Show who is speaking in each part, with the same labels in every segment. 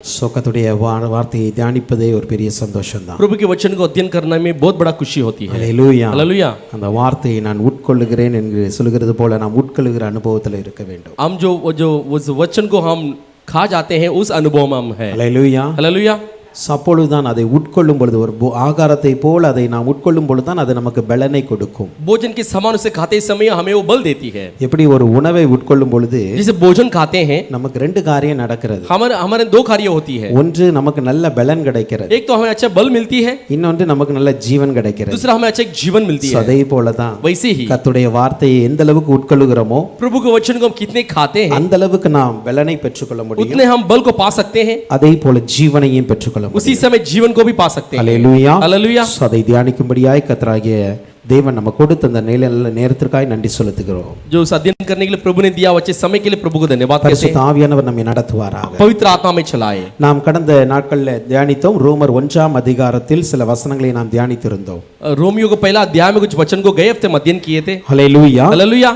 Speaker 1: சொக்கத்துடைய வார்த்தையை தியானிப்பதே ஒரு பெரிய சந்தோஷம் தான்.
Speaker 2: प्रभु के वचन को अध्ययन करने में बहुत बड़ा खुशी होती है.
Speaker 1: ஹல்லேலூயா.
Speaker 2: हालेलुया.
Speaker 1: அந்த வார்த்தையை நான் உட்கொள்ளுகிறேன் என்று சொல்கிறது போல நாம் உட்கொள்ளுகிற அனுபவத்தில் இருக்க வேண்டும்.
Speaker 2: हम जो उस वचन को हम खा जाते हैं उस अनुभव में हम हैं.
Speaker 1: ஹல்லேலூயா.
Speaker 2: हालेलुया.
Speaker 1: அப்பொழுதுதான் அதை உட்கொள்ளும் பொழுது ஒரு ஆகாரத்தை போல அதை நாம் உட்கொள்ளும் பொழுதுதான் அது நமக்கு பலனை கொடுக்கும்.
Speaker 2: भोजन के समान उसे खाते समय हमें वो बल देती है.
Speaker 1: எப்படி ஒரு உணவை உட்கொள்ளும் பொழுது
Speaker 2: जैसे भोजन खाते हैं
Speaker 1: நமக்கு ரெண்டு காரியம் நடக்கிறது.
Speaker 2: हमारे दो कार्य होती है.
Speaker 1: ஒன்று நமக்கு நல்ல பலன் கிடைக்கிறது.
Speaker 2: एक तो हमें अच्छा बल मिलती है.
Speaker 1: இன்னொன்று நமக்கு நல்ல ஜீவன் கிடைக்கிறது.
Speaker 2: दूसरा हमें अच्छा जीवन मिलती है.
Speaker 1: அதே போலதான்
Speaker 2: वैसे ही
Speaker 1: கர்த்தருடைய வார்த்தையை எந்த அளவுக்கு உட்கொள்ளுகிறோமோ
Speaker 2: प्रभु के वचन को हम कितने खाते हैं
Speaker 1: அந்த அளவுக்கு நாம் பலனை பெற்றுக்கொள்ள முடியும்.
Speaker 2: उतने हम बल को पा सकते हैं.
Speaker 1: அதே போல ஜீவனையும் பெற்றுக்கொள்ள முடியும்.
Speaker 2: उसी समय जीवन को भी पा सकते हैं.
Speaker 1: ஹல்லேலூயா.
Speaker 2: हालेलुया.
Speaker 1: அதை தியானிக்கும்படியாய் கர்த்தராகிய தேவன் நம்ம கொடுத்த அந்த நேரத்திற்காய் நன்றி செலுத்துகிறோம்.
Speaker 2: जो उस अध्ययन करने के लिए प्रभु ने दिया अच्छे समय के लिए प्रभु को धन्यवाद कहते हैं.
Speaker 1: பரிசுத்த ஆவியானவர் நம்மை நடத்துவாராக.
Speaker 2: पवित्र आत्मा में चलाए.
Speaker 1: நாம் கடந்த நாட்களில் தியானித்தோம். ரோமர் 1ஆம் அதிகாரத்தில் சில வசனங்களை நாம் தியானித்திருந்தோம்.
Speaker 2: रोमियो को पहला अध्याय में कुछ वचन को गए हफ्ते अध्ययन किए थे.
Speaker 1: ஹல்லேலூயா.
Speaker 2: हालेलुया.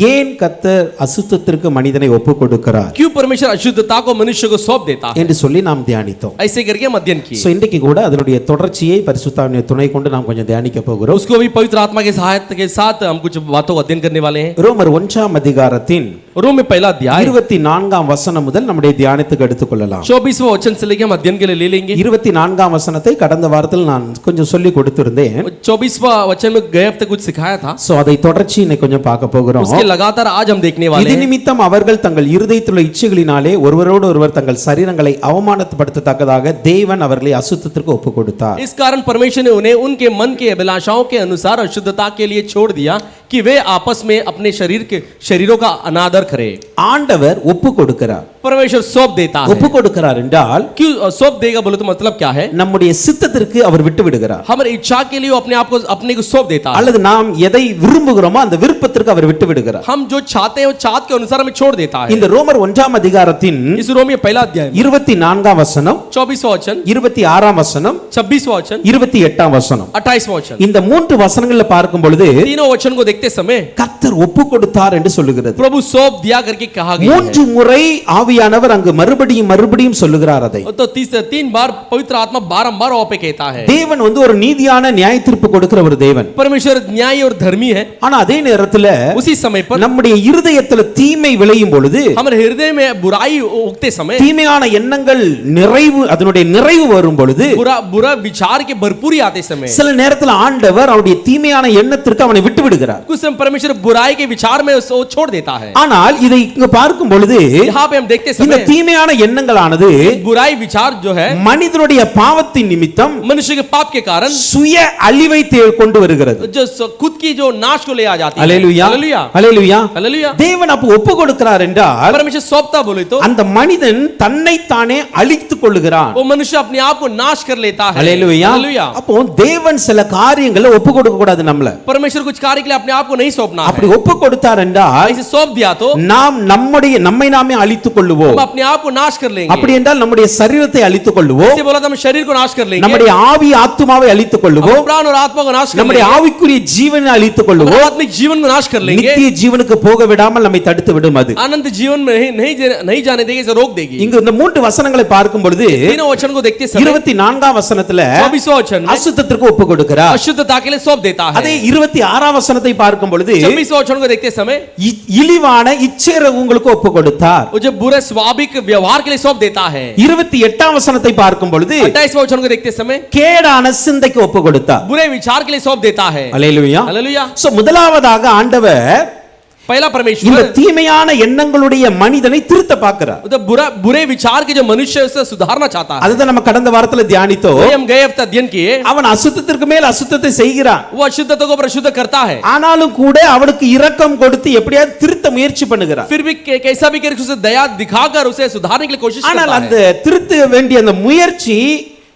Speaker 1: ஏன் கர்த்தர் அசுத்தத்திற்கு மனிதனை ஒப்பு கொடுக்கிறார்
Speaker 2: क्यों परमेश्वर अशुद्धता को मनुष्य को सौंप देता है
Speaker 1: என்று சொல்லி நாம் தியானித்தோம்.
Speaker 2: ऐसे करके हम अध्ययन किए.
Speaker 1: சோ இன்றைக்கு கூட அதனுடைய தொடர்ச்சியை பரிசுத்த ஆவியின் துணை கொண்டு நாம் கொஞ்சம் தியானிக்க போகிறோம்.
Speaker 2: उसको भी पवित्र आत्मा के सहायता के साथ हम कुछ बातों को अध्ययन करने वाले हैं.
Speaker 1: ரோமர் 1ஆம் அதிகாரத்தின்
Speaker 2: रोम में पहला अध्याय
Speaker 1: 24ஆம் वசனம் முதல் நம்முடைய தியானத்துக்கு எடுத்துக்கொள்ளலாம்.
Speaker 2: 24वां वचन से लेके हम अध्ययन के लिए ले लेंगे.
Speaker 1: 24ஆம் வசனத்தை கடந்த வாரத்தில் நான் கொஞ்சம் சொல்லி கொடுத்திருந்தேன்.
Speaker 2: 24वां वचन में गए हफ्ते कुछ सिखाया था.
Speaker 1: சோ அதை தொடர்ச்சி இன்னைக்கு கொஞ்சம் பார்க்க போகிறோம்.
Speaker 2: उसके लगातार आज हम देखने वाले
Speaker 1: இது
Speaker 2: हैं.
Speaker 1: நிமித்தம் அவர்கள் தங்கள் இருதயத்தில் உள்ள இச்சைகளினாலே ஒருவரோடு ஒருவர் தங்கள் சரீரங்களை அவமானப்படுத்தத்தக்கதாக தேவன் அவர்களை அசுத்தத்திற்கு ஒப்பு கொடுத்தார்.
Speaker 2: इस कारण परमेश्वर ने उन्हें उनके मन के अभिलाषाओं के अनुसार अशुद्धता के लिए छोड़ दिया कि वे आपस में अपने शरीरों का अनादर करें.
Speaker 1: ஆண்டவர் ஒப்பு கொடுக்கிறார்.
Speaker 2: परमेश्वर सौंप देता है.
Speaker 1: ஒப்பு கொடுக்கிறார் என்றால்
Speaker 2: क्यों सौंप देगा बोले तो मतलब क्या है?
Speaker 1: நம்முடைய சித்தத்திற்கு அவர் விட்டு விடுகிறார்.
Speaker 2: हमारी इच्छा के लिए अपने को सौंप देता है.
Speaker 1: அல்லது நாம் எதை விரும்புகிறோமோ அந்த விருப்பத்திற்கு அவர் விட்டு விடுகிறார்.
Speaker 2: हम जो चाहते हैं वो चाहत के अनुसार हमें छोड़ देता है.
Speaker 1: இந்த ரோமர் 1ஆம் அதிகாரத்தின்
Speaker 2: इस रोमियो पहला अध्याय
Speaker 1: 24ஆம் வசனம்
Speaker 2: 24वां वचन
Speaker 1: 26ஆம் வசனம்
Speaker 2: 26वां वचन
Speaker 1: 28ஆம் வசனம்
Speaker 2: 28वां वचन
Speaker 1: இந்த மூன்று வசனங்களை பார்க்கும் பொழுது
Speaker 2: तीनों वचन को देखते समय
Speaker 1: கர்த்தர் ஒப்பு கொடுத்தார் என்று சொல்லுகிறது.
Speaker 2: प्रभु सौंप दिया करके कहा गया है.
Speaker 1: மூன்று முறை ஆவியானவர் அங்கு மறுபடியும் சொல்லுகிறார். அதை
Speaker 2: तो तीन बार पवित्र आत्मा बारंबार वहां पे कहता है.
Speaker 1: தேவன் ஒரு நீதியான நியாய தீர்ப்பு கொடுக்கிற ஒரு தேவன்.
Speaker 2: परमेश्वर न्यायी और धर्मी है.
Speaker 1: ஆனா அதே நேரத்துல
Speaker 2: उसी समय पर
Speaker 1: நம்முடைய இருதயத்துல தீமை விளையும் பொழுது
Speaker 2: हमारे हृदय में बुराई उगते समय
Speaker 1: தீமையான எண்ணங்கள் அதனுடைய நிறைவு வரும் பொழுது
Speaker 2: बुरा विचार के भरपूरी आते समय
Speaker 1: சில நேரத்துல ஆண்டவர் அவருடைய தீமையான எண்ணத்திற்கு அவனை விட்டு விடுகிறார்.
Speaker 2: कुछ समय परमेश्वर बुराई के विचार में उसको छोड़ देता है.
Speaker 1: ஆனால் இதை இங்க பார்க்கும் பொழுது
Speaker 2: यहाँ पे हम देखते
Speaker 1: இந்த
Speaker 2: समय
Speaker 1: தீமையான எண்ணங்களானது
Speaker 2: बुराई विचार जो है
Speaker 1: மனிதனுடைய பாவத்தின் நிமித்தம்
Speaker 2: मनुष्य के पाप के कारण
Speaker 1: சுய அழிவை கொண்டு வருகிறது.
Speaker 2: जो खुद की जो नाश को ले आ जाती है.
Speaker 1: அல்லேலூயா.
Speaker 2: हालेलुया.
Speaker 1: அல்லேலூயா.
Speaker 2: हालेलुया.
Speaker 1: தேவன் அப்ப ஒப்பு கொடுக்கிறார் என்றால்
Speaker 2: परमेश्वर सौंपता बोले तो
Speaker 1: அந்த மனிதன் தன்னை தானே அழித்துக் கொள்ளுகிறான்.
Speaker 2: वो मनुष्य अपने आप को नाश कर लेता है.
Speaker 1: அல்லேலூயா.
Speaker 2: हालेलुया.
Speaker 1: அப்போ தேவன் சில காரியங்களை ஒப்பு கொடுக்க கூடாது நம்மள.
Speaker 2: परमेश्वर कुछ कार्य के लिए अपने आप को नहीं सौंपना
Speaker 1: அப்படி
Speaker 2: है.
Speaker 1: ஒப்பு கொடுத்தார் என்றால்
Speaker 2: ऐसे सौंप दिया तो
Speaker 1: நாம் நம்மை நாமே அழித்துக் கொள்ளுவோம்.
Speaker 2: हम अपने आप को नाश कर लेंगे.
Speaker 1: அப்படி என்றால் நம்முடைய சரீரத்தை அழித்துக் கொள்ளுவோம்.
Speaker 2: ऐसे बोला तो हम शरीर को नाश कर लेंगे.
Speaker 1: நம்முடைய ஆவி ஆத்துமாவை அழித்துக் கொள்ளுவோம்.
Speaker 2: प्राण और आत्मा को नाश कर
Speaker 1: நம்முடைய
Speaker 2: लेंगे.
Speaker 1: ஆவிக்குரிய ஜீவனை அழித்துக் கொள்ளுவோம்.
Speaker 2: आत्मिक जीवन को नाश कर लेंगे.
Speaker 1: நித்திய ஜீவனுக்கு போக விடாமல் நம்மை தடுத்து விடும் அது.
Speaker 2: अनंत जीवन में नहीं जाने देगी, इसे रोक देगी.
Speaker 1: இங்க இந்த மூன்று வசனங்களை பார்க்கும் பொழுது
Speaker 2: तीनों वचन को देखते समय
Speaker 1: 24ஆம் வசனத்துல
Speaker 2: 24वां वचन में
Speaker 1: அசுத்தத்திற்கு ஒப்பு கொடுக்கிறார்.
Speaker 2: अशुद्धता के लिए सौंप देता है.
Speaker 1: அதே 26ஆம் வசனத்தை பார்க்கும் பொழுது
Speaker 2: 26वां वचन को देखते समय
Speaker 1: இழிவான இச்சையை உங்களுக்கு ஒப்பு கொடுத்தார்.
Speaker 2: वो जो बुरे स्वाभाविक व्यवहार के लिए सौंप देता है.
Speaker 1: 28ஆம் வசனத்தை பார்க்கும் பொழுது
Speaker 2: 28वां वचन को देखते समय
Speaker 1: கேடான சிந்தைக்கு ஒப்பு கொடுத்தார்.
Speaker 2: बुरे विचार के लिए सौंप देता है.
Speaker 1: அல்லேலூயா.
Speaker 2: हालेलुया.
Speaker 1: சோ முதலாவதாக ஆண்டவர்
Speaker 2: पहला
Speaker 1: இந்த
Speaker 2: परमेश्वर
Speaker 1: தீமையான எண்ணங்களுடைய மனிதனை திருத்த பார்க்கிறார்.
Speaker 2: तो बुरे विचार के जो मनुष्य है उसे सुधारना चाहता है.
Speaker 1: அதுதான் நம்ம கடந்த வாரத்துல தியானித்தோம்.
Speaker 2: हम गए हफ्ते अध्ययन किए.
Speaker 1: அவன் அசுத்தத்திற்கு மேல் அசுத்தத்தை செய்கிறான்.
Speaker 2: वो अशुद्धता को अशुद्ध करता है.
Speaker 1: ஆனாலும் கூட அவனுக்கு இரக்கம் கொடுத்து எப்படியாவது திருத்த முயற்சி பண்ணுகிறான்.
Speaker 2: फिर भी कैसा भी करके उसे दया दिखाकर उसे सुधारने के लिए कोशिश
Speaker 1: ஆனால்
Speaker 2: करता
Speaker 1: அந்த
Speaker 2: है.
Speaker 1: திருத்த வேண்டிய அந்த முயற்சி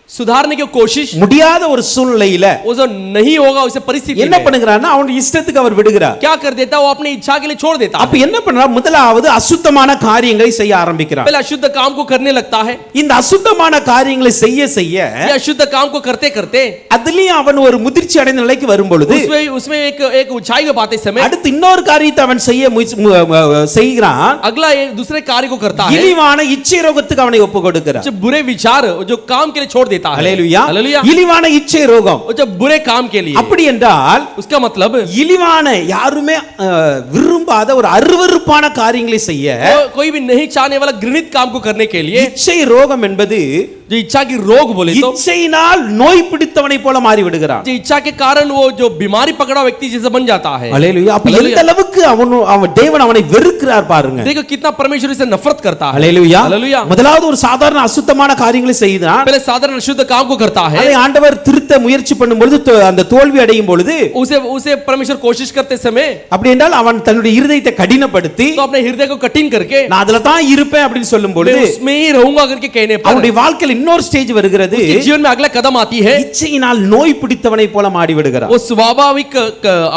Speaker 2: सुधारने की कोशिश,
Speaker 1: முடியாத ஒரு சூழ்நிலையில
Speaker 2: वो जो नहीं होगा उसे परिस्थिति
Speaker 1: என்ன
Speaker 2: में
Speaker 1: பண்ணுகிறார்னா அவனுடைய இஷ்டத்துக்கு அவர் விடுகிறார்.
Speaker 2: क्या कर देता है, वो अपनी इच्छा के लिए छोड़ देता
Speaker 1: அப்ப
Speaker 2: है।
Speaker 1: என்ன பண்றார்? முதலாவது அசுத்தமான காரியங்களை செய்ய ஆரம்பிக்கிறார்.
Speaker 2: पहले अशुद्ध काम को करने लगता है।
Speaker 1: இந்த அசுத்தமான காரியங்களை செய்ய செய்ய
Speaker 2: ये अशुद्ध काम को करते करते
Speaker 1: அதுலயும் அவன் ஒரு முதிர்ச்சி அடைந்த நிலைக்கு வரும் பொழுது
Speaker 2: उसमें उसमें एक ऊंचाई में पाते समय
Speaker 1: அடுத்து இன்னொரு காரியத்தை அவன் செய்கிறான்.
Speaker 2: अगला एक दूसरे कार्य को करता है,
Speaker 1: இழிவான இச்சை ரோகத்துக்கு அவனை ஒப்பு கொடுக்கிறார்.
Speaker 2: जो बुरे विचार जो काम के लिए छोड़ देता है।
Speaker 1: அல்லேலூயா.
Speaker 2: हालेलुया।
Speaker 1: இழிவான இச்சை ரோகம்.
Speaker 2: वो जो बुरे काम के लिए,
Speaker 1: அப்படி என்றால்
Speaker 2: उसका मतलब
Speaker 1: இழிவான யாருமே விரும்பாத ஒரு அருவருப்பான காரியங்களை செய்ய
Speaker 2: कोई भी नहीं चाहने वाला घृणित काम को करने के लिए,
Speaker 1: இச்சை ரோகம் என்பது
Speaker 2: जो इच्छा की रोग बोले तो,
Speaker 1: இச்சையினால் நோய் பிடித்தவனை போல மாறி விடுகிறான்.
Speaker 2: जो इच्छा के कारण वो जो बीमारी पकड़ा व्यक्ति जैसे बन जाता है।
Speaker 1: அல்லேலூயா. அப்ப எந்த அளவுக்கு அவன் தேவன் அவனை வெறுக்கிறார் பாருங்க.
Speaker 2: देखो कितना परमेश्वर इसे नफरत करता है।
Speaker 1: அல்லேலூயா.
Speaker 2: हालेलुया।
Speaker 1: முதலாவது ஒரு சாதாரண அசுத்தமான காரியங்களை செய்தான்.
Speaker 2: पहले साधारण अशुद्ध काम को करता है,
Speaker 1: அதை ஆண்டவர் திருத்த முயற்சி பண்ணும் பொழுது அந்த தோல்வி அடையும் பொழுது
Speaker 2: उसे उसे परमेश्वर कोशिश करते समय,
Speaker 1: அப்படி என்றால் அவன் தன்னுடைய இருதயத்தை கடினப்படுத்தி
Speaker 2: तो अपने हृदय को कठिन करके
Speaker 1: நான் அதுல தான் இருப்பேன் அப்படின்னு சொல்லும்
Speaker 2: मैं
Speaker 1: பொழுது
Speaker 2: उसमें ही रहूंगा करके कहने पर
Speaker 1: அவனுடைய வாழ்க்கையில் இன்னொரு ஸ்டேஜ் வருகிறது.
Speaker 2: उसके जीवन में अगला कदम आती है,
Speaker 1: இச்சையினால் நோய் பிடித்தவனை போல மாறி விடுகிறான்.
Speaker 2: वो स्वाभाविक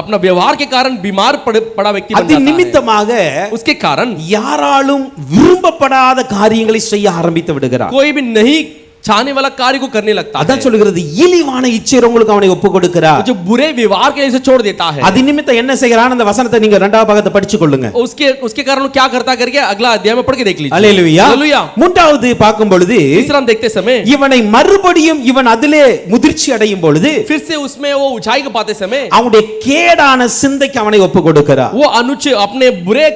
Speaker 2: अपना व्यवहार के कारण बीमार पड़ा व्यक्ति बन
Speaker 1: அது
Speaker 2: जाता है।
Speaker 1: நிமித்தமாக
Speaker 2: उसके कारण
Speaker 1: யாராலும் விரும்பப்படாத காரியங்களை செய்ய ஆரம்பித்து விடுகிறான்.
Speaker 2: कोई भी नहीं चाहने वाला कार्य को करने लगता है।
Speaker 1: அதான் சொல்கிறது இழிவான இச்சை ரோகங்களுக்கு அவனை ஒப்பு கொடுக்கிறார்.
Speaker 2: जो बुरे व्यवहार के लिए इसे छोड़ देता है,
Speaker 1: அது நிமித்தம் என்ன செய்கிறான்? அந்த வசனத்தை நீங்க இரண்டாவது பாகத்தை படிச்சு கொள்ளுங்க.
Speaker 2: उसके कारण वो क्या करता करके अगला अध्याय में पढ़ के देख लीजिए।
Speaker 1: அல்லேலூயா.
Speaker 2: हालेलुया।
Speaker 1: மூன்றாவது பார்க்கும் பொழுது
Speaker 2: तीसरा हम देखते समय
Speaker 1: இவனை மறுபடியும் இவன் அதிலே முதிர்ச்சி அடையும் பொழுது
Speaker 2: फिर से उसमें वो ऊंचाई को पाते समय
Speaker 1: அவனுடைய கேடான சிந்தைக்கு அவனை ஒப்பு கொடுக்கிறார்.
Speaker 2: वो अनुचित अपने बुरे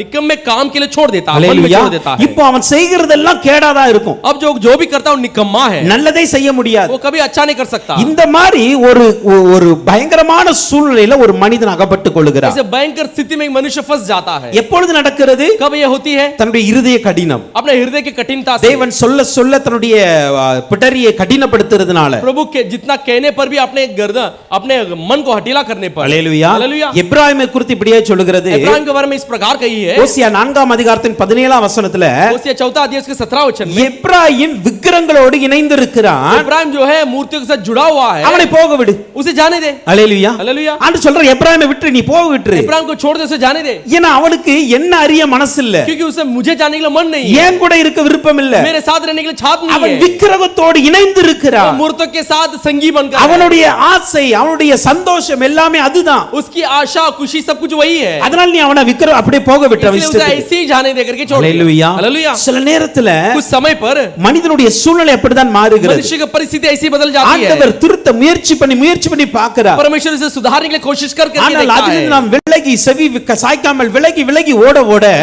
Speaker 2: निकम्मे काम के लिए छोड़ देता है, मन में
Speaker 1: அல்லேலூயா.
Speaker 2: छोड़ देता है।
Speaker 1: இப்போ அவன் செய்கிறதெல்லாம் கேடாதா இருக்கும்.
Speaker 2: अब जो भी करता है वो निकम्मा है,
Speaker 1: நல்லதை செய்ய முடியாது.
Speaker 2: वो कभी अच्छा नहीं कर सकता।
Speaker 1: இந்த மாதிரி ஒரு பயங்கரமான சூழ்நிலையில ஒரு மனிதன் அகப்பட்டுக் கொள்கிறார்.
Speaker 2: ऐसे भयंकर स्थिति में एक मनुष्य फंस जाता है।
Speaker 1: எப்பொழுது நடக்கிறது?
Speaker 2: कब ये होती है?
Speaker 1: தன்னுடைய இருதய கடினம்,
Speaker 2: अपने हृदय की कठिनता से,
Speaker 1: தேவன் சொல்ல சொல்ல தன்னுடைய பிடரியை கடினப்படுத்துறதுனால.
Speaker 2: प्रभु के जितना कहने पर भी अपने गर्दन अपने मन को हठीला करने पर।
Speaker 1: அல்லேலூயா.
Speaker 2: हालेलुया।
Speaker 1: எப்ராயிமை குறித்து இப்படியே சொல்லுகிறது.
Speaker 2: इब्राहिम के बारे में इस प्रकार कही है,
Speaker 1: ஓசியா 4ஆம் அதிகாரத்தின் 17ஆம் வசனத்துல
Speaker 2: ओसिया 4 अध्याय के 17 वचन में,
Speaker 1: எப்ராயிம் விக்கிரங்களோடு இணைந்திருக்கிறான்,
Speaker 2: इब्राहिम जो है मूर्तियों के साथ जुड़ा हुआ है,
Speaker 1: அவனை போக விடு.
Speaker 2: उसे जाने दे।
Speaker 1: அல்லேலூயா.
Speaker 2: हालेलुया।
Speaker 1: ஆண்டு சொல்ற எப்ராயிமை விட்டு நீ போக விட்டுரு.
Speaker 2: इब्राहिम को छोड़ दे, उसे जाने दे,
Speaker 1: ஏன்னா அவனுக்கு என்ன அறிய மனசு இல்ல,
Speaker 2: क्योंकि उसे मुझे जाने के लिए मन नहीं है,
Speaker 1: ஏன் கூட இருக்க விருப்பம் இல்ல.
Speaker 2: मेरे साथ रहने के लिए छात नहीं
Speaker 1: அவன்
Speaker 2: है,
Speaker 1: விக்கிரகத்தோடு இணைந்து
Speaker 2: वो
Speaker 1: இருக்கிறான்.
Speaker 2: मूर्तियों के साथ संगी बनकर है।
Speaker 1: அவனுடைய ஆசை, அவனுடைய சந்தோஷம் எல்லாமே அதுதான்.
Speaker 2: उसकी आशा खुशी सब कुछ वही है,
Speaker 1: அதனால நீ அவனை விக்கிரகம் அப்படியே போக விட்டு அவன்
Speaker 2: इसलिए उसे
Speaker 1: இஷ்டத்துக்கு.
Speaker 2: ऐसे ही जाने दे करके छोड़ दिया।
Speaker 1: அல்லேலூயா.
Speaker 2: हालेलुया।
Speaker 1: சில நேரத்துல
Speaker 2: कुछ समय पर
Speaker 1: மனிதனுடைய சூழ்நிலை அப்படிதான் மாறுகிறது.
Speaker 2: मनुष्य की परिस्थिति ऐसी बदल जाती है,
Speaker 1: ஆண்டவர் திருத்த முயற்சி பண்ணி பார்க்கிறார்.
Speaker 2: परमेश्वर इसे सुधारने के लिए कोशिश करके
Speaker 1: ஆனால்
Speaker 2: देखता
Speaker 1: அதிலிருந்து
Speaker 2: है,
Speaker 1: நாம் விலகி செவி சாய்க்காமல் விலகி ஓட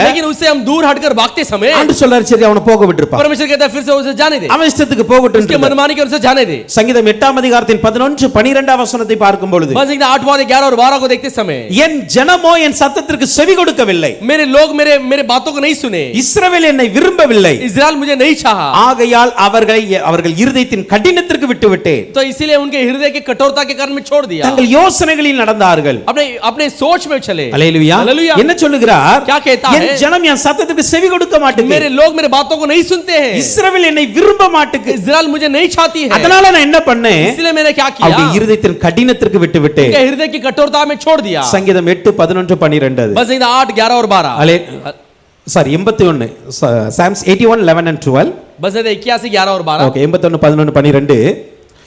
Speaker 2: लेकिन उससे हम दूर हटकर भागते समय
Speaker 1: ஆண்டு சொல்றாரு சரி அவனை போக விட்டுருப்பா,
Speaker 2: परमेश्वर कहता है फिर से उसे जाने दे,
Speaker 1: அவன் இஷ்டத்துக்கு
Speaker 2: उसके
Speaker 1: போகட்டும்.
Speaker 2: मनमानी के उसे जाने दे।
Speaker 1: சங்கீதம் 8ஆம் அதிகாரத்தின் 11 12ஆம் வசனத்தை பார்க்கும் பொழுது,
Speaker 2: बस 8 11 और 12 को देखते समय,
Speaker 1: என் ஜனமோ என் சத்தத்திற்கு செவி கொடுக்கவில்லை,
Speaker 2: मेरे लोग मेरे बातों को नहीं सुने,
Speaker 1: இஸ்ரவேல் என்னை விரும்பவில்லை,
Speaker 2: इस्राएल मुझे नहीं चाहा,
Speaker 1: ஆகையால் அவர்கள் இருதயத்தின் கடினத்திற்கு விட்டுவிட்டேன்.
Speaker 2: तो इसीलिए उनके हृदय की कठोरता के कारण में छोड़ दिया,
Speaker 1: தங்கள் யோசனைகளில் நடந்தார்கள்.
Speaker 2: अपने अपने सोच में चले।
Speaker 1: அல்லேலூயா.
Speaker 2: हालेलुया।
Speaker 1: என்ன சொல்லுகிறார்?
Speaker 2: क्या कहता
Speaker 1: என்
Speaker 2: है?
Speaker 1: ஜனம் என் சத்தத்துக்கு செவி கொடுக்க மாட்டேங்குது,
Speaker 2: मेरे लोग मेरे बातों को नहीं सुनते हैं,
Speaker 1: இஸ்ரவேல் என்னை விரும்ப மாட்டேங்குது,
Speaker 2: इस्राएल मुझे नहीं चाहती है,
Speaker 1: அதனால நான் என்ன பண்ணேன்?
Speaker 2: इसलिए मैंने क्या किया,
Speaker 1: அவருடைய இருதயத்தின் கடினத்திற்கு விட்டுவிட்டேன்.
Speaker 2: उनके हृदय की कठोरता में छोड़ दिया।
Speaker 1: சங்கீதம் 8 11 12 அது.
Speaker 2: बस 8 11 और 12,
Speaker 1: சாரி 81 சாம்ஸ் 81 11 and 12.
Speaker 2: बस 81 11 और 12,
Speaker 1: ஓகே 81 11 12.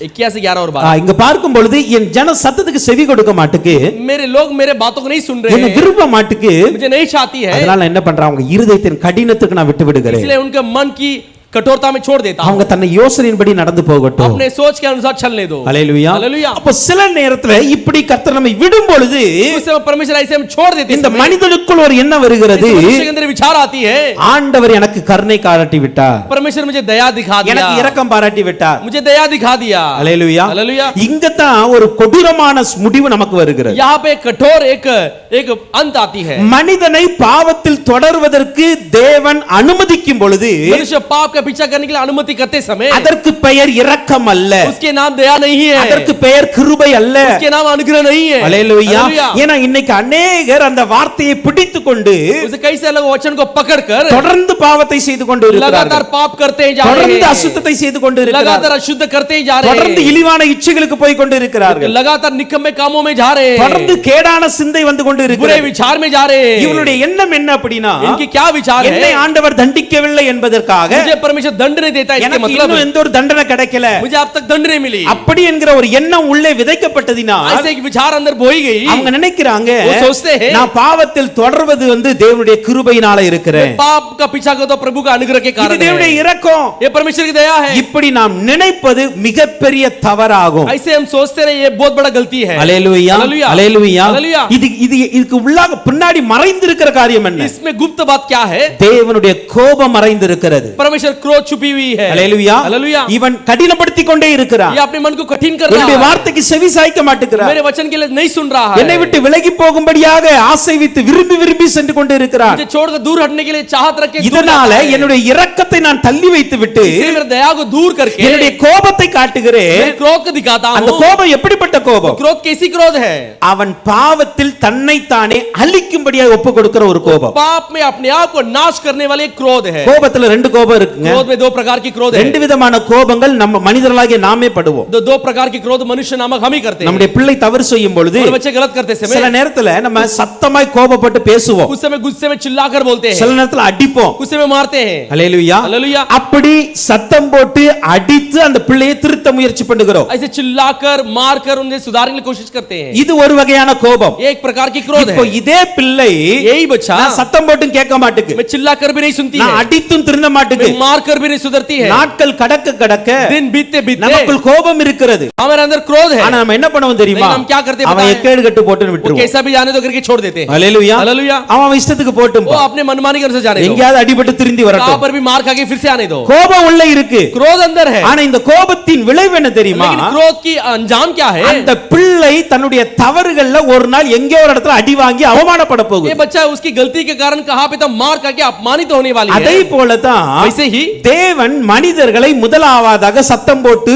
Speaker 2: 81 11 और 12,
Speaker 1: இங்க பார்க்கும் பொழுது என் ஜன சத்தத்துக்கு செவி கொடுக்க மாட்டுக்கு,
Speaker 2: मेरे लोग मेरे बातों को नहीं सुन रहे
Speaker 1: என்னை
Speaker 2: हैं,
Speaker 1: விரும்ப மாட்டுக்கு,
Speaker 2: मुझे नहीं चाहती है,
Speaker 1: அதனால நான் என்ன பண்றேன்? அவங்க இருதயத்தின் கடினத்துக்கு நான் விட்டு விடுகிறேன்.
Speaker 2: इसलिए उनके मन की कठोरता में छोड़ देता हूं,
Speaker 1: அவங்க தன்னை யோசனையின்படி நடந்து போகட்டும்.
Speaker 2: अपने सोच के अनुसार चलने दो।
Speaker 1: அல்லேலூயா.
Speaker 2: हालेलुया।
Speaker 1: அப்ப சில நேரத்துல இப்படி கர்த்தர் நம்மை விடும் பொழுது
Speaker 2: उस समय परमेश्वर ऐसे हम छोड़ देते
Speaker 1: இந்த
Speaker 2: समय,
Speaker 1: மனிதனுக்குள் ஒரு என்ன வருகிறது?
Speaker 2: इस मनुष्य के अंदर विचार आती है,
Speaker 1: ஆண்டவர் எனக்கு கருணை காட்டி விட்டார்,
Speaker 2: परमेश्वर मुझे दया दिखा दिया,
Speaker 1: எனக்கு இரக்கம் பாராட்டி விட்டார்.
Speaker 2: मुझे दया दिखा दिया।
Speaker 1: அல்லேலூயா.
Speaker 2: हालेलुया।
Speaker 1: இங்கதான் ஒரு கொடூரமான முடிவு நமக்கு வருகிறது.
Speaker 2: यहाँ पे कठोर एक अंत आती है।
Speaker 1: மனிதனை பாவத்தில் தொடர்வதற்கு தேவன் அனுமதிக்கும் பொழுது
Speaker 2: मनुष्य पाप के पीछा करने के लिए अनुमति करते समय
Speaker 1: அதற்கு பெயர் இரக்கம் அல்ல,
Speaker 2: उसके नाम दया नहीं है,
Speaker 1: அதற்கு பெயர் கிருபை அல்ல.
Speaker 2: उसके नाम अनुग्रह नहीं है.
Speaker 1: அல்லேலூயா.
Speaker 2: हालेलुया.
Speaker 1: ஏன்னா இன்னைக்கு अनेகர் அந்த வார்த்தையை பிடித்துக்கொண்டு
Speaker 2: उसे कई से लोग वचन को पकड़कर
Speaker 1: தொடர்ந்து பாவத்தை செய்து கொண்டு
Speaker 2: लगातार
Speaker 1: இருக்கிறார்கள்.
Speaker 2: पाप करते ही जा रहे
Speaker 1: தொடர்ந்து
Speaker 2: हैं,
Speaker 1: அசுத்தத்தை செய்து கொண்டு
Speaker 2: लगातार
Speaker 1: இருக்கிறார்கள்.
Speaker 2: अशुद्ध करते ही जा रहे
Speaker 1: தொடர்ந்து
Speaker 2: हैं,
Speaker 1: இழிவான இச்சைகளுக்கு போய் கொண்டு இருக்கிறார்கள்.
Speaker 2: लगातार निकम्मे कामों में जा रहे
Speaker 1: தொடர்ந்து
Speaker 2: हैं,
Speaker 1: கேடான சிந்தை வந்து கொண்டு
Speaker 2: बुरे
Speaker 1: இருக்கிறது.
Speaker 2: विचार में जा रहे हैं.
Speaker 1: இவனுடைய எண்ணம் என்ன அப்படின்னா,
Speaker 2: इनकी क्या विचार
Speaker 1: என்னை
Speaker 2: है?
Speaker 1: ஆண்டவர் தண்டிக்கவில்லை என்பதற்காக
Speaker 2: मुझे परमेश्वर दंड नहीं देता, इसके
Speaker 1: எனக்கு
Speaker 2: मतलब
Speaker 1: இன்னும் எந்த ஒரு தண்டனை கிடைக்கல
Speaker 2: मुझे अब तक दंड नहीं मिली.
Speaker 1: அப்படி என்கிற ஒரு எண்ணம் உள்ளே விதைக்கப்பட்டதினால்
Speaker 2: ऐसे एक विचार अंदर बोई गई.
Speaker 1: அவங்க நினைக்கிறாங்க,
Speaker 2: वो सोचते हैं
Speaker 1: நான் பாவத்தில் தொடர்வது வந்து தேவனுடைய கிருபையினால இருக்கிறேன்,
Speaker 2: पाप का पीछा करो तो प्रभु का अनुग्रह के
Speaker 1: இது
Speaker 2: कारण
Speaker 1: தேவனுடைய
Speaker 2: है,
Speaker 1: இரக்கம்.
Speaker 2: ये परमेश्वर की दया है.
Speaker 1: இப்படி நாம் நினைப்பது மிகப்பெரிய தவறாகும்.
Speaker 2: ऐसे हम सोचते रहे, ये बहुत बड़ा गलती है.
Speaker 1: அல்லேலூயா,
Speaker 2: हालेलुया.
Speaker 1: அல்லேலூயா.
Speaker 2: हालेलुया.
Speaker 1: இதுக்கு உள்ளாக பின்னாடி மறைந்திருக்கிற காரியம் என்ன?
Speaker 2: इसमें गुप्त बात क्या है?
Speaker 1: தேவனுடைய கோபம் மறைந்திருக்கிறது.
Speaker 2: परमेश्वर क्रोध छुपी हुई है.
Speaker 1: அல்லேலூயா.
Speaker 2: हालेलुया.
Speaker 1: இவன் கடினப்படுத்திக் கொண்டே இருக்கிறான்.
Speaker 2: ये अपने मन को कठिन कर
Speaker 1: என்னுடைய
Speaker 2: रहा है,
Speaker 1: வார்த்தைக்கு செவி சாய்க்க மாட்டேங்கிறான்.
Speaker 2: मेरे वचन के लिए नहीं सुन रहा है,
Speaker 1: என்னை விட்டு விலகி போகும்படியாக ஆசை வைத்து விரும்பி விரும்பி சென்று கொண்டு இருக்கிறான்.
Speaker 2: मुझे छोड़कर दूर हटने के लिए चाहत रख के दूर
Speaker 1: இதனால
Speaker 2: जाता है.
Speaker 1: என்னுடைய இரக்கத்தை நான் தள்ளி வைத்து விட்டு
Speaker 2: इसलिए मेरे दया को दूर करके
Speaker 1: என்னுடைய கோபத்தை காட்டுகிறேன்.
Speaker 2: मेरे क्रोध को दिखाता
Speaker 1: அந்த
Speaker 2: हूँ.
Speaker 1: கோபம் எப்படிப்பட்ட கோபம்?
Speaker 2: क्रोध कैसी क्रोध है?
Speaker 1: அவன் பாவத்தில் தன்னைத்தானே அழிக்கும்படியாக ஒப்பு கொடுக்கிற ஒரு கோபம்.
Speaker 2: पाप में अपने आप को नाश करने वाले क्रोध है.
Speaker 1: கோபத்துல ரெண்டு கோபம் இருக்குங்க.
Speaker 2: क्रोध में दो प्रकार की क्रोध है.
Speaker 1: ரெண்டு விதமான கோபங்கள் நம்ம மனிதர்களாகிய நாமே படுவோம்.
Speaker 2: दो प्रकार की क्रोध मनुष्य नामक हम ही करते हैं.
Speaker 1: நம்முடைய பிள்ளை தவறு செய்யும் பொழுது
Speaker 2: और बच्चे गलत करते
Speaker 1: சில
Speaker 2: समय
Speaker 1: நேரத்துல நம்ம சத்தமாய் கோபப்பட்டு பேசுவோம்,
Speaker 2: उस समय गुस्से में चिल्लाकर बोलते हैं,
Speaker 1: சில நேரத்துல அடிப்போம்.
Speaker 2: गुस्से में मारते हैं.
Speaker 1: அல்லேலூயா.
Speaker 2: हालेलुया.
Speaker 1: அப்படி சத்தம் போட்டு அடித்து அந்த பிள்ளையை திருத்த முயற்சி பண்ணுகிறோம்.
Speaker 2: ऐसे चिल्लाकर मारकर उन्हें सुधारने की कोशिश करते हैं.
Speaker 1: இது ஒரு வகையான கோபம்.
Speaker 2: ये एक प्रकार की क्रोध
Speaker 1: இப்போ
Speaker 2: है.
Speaker 1: இதே பிள்ளை
Speaker 2: यही बच्चा
Speaker 1: நான் சத்தம் போட்டும் கேட்க மாட்டுக்கு,
Speaker 2: मैं चिल्लाकर भी नहीं सुनती
Speaker 1: நான்
Speaker 2: है,
Speaker 1: அடித்தும் திருந்த மாட்டுக்கு.
Speaker 2: मैं मारकर भी नहीं सुधरती है.
Speaker 1: நாட்கள் கடக்க கடக்க
Speaker 2: दिन बीतते बीतते
Speaker 1: நமக்குள் கோபம் இருக்கிறது.
Speaker 2: हमारे अंदर क्रोध है.
Speaker 1: ஆனா நம்ம என்ன பண்ணுவோம் தெரியுமா?
Speaker 2: लेकिन हम क्या करते हैं
Speaker 1: அவன்
Speaker 2: पता है?
Speaker 1: எக்கேடு கட்டு போட்டுன்னு
Speaker 2: वो
Speaker 1: விட்டுருவோம்.
Speaker 2: कैसा भी जाने दो करके छोड़ देते हैं.
Speaker 1: அல்லேலூயா.
Speaker 2: हालेलुया.
Speaker 1: அவன் இஷ்டத்துக்கு போட்டும்
Speaker 2: वो अपने मनमानी के अनुसार जाने दो,
Speaker 1: எங்கயாவது அடிபட்டு திருந்தி
Speaker 2: कहां
Speaker 1: வரட்டும்.
Speaker 2: पर भी मार खा के फिर से आने दो.
Speaker 1: கோபம் உள்ள இருக்கு.
Speaker 2: क्रोध अंदर है,
Speaker 1: ஆனா இந்த கோபத்தின் விளைவு என்ன தெரியுமா?
Speaker 2: लेकिन क्रोध की अंजाम क्या है?
Speaker 1: அந்த பிள்ளை தன்னுடைய தவறுகள்ல ஒரு நாள் எங்கேயோ ஒரு இடத்துல அடி வாங்கி அவமானப்பட
Speaker 2: ये
Speaker 1: போகுது.
Speaker 2: बच्चा उसकी गलती के कारण कहां पे तो मार खा के अपमानित होने वाली
Speaker 1: அதே
Speaker 2: है.
Speaker 1: போல தான்
Speaker 2: वैसे ही
Speaker 1: தேவன் மனிதர்களை முதலாவதாக சத்தம் போட்டு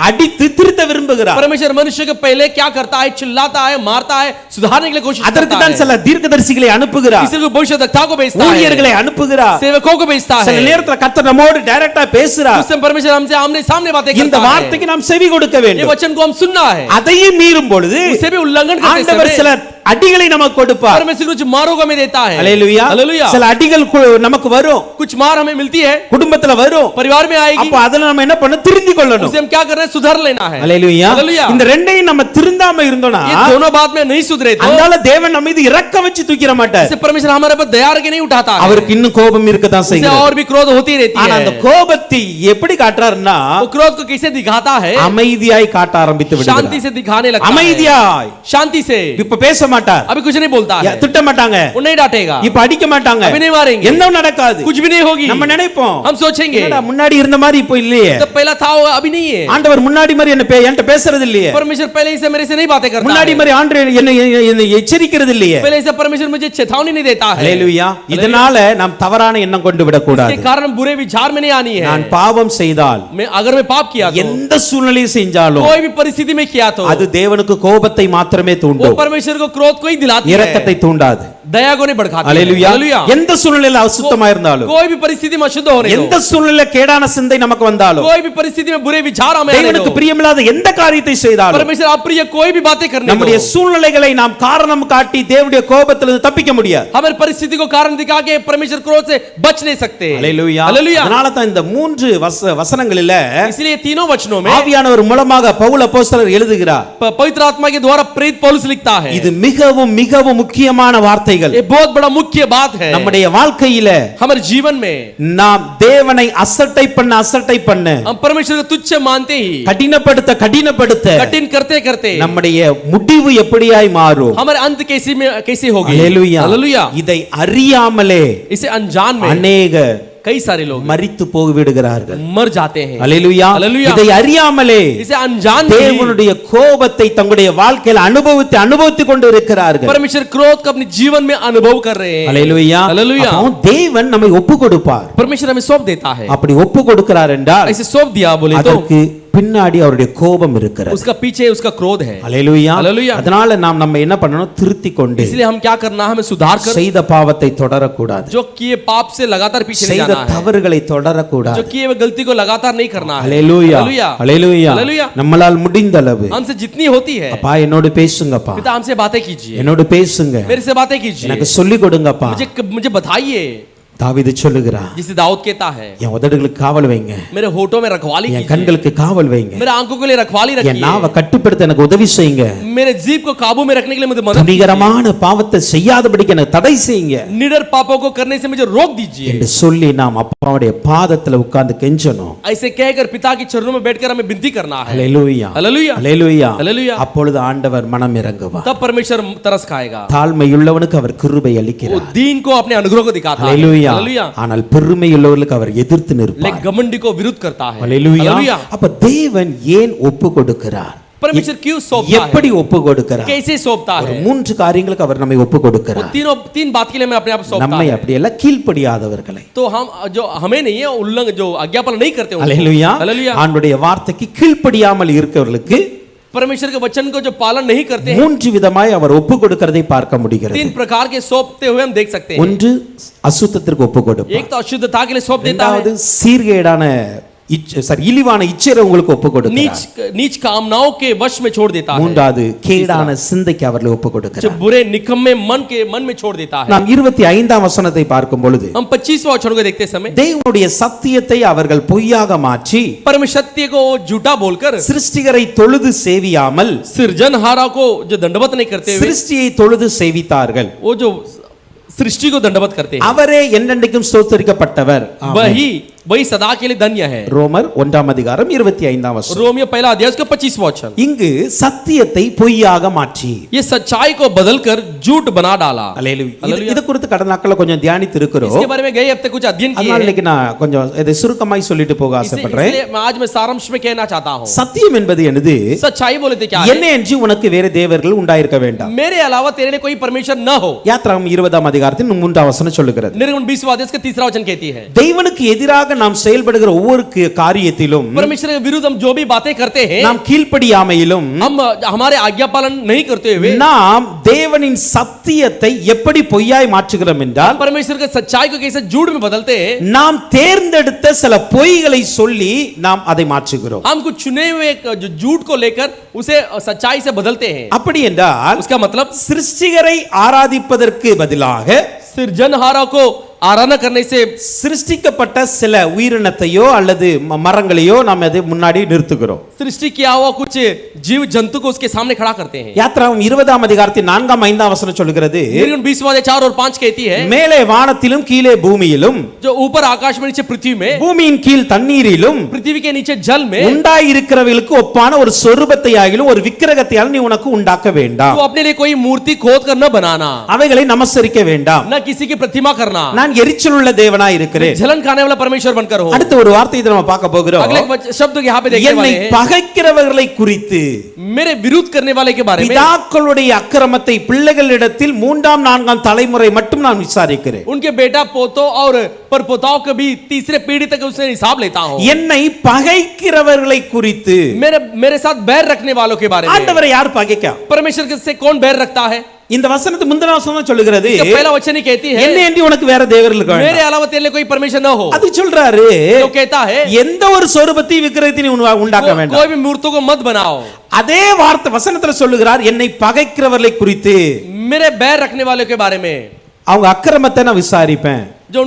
Speaker 1: அடித்து திருத்த விரும்புகிறார்.
Speaker 2: परमेश्वर मनुष्य के पहले क्या करता है? चिल्लाता है, मारता है, सुधारने के लिए कोशिश
Speaker 1: அதற்கு
Speaker 2: करता
Speaker 1: தான்
Speaker 2: है.
Speaker 1: சில தீர்க்கதரிசிகளை அனுப்புகிறார்,
Speaker 2: किसी को भविष्यद्वक्ता को भेजता है,
Speaker 1: ஊழியர்களை அனுப்புகிறார்.
Speaker 2: सेवकों को भेजता
Speaker 1: சில
Speaker 2: है.
Speaker 1: நேரத்துல கர்த்தர் நம்மோடு டைரக்டா பேசுறார்.
Speaker 2: उस समय परमेश्वर हमसे आमने सामने बातें
Speaker 1: இந்த
Speaker 2: करता है.
Speaker 1: வார்த்தைக்கு நாம் செவி கொடுக்க
Speaker 2: ये
Speaker 1: வேண்டும்.
Speaker 2: वचन को हम सुनना है.
Speaker 1: அதையும் மீறும் பொழுது
Speaker 2: उसे भी उल्लंघन करते
Speaker 1: ஆண்டவர்
Speaker 2: समय
Speaker 1: சில அடிகளை நமக்கு கொடுப்பார்.
Speaker 2: परमेश्वर कुछ मारों को हमें देता है.
Speaker 1: அல்லேலூயா.
Speaker 2: हालेलुया.
Speaker 1: சில அடிகள் நமக்கு வரும்,
Speaker 2: कुछ मार हमें मिलती है,
Speaker 1: குடும்பத்துல வரும்.
Speaker 2: परिवार में आएगी.
Speaker 1: அப்ப அதுல நம்ம என்ன பண்ண திருந்தி கொள்ளணும்.
Speaker 2: उसे हम क्या कर रहे हैं? सुधार लेना है.
Speaker 1: அல்லேலூயா.
Speaker 2: हालेलुया.
Speaker 1: இந்த ரெண்டையும் நம்ம திருந்தாம இருந்தோம்னா
Speaker 2: ये दोनों बात में नहीं सुधरे तो
Speaker 1: அதனால தேவன் நம்ம மீது இரக்கம் வச்சு தூக்கிர மாட்டார்.
Speaker 2: इसे परमेश्वर हमारे पर दया करके नहीं उठाता है.
Speaker 1: அவருக்கு இன்னும் கோபம் இருக்கத்தான்
Speaker 2: उसे
Speaker 1: செய்கிறது.
Speaker 2: और भी क्रोध होती रहती
Speaker 1: ஆனா
Speaker 2: है.
Speaker 1: அந்த கோபத்தை எப்படி காட்டுறாருன்னா
Speaker 2: वो क्रोध को कैसे दिखाता है?
Speaker 1: அமைதியாய் காட்ட ஆரம்பித்து
Speaker 2: शांति
Speaker 1: விடுகிறார்.
Speaker 2: से दिखाने लगता है.
Speaker 1: அமைதியாய்.
Speaker 2: शांति से.
Speaker 1: இப்ப பேச மாட்டார்,
Speaker 2: अभी कुछ नहीं बोलता है,
Speaker 1: திட்ட மாட்டாங்க,
Speaker 2: वो नहीं डांटेगा,
Speaker 1: இப்ப அடிக்க மாட்டாங்க,
Speaker 2: अभी नहीं मारेंगे,
Speaker 1: என்ன நடக்காது.
Speaker 2: कुछ भी नहीं होगी.
Speaker 1: நம்ம நினைப்போம்,
Speaker 2: हम सोचेंगे
Speaker 1: என்னடா முன்னாடி இருந்த மாதிரி இப்போ இல்லையே,
Speaker 2: तो पहला था वो अभी नहीं है.
Speaker 1: ஆண்டவர் முன்னாடி மாதிரி என்கிட்ட பேசுறது இல்லையே,
Speaker 2: परमेश्वर पहले से मेरे से नहीं बातें करता
Speaker 1: முன்னாடி
Speaker 2: है.
Speaker 1: மாதிரி ஆண்டவர் என்னை எச்சரிக்கிறது இல்லையே.
Speaker 2: पहले से परमेश्वर मुझे चेतावनी नहीं देता है.
Speaker 1: அல்லேலூயா. இதனால நாம் தவறான எண்ணம் கொண்டு விடக் கூடாது.
Speaker 2: इसके कारण बुरे विचार में नहीं आनी है.
Speaker 1: நான் பாவம் செய்தால்,
Speaker 2: मैं अगर मैं पाप किया तो,
Speaker 1: எந்த சூழ்நிலையில் செஞ்சாலும்
Speaker 2: कोई भी परिस्थिति में किया तो,
Speaker 1: அது தேவனுக்கு கோபத்தை மாத்திரமே
Speaker 2: वो
Speaker 1: தூண்டும்,
Speaker 2: परमेश्वर को क्रोध को ही दिलाती है,
Speaker 1: இரக்கத்தை தூண்டாது.
Speaker 2: दया को नहीं बढ़ाती है.
Speaker 1: அல்லேலூயா.
Speaker 2: हालेलुया.
Speaker 1: எந்த சூழ்நிலையில அசுத்தமா இருந்தாலும்,
Speaker 2: कोई भी परिस्थिति में अशुद्ध होने
Speaker 1: எந்த
Speaker 2: दो,
Speaker 1: சூழ்நிலையில கேடான சிந்தை நமக்கு வந்தாலும்,
Speaker 2: कोई भी परिस्थिति में बुरे विचार हमें आने
Speaker 1: தேவனுக்கு
Speaker 2: दो,
Speaker 1: பிரியமில்லாத எந்த காரியத்தை செய்தாலும்,
Speaker 2: परमेश्वर अप्रिय कोई भी बातें करने
Speaker 1: நம்முடைய
Speaker 2: दो,
Speaker 1: சூழ்நிலைகளை நாம் காரணம் காட்டி தேவனுடைய கோபத்திலிருந்து தப்பிக்க முடியாது.
Speaker 2: हमारे परिस्थिति को कारण दिखा के परमेश्वर क्रोध से बच नहीं सकते.
Speaker 1: அல்லேலூயா.
Speaker 2: हालेलुया.
Speaker 1: அதனால தான் இந்த மூன்று வசனங்களில
Speaker 2: इसलिए तीनों वचनों में
Speaker 1: ஆவியானவர் மூலமாக பவுல் அப்போஸ்தலர் எழுதுகிறார்.
Speaker 2: पवित्र आत्मा के द्वारा प्रेरित पौलुस लिखता है.
Speaker 1: இது மிகவும் மிகவும் முக்கியமான வார்த்தைகள்.
Speaker 2: ये बहुत बड़ा मुख्य बात है
Speaker 1: நம்முடைய வாழ்க்கையில
Speaker 2: हमारे जीवन में.
Speaker 1: நாம் தேவனை அசட்டை பண்ண
Speaker 2: हम परमेश्वर को तुच्छ मानते ही
Speaker 1: கடினப்படுத்த
Speaker 2: कठिन करते करते
Speaker 1: நம்முடைய முடிவு எப்படியாய் மாறும்.
Speaker 2: हमारे अंत कैसे होगी.
Speaker 1: அல்லேலூயா.
Speaker 2: हालेलुया.
Speaker 1: இதை அறியாமலே
Speaker 2: इसे अनजान में
Speaker 1: अनेक
Speaker 2: कई सारे लोग
Speaker 1: மரித்து போய் விடுகிறார்கள்.
Speaker 2: मर जाते हैं।
Speaker 1: அல்லேலூயா.
Speaker 2: அல்லேலூயா.
Speaker 1: இதை அறியாமலே
Speaker 2: इसे अनजान भी
Speaker 1: தேவனுடைய கோபத்தை தங்களுடைய வாழ்க்கையில் அனுபவித்துக் கொண்டு இருக்கிறார்கள்.
Speaker 2: परमेश्वर क्रोध को अपने जीवन में अनुभव कर रहे हैं।
Speaker 1: அல்லேலூயா.
Speaker 2: அல்லேலூயா.
Speaker 1: அப்போ தேவன் நம்மை ஒப்பு கொடுப்பார்.
Speaker 2: परमेश्वर हमें सौंप देता है।
Speaker 1: அப்படி ஒப்பு கொடுக்கிறார் என்றால்
Speaker 2: ऐसे सौंप दिया बोले तो
Speaker 1: அதற்கு பின்னாடி அவருடைய கோபம் இருக்கிறது.
Speaker 2: उसका पीछे उसका क्रोध है।
Speaker 1: அல்லேலூயா.
Speaker 2: அல்லேலூயா.
Speaker 1: அதனால நாம் நம்ம என்ன பண்ணணும்? திருத்திக் கொண்டு
Speaker 2: इसलिए हम क्या करना है? हमें सुधार कर
Speaker 1: செய்த பாவத்தை தொடரக்கூடாது.
Speaker 2: जो किए पाप से लगातार पीछे नहीं
Speaker 1: செய்த
Speaker 2: जाना है।
Speaker 1: தவறுகளை தொடரக்கூடாது.
Speaker 2: जो किए हुए गलती को लगातार नहीं करना है।
Speaker 1: அல்லேலூயா.
Speaker 2: அல்லேலூயா.
Speaker 1: அல்லேலூயா.
Speaker 2: அல்லேலூயா.
Speaker 1: நம்மால் முடிந்த அளவு
Speaker 2: हमसे जितनी होती है
Speaker 1: அப்பா என்னோடு பேசுங்கப்பா.
Speaker 2: पिता हमसे बातें कीजिए,
Speaker 1: என்னோடு பேசுங்க.
Speaker 2: मेरे से बातें कीजिए,
Speaker 1: எனக்கு சொல்லி கொடுங்கப்பா.
Speaker 2: मुझे बताइए।
Speaker 1: தாவீது சொல்லுகிறார்,
Speaker 2: जिसे दाऊद कहता है
Speaker 1: என் உதடுகளுக்கு காவல் வைங்க,
Speaker 2: मेरे होठों में रखवाली
Speaker 1: என்
Speaker 2: कीजिए,
Speaker 1: கண்களுக்கு காவல் வைங்க,
Speaker 2: मेरे आंखों के लिए रखवाली
Speaker 1: என்
Speaker 2: रखिए,
Speaker 1: நாவை கட்டுப்படுத்த எனக்கு உதவி செய்யுங்க,
Speaker 2: मेरे जीभ को काबू में रखने के लिए मुझे मदद कीजिए,
Speaker 1: துணிகரமான பாவத்தை செய்யாதபடிக்கு எனக்கு தடை செய்யுங்க
Speaker 2: निडर पापों को करने से मुझे रोक दीजिए
Speaker 1: என்று சொல்லி நாம் அப்பாவுடைய பாதத்துல உட்கார்ந்து கெஞ்சணும்.
Speaker 2: ऐसे कहकर पिता के चरणों में बैठकर हमें विनती करना है।
Speaker 1: அல்லேலூயா.
Speaker 2: हालेलुया,
Speaker 1: அல்லேலூயா.
Speaker 2: हालेलुया।
Speaker 1: அப்பொழுது ஆண்டவர் மனம் இறங்குவார்.
Speaker 2: तब परमेश्वर तरस खाएगा।
Speaker 1: தாழ்மையுள்ளவனுக்கு அவர் கிருபை
Speaker 2: वो
Speaker 1: அளிக்கிறார்.
Speaker 2: दीन को अपने अनुग्रह को दिखाता है।
Speaker 1: அல்லேலூயா.
Speaker 2: हालेलुया।
Speaker 1: ஆனால் பெருமையுள்ளவர்களுக்கு அவர் எதிர்த்து நிற்பார்.
Speaker 2: लेकिन घमंडी को विरुद्ध करता है।
Speaker 1: அல்லேலூயா.
Speaker 2: हालेलुया।
Speaker 1: அப்ப தேவன் ஏன் ஒப்பு கொடுக்கிறார்?
Speaker 2: परमेश्वर क्यों सौंपता है?
Speaker 1: எப்படி ஒப்பு கொடுக்கிறார்?
Speaker 2: कैसे सौंपता
Speaker 1: ஒரு
Speaker 2: है?
Speaker 1: மூன்று காரியங்களுக்கு அவர் நம்மை ஒப்பு
Speaker 2: वो
Speaker 1: கொடுக்கிறார்.
Speaker 2: तीन बात के लिए मैं अपने आप सौंपता
Speaker 1: நம்மை
Speaker 2: है।
Speaker 1: அப்படி எல்லாம் கீழ்ப்படியாதவர்களை.
Speaker 2: तो हम जो हमें नहीं है उल्लंघन जो आज्ञापालन नहीं करते उनको।
Speaker 1: அல்லேலூயா.
Speaker 2: हालेलुया।
Speaker 1: ஆண்டவருடைய வார்த்தைக்கு கீழ்ப்படியாமல் இருக்கிறவர்களுக்கு
Speaker 2: परमेश्वर के वचन को जो पालन नहीं करते हैं,
Speaker 1: மூன்று விதமாய் அவர் ஒப்பு கொடுக்கிறதை பார்க்க முடிகிறது.
Speaker 2: तीन प्रकार के सौंपते हुए हम देख सकते हैं।
Speaker 1: ஒன்று அசுத்தத்திற்கு ஒப்பு கொடுப்பார்.
Speaker 2: एक तो अशुद्धता के लिए सौंप देता
Speaker 1: இரண்டாவது
Speaker 2: है,
Speaker 1: சீர்கேடான இழிவான இச்சையை உங்களுக்கு ஒப்பு கொடுக்கிறார்.
Speaker 2: नीच कामनाओं के वश में छोड़ देता है,
Speaker 1: மூன்றாவது கேடான சிந்தைக்கு அவர்களை ஒப்பு
Speaker 2: जो
Speaker 1: கொடுக்கிறார்.
Speaker 2: बुरे निकम्मे मन में छोड़ देता है।
Speaker 1: நாம் 25ஆம் வசனத்தை பார்க்கும் பொழுது
Speaker 2: हम 25वां वचन को देखते समय
Speaker 1: தேவனுடைய சத்தியத்தை அவர்கள் பொய்யாக மாற்றி
Speaker 2: परमेश्वर सत्य को झूठा बोलकर
Speaker 1: சிருஷ்டிகரை தொழுது சேவியாமல்
Speaker 2: सृजनहारा को जो दंडवत नहीं करते हुए
Speaker 1: சிருஷ்டியை தொழுது சேவித்தார்கள்.
Speaker 2: वो जो सृष्टि को दंडवत करते हैं,
Speaker 1: அவரே என்றென்றைக்கும் ஸ்தோத்திரிக்கப்பட்டவர்.
Speaker 2: वही सदा के लिए धन्य है।
Speaker 1: ரோமர் 1ஆம் அதிகாரம் 25ஆம் வசனம்.
Speaker 2: रोमियो पहला अध्याय उसका 25वां वचन।
Speaker 1: இங்கு சத்தியத்தை பொய்யாக மாற்றி
Speaker 2: ये सच्चाई को बदलकर झूठ बना डाला।
Speaker 1: அல்லேலூயா. இது குறித்து கடந்த நாட்கள்ல கொஞ்சம் தியானித்து இருக்கிறோம்.
Speaker 2: इसके बारे में गए हफ्ते कुछ अध्ययन किए
Speaker 1: அதனால
Speaker 2: हैं,
Speaker 1: இன்னைக்கு நான் கொஞ்சம் இதை சுருக்கமாய் சொல்லிட்டு போக ஆசைப்படுறேன்.
Speaker 2: इसलिए मैं आज मैं सारांश में कहना चाहता हूँ।
Speaker 1: சத்தியம் என்பது என்னது?
Speaker 2: सच्चाई बोले थे क्या है?
Speaker 1: என்ன என்று உனக்கு வேற தேவர்கள் உண்டாயிருக்க வேண்டாம்.
Speaker 2: मेरे अलावा तेरे लिए कोई परमेश्वर न हो।
Speaker 1: யாத்ராகமம் 20ஆம் அதிகாரத்தின் 3ஆம் வசனம் சொல்லுகிறது.
Speaker 2: निर्गमन 20वां अध्याय का 3रा वचन कहती है,
Speaker 1: தேவனுக்கு எதிராக நாம் செயல்படுகிற ஒவ்வொரு காரியத்திலும்
Speaker 2: परमेश्वर के विरुद्ध हम जो भी बातें करते हैं,
Speaker 1: நாம் கீழ்ப்படியாமையிலும்
Speaker 2: हम हमारे आज्ञा पालन नहीं करते हुए
Speaker 1: நாம் தேவனின் சத்தியத்தை எப்படி பொய்யாய் மாற்றுகிறோம் என்றால்
Speaker 2: परमेश्वर के सच्चाई को कैसे झूठ में बदलते हैं,
Speaker 1: நாம் தேர்ந்தெடுத்த சில பொய்களை சொல்லி நாம் அதை மாற்றுகிறோம்.
Speaker 2: हम कुछ चुने हुए जो झूठ को लेकर उसे सच्चाई से बदलते हैं।
Speaker 1: அப்படி என்றால்
Speaker 2: उसका मतलब
Speaker 1: சிருஷ்டிகரை ஆராதிப்பதற்கு பதிலாக
Speaker 2: सृजनहारा को आराधना करने से
Speaker 1: சிருஷ்டிக்கப்பட்ட சில உயிரினத்தையோ அல்லது மரங்களையோ நாம் அதை முன்னாடி நிறுத்துகிறோம்.
Speaker 2: सृष्टि किया हुआ कुछ जीव जंतु को उसके सामने खड़ा करते हैं।
Speaker 1: யாத்ராகமம் 20ஆம் அதிகாரத்தின் 4ஆம் 5ஆம் வசனம் சொல்கிறது,
Speaker 2: निर्गमन 20वां अध्याय 4 और 5 कहती है,
Speaker 1: மேலே வானத்திலும் கீழே பூமியிலும்
Speaker 2: जो ऊपर आकाश में नीचे पृथ्वी में,
Speaker 1: பூமியின் கீழ் தண்ணீரிலும்
Speaker 2: पृथ्वी के नीचे जल में
Speaker 1: உண்டாயிருக்கிறவர்களுக்கு ஒப்பான ஒரு சொரூபத்தை ஆகிலும் ஒரு விக்கிரகத்தையாலும் நீ உனக்கு உண்டாக்க வேண்டாம்.
Speaker 2: तो अपने लिए कोई मूर्ति खोद कर न बनाना,
Speaker 1: அவைகளை நமஸ்கரிக்க வேண்டாம்.
Speaker 2: न किसी की प्रतिमा करना।
Speaker 1: நான் எரிச்சல் உள்ள தேவனாய் இருக்கிறேன்.
Speaker 2: जलन खाने वाला परमेश्वर बनकर हो।
Speaker 1: அடுத்த ஒரு வார்த்தையை நம்ம பார்க்க போகிறோம்.
Speaker 2: अगले शब्द यहाँ पे देखने
Speaker 1: என்னை
Speaker 2: वाले हैं,
Speaker 1: பகைக்கிறவர்களை குறித்து
Speaker 2: मेरे विरोध करने वाले के बारे में,
Speaker 1: பிதாக்களுடைய அக்கிரமத்தை பிள்ளைகளிடத்தில் 3ஆம் 4ஆம் தலைமுறை மட்டும் நான் விசாரிக்கிறேன்.
Speaker 2: उनके बेटा पोतों और परपोताओं के भी तीसरे पीढ़ी तक उससे हिसाब लेता हूं।
Speaker 1: என்னை பகைக்கிறவர்களை குறித்து
Speaker 2: मेरे साथ बैर रखने वालों के बारे में,
Speaker 1: ஆண்டவரை யார் பகைக்கா?
Speaker 2: परमेश्वर से कौन बैर रखता है?
Speaker 1: இந்த வசனத்து முந்தின வசனம் சொல்லுகிறது,
Speaker 2: इसका पहला वचन ही कहती है,
Speaker 1: என்ன என்று உனக்கு வேற தேவர்கள் இருக்க
Speaker 2: मेरे
Speaker 1: வேண்டாம்.
Speaker 2: अलावा तेरे लिए कोई परमेश्वर न हो।
Speaker 1: அது சொல்றாரு,
Speaker 2: तो कहता है,
Speaker 1: எந்த ஒரு சொரூபத்தையும் விக்கிரகத்தையும் உண்டாக்க வேண்டாம்.
Speaker 2: कोई भी मूर्तों को मत बनाओ।
Speaker 1: அதே வார்த்தை வசனத்துல சொல்லுகிறார், என்னை பகைக்கிறவர்களை குறித்து,
Speaker 2: मेरे बैर रखने वालों के बारे में,
Speaker 1: அவங்க அக்கிரமத்தை நான் விசாரிப்பேன்.
Speaker 2: जो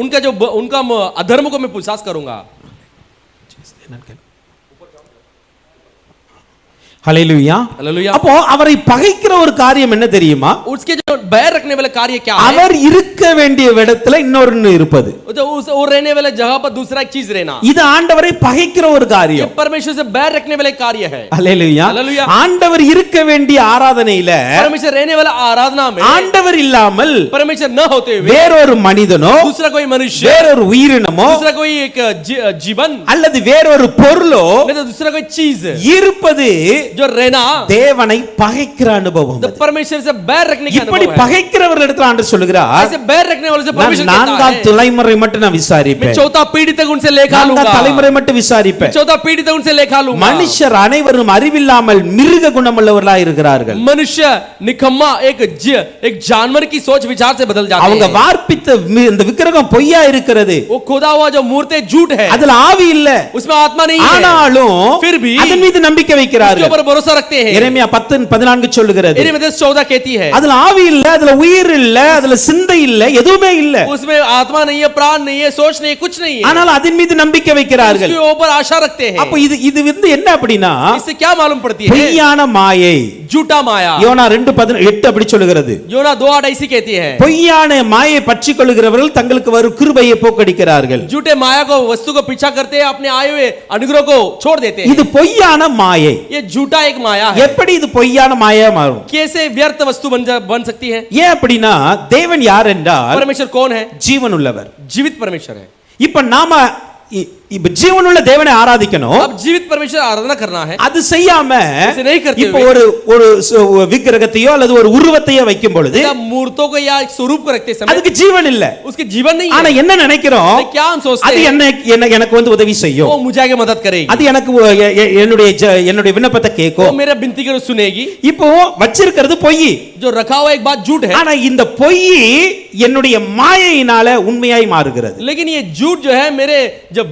Speaker 2: उनका अधर्म को मैं पूछताछ करूंगा।
Speaker 1: ஹல்லேலூயா.
Speaker 2: हालेलुया।
Speaker 1: அப்போ அவரை பகைக்கிற ஒரு காரியம் என்ன தெரியுமா?
Speaker 2: उसके जो बैर रखने वाला कार्य क्या है?
Speaker 1: அவர் இருக்க வேண்டிய இடத்துல இன்னொரு இருப்பது.
Speaker 2: तो उस वो रहने वाले जगह पर दूसरा एक चीज रहना,
Speaker 1: இது ஆண்டவரை பகைக்கிற ஒரு
Speaker 2: ये
Speaker 1: காரியம்.
Speaker 2: परमेश्वर से बैर रखने वाला एक कार्य है।
Speaker 1: அல்லேலூயா.
Speaker 2: அல்லேலூயா.
Speaker 1: ஆண்டவர் இருக்க வேண்டிய ஆராதனையில
Speaker 2: परमेश्वर रहने वाला आराधना में
Speaker 1: ஆண்டவர் இல்லாமல்
Speaker 2: परमेश्वर न होते हुए
Speaker 1: வேறொரு மனிதனோ
Speaker 2: दूसरा कोई मनुष्य,
Speaker 1: வேறொரு உயிரினமோ
Speaker 2: दूसरा कोई एक जीवन,
Speaker 1: அல்லது வேறொரு பொருளோ
Speaker 2: नहीं तो दूसरा कोई चीज
Speaker 1: இருப்பது
Speaker 2: जो रहना
Speaker 1: தேவனை பகைக்கிற அனுபவம்.
Speaker 2: तो परमेश्वर से बैर रखने का
Speaker 1: இப்படி
Speaker 2: अनुभव है।
Speaker 1: பகைக்கிறவர்களிடத்துல ஆண்டவர் சொல்லுகிறார்,
Speaker 2: ऐसे बैर रखने वाले से
Speaker 1: நான்
Speaker 2: परमेश्वर कहता
Speaker 1: நான்காம்
Speaker 2: है,
Speaker 1: தலைமுறை மட்டும் நான்
Speaker 2: मैं
Speaker 1: விசாரிப்பேன்,
Speaker 2: चौथा पीढ़ी तक उनसे लेखा
Speaker 1: நான்காம்
Speaker 2: लूंगा,
Speaker 1: தலைமுறை மட்டும் விசாரிப்பேன்.
Speaker 2: चौथा पीढ़ी तक उनसे लेखा लूंगा।
Speaker 1: மனுஷர் அனைவரும் அறிவில்லாமல் மிருக குணமுள்ளவர்களாய் இருக்கிறார்கள்.
Speaker 2: मनुष्य निकम्मा एक जानवर की सोच विचार से बदल जाते
Speaker 1: அவங்க
Speaker 2: हैं।
Speaker 1: வார்ப்பித்த இந்த விக்கிரகம் பொய்யா இருக்கிறது,
Speaker 2: वो खुदा हुआ जो मूर्ति झूठ है,
Speaker 1: அதுல ஆவி இல்ல,
Speaker 2: उसमें आत्मा नहीं है,
Speaker 1: ஆனாலும்
Speaker 2: फिर भी
Speaker 1: அதன் மீது நம்பிக்கை
Speaker 2: उसके
Speaker 1: வைக்கிறார்கள்.
Speaker 2: ऊपर भरोसा रखते हैं।
Speaker 1: எரேமியா 10:14 சொல்லுகிறது,
Speaker 2: यिर्मयाह 14 कहती है,
Speaker 1: அதுல ஆவி இல்ல, அதுல உயிர் இல்ல, அதுல சிந்தை இல்ல, எதுவுமே இல்ல,
Speaker 2: उसमें आत्मा नहीं है, प्राण नहीं है, सोच नहीं है, कुछ नहीं है,
Speaker 1: ஆனால் அதன் மீது நம்பிக்கை வைக்கிறார்கள்.
Speaker 2: उसके ऊपर आशा रखते हैं।
Speaker 1: அப்ப இது வந்து என்ன அப்படின்னா
Speaker 2: इससे क्या मालूम पड़ती है?
Speaker 1: பொய்யான மாயை.
Speaker 2: झूठा माया।
Speaker 1: யோனா 2:8 அப்படி சொல்லுகிறது,
Speaker 2: योना 2:8 ऐसी कहती है,
Speaker 1: பொய்யான மாயை பற்றி கொள்ளுகிறவர்கள் தங்களுக்கு வரும் கிருபையை போக்கடிக்கிறார்கள்.
Speaker 2: झूठे माया को वस्तु को पीछा करते हैं, अपने आए हुए अनुग्रह को छोड़ देते हैं।
Speaker 1: இது பொய்யான மாயை.
Speaker 2: ये झूठा एक माया है।
Speaker 1: எப்படி இது பொய்யான மாயா மாறும்?
Speaker 2: कैसे व्यर्थ वस्तु बन सकती है?
Speaker 1: ஏன் அப்படின்னா தேவன் யார் என்றால்
Speaker 2: परमेश्वर कौन है?
Speaker 1: ஜீவன் உள்ளவர்.
Speaker 2: जीवित परमेश्वर है।
Speaker 1: இப்ப நாம இப்ப ஜீவனுள்ள தேவனை ஆராதிக்கணும்.
Speaker 2: अब जीवित परमेश्वर आराधना करना है।
Speaker 1: அது செய்யாம
Speaker 2: ऐसे नहीं करते
Speaker 1: இப்ப ஒரு விக்கிரகத்தையோ அல்லது ஒரு உருவத்தையோ வைக்கும் பொழுது
Speaker 2: मूर्तों को या स्वरूप को रखते समय
Speaker 1: அதுக்கு ஜீவன் இல்ல,
Speaker 2: उसके जीवन नहीं
Speaker 1: ஆனா
Speaker 2: है।
Speaker 1: என்ன நினைக்கிறோம்,
Speaker 2: क्या हम सोचते
Speaker 1: அது
Speaker 2: हैं?
Speaker 1: எனக்கு வந்து உதவி செய்யும்,
Speaker 2: वो मुझे आगे मदद करेगी,
Speaker 1: அது எனக்கு என்னுடைய விண்ணப்பத்தை
Speaker 2: वो
Speaker 1: கேட்கும்.
Speaker 2: मेरा विनती को सुनेगी।
Speaker 1: இப்போ வச்சிருக்கிறது பொய்,
Speaker 2: जो रखा हुआ एक बात झूठ है,
Speaker 1: ஆனா இந்த பொய் என்னுடைய மாயையினால உண்மையாய் மாறுகிறது.
Speaker 2: लेकिन ये झूठ जो है मेरे जब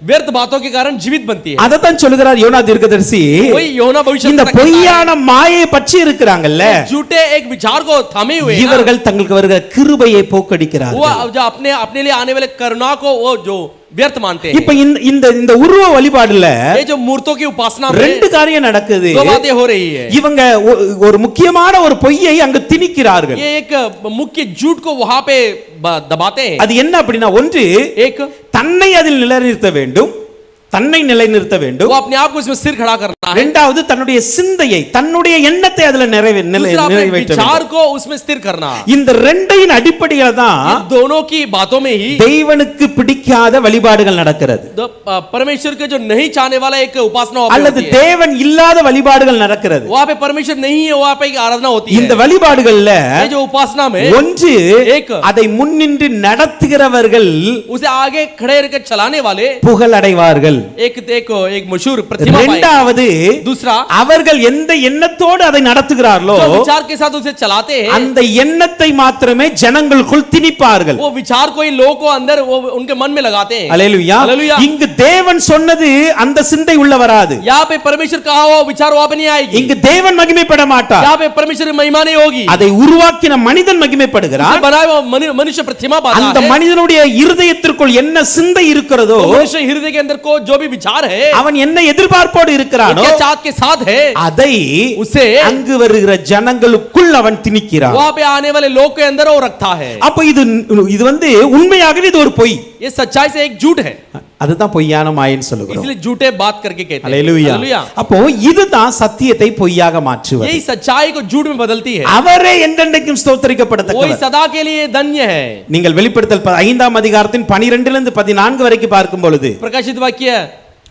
Speaker 2: व्यर्थ बातों के कारण जीवित बनती है।
Speaker 1: அதத்தான் சொல்லுகிறார் யோனா தீர்க்கதரிசி,
Speaker 2: वही योना भविष्य
Speaker 1: இந்த பொய்யான மாயை பற்றி இருக்கிறாங்கல்ல,
Speaker 2: झूठे एक विचार को थामे हुए हैं,
Speaker 1: இவர்கள் தங்களுக்கு வருகிற கிருபையை போக்கடிக்கிறார்கள்.
Speaker 2: वो जो अपने लिए आने वाले करुणा को वो जो व्यर्थ मानते हैं।
Speaker 1: இப்ப இந்த உருவ வழிபாடுல
Speaker 2: ये जो मूर्तों की उपासना में
Speaker 1: ரெண்டு காரியம் நடக்குது.
Speaker 2: दो बातें हो रही है।
Speaker 1: இவங்க ஒரு முக்கியமான ஒரு பொய்யை அங்கு திணிக்கிறார்கள்.
Speaker 2: ये एक मुख्य झूठ को वहां पे दबाते हैं।
Speaker 1: அது என்ன அப்படின்னா, ஒன்று
Speaker 2: एक
Speaker 1: தன்னை அதில் நிலைநிறுத்த வேண்டும், தன்னை நிலைநிறுத்த வேண்டும்.
Speaker 2: वो अपने आप को इसमें सिर खड़ा करना है।
Speaker 1: இரண்டாவது தன்னுடைய சிந்தையை, தன்னுடைய எண்ணத்தை அதுல
Speaker 2: दूसरा अपने
Speaker 1: நிறைவேற்ற
Speaker 2: विचार
Speaker 1: வேண்டும்.
Speaker 2: को उसमें स्थिर करना।
Speaker 1: இந்த ரெண்டையின் அடிப்படையில
Speaker 2: ये
Speaker 1: தான்
Speaker 2: दोनों की बातों में ही
Speaker 1: தேவனுக்கு பிடிக்காத வழிபாடுகள் நடக்கிறது,
Speaker 2: परमेश्वर के जो नहीं चाहने वाला एक उपासना वहाँ पे
Speaker 1: அல்லது
Speaker 2: होती है।
Speaker 1: தேவன் இல்லாத வழிபாடுகள் நடக்கிறது.
Speaker 2: वहाँ पे परमेश्वर नहीं है, वहाँ पे एक आराधना होती है।
Speaker 1: இந்த वழிபாடுகள்ல
Speaker 2: ये जो उपासना में
Speaker 1: ஒன்று
Speaker 2: एक
Speaker 1: அதை முன்னின்று நடத்துகிறவர்கள்
Speaker 2: उसे आगे खड़े रहकर चलाने वाले
Speaker 1: புகழ் அடைவார்கள்.
Speaker 2: एक मशहूर प्रतिमा पाएंगे।
Speaker 1: இரண்டாவது
Speaker 2: दूसरा
Speaker 1: அவர்கள் எந்த எண்ணத்தோடு அதை நடத்துகிறார்களோ
Speaker 2: जो विचार के साथ उसे चलाते हैं,
Speaker 1: அந்த எண்ணத்தை மாத்திரமே ஜனங்களுக்குள் திணிப்பார்கள்.
Speaker 2: वो विचार को ही लोगों को अंदर वो उनके मन में लगाते हैं।
Speaker 1: அல்லேலூயா.
Speaker 2: हालेलुया।
Speaker 1: இங்கு தேவன் சொன்னது அந்த சிந்தை உள்ள வராது.
Speaker 2: यहाँ पे परमेश्वर कहा हुआ विचार वहाँ पे नहीं आएगी।
Speaker 1: இங்கு தேவன் மகிமைப்பட மாட்டார்,
Speaker 2: यहाँ पे परमेश्वर की महिमा नहीं होगी।
Speaker 1: அதை உருவாக்கின மனிதன் மகிமைப்படுகிறார்.
Speaker 2: उसे बनाया हुआ मनुष्य प्रतिमा बना
Speaker 1: அந்த
Speaker 2: है।
Speaker 1: மனிதனுடைய இருதயத்திற்குள் என்ன சிந்தை இருக்கிறதோ,
Speaker 2: तो मनुष्य हृदय के अंदर को जो भी विचार है,
Speaker 1: அவன் என்ன எதிர்பார்ப்போடு இருக்கிறானோ
Speaker 2: क्या चाहत के साथ है,
Speaker 1: அதை
Speaker 2: उसे
Speaker 1: அங்கு வருகிற ஜனங்களுக்குள் அவன் திணிக்கிறான்.
Speaker 2: वहाँ पे आने वाले लोग के अंदर वो रखता है।
Speaker 1: அப்ப இது வந்து உண்மையாகவே இது ஒரு பொய்.
Speaker 2: ये सच्चाई से एक झूठ है,
Speaker 1: அதுதான் பொய்யான மாயைன்னு சொல்லுகிறோம்.
Speaker 2: इसलिए झूठे बात करके कहते हैं।
Speaker 1: அல்லேலூயா.
Speaker 2: हालेलुया।
Speaker 1: அப்போ இதுதான் சத்தியத்தை பொய்யாக மாற்றுவது.
Speaker 2: यही सच्चाई को झूठ में बदलती है।
Speaker 1: அவரே என்றென்றைக்கும்
Speaker 2: वही
Speaker 1: ஸ்தோத்திரிக்கப்படத்தக்கவர்.
Speaker 2: सदा के लिए धन्य है।
Speaker 1: நீங்கள் வெளிப்படுத்தல் 5ஆம் அதிகாரத்தின் 12 லிருந்து 14 வரைக்கும் பார்க்கும் பொழுது,
Speaker 2: प्रकाशित वाक्य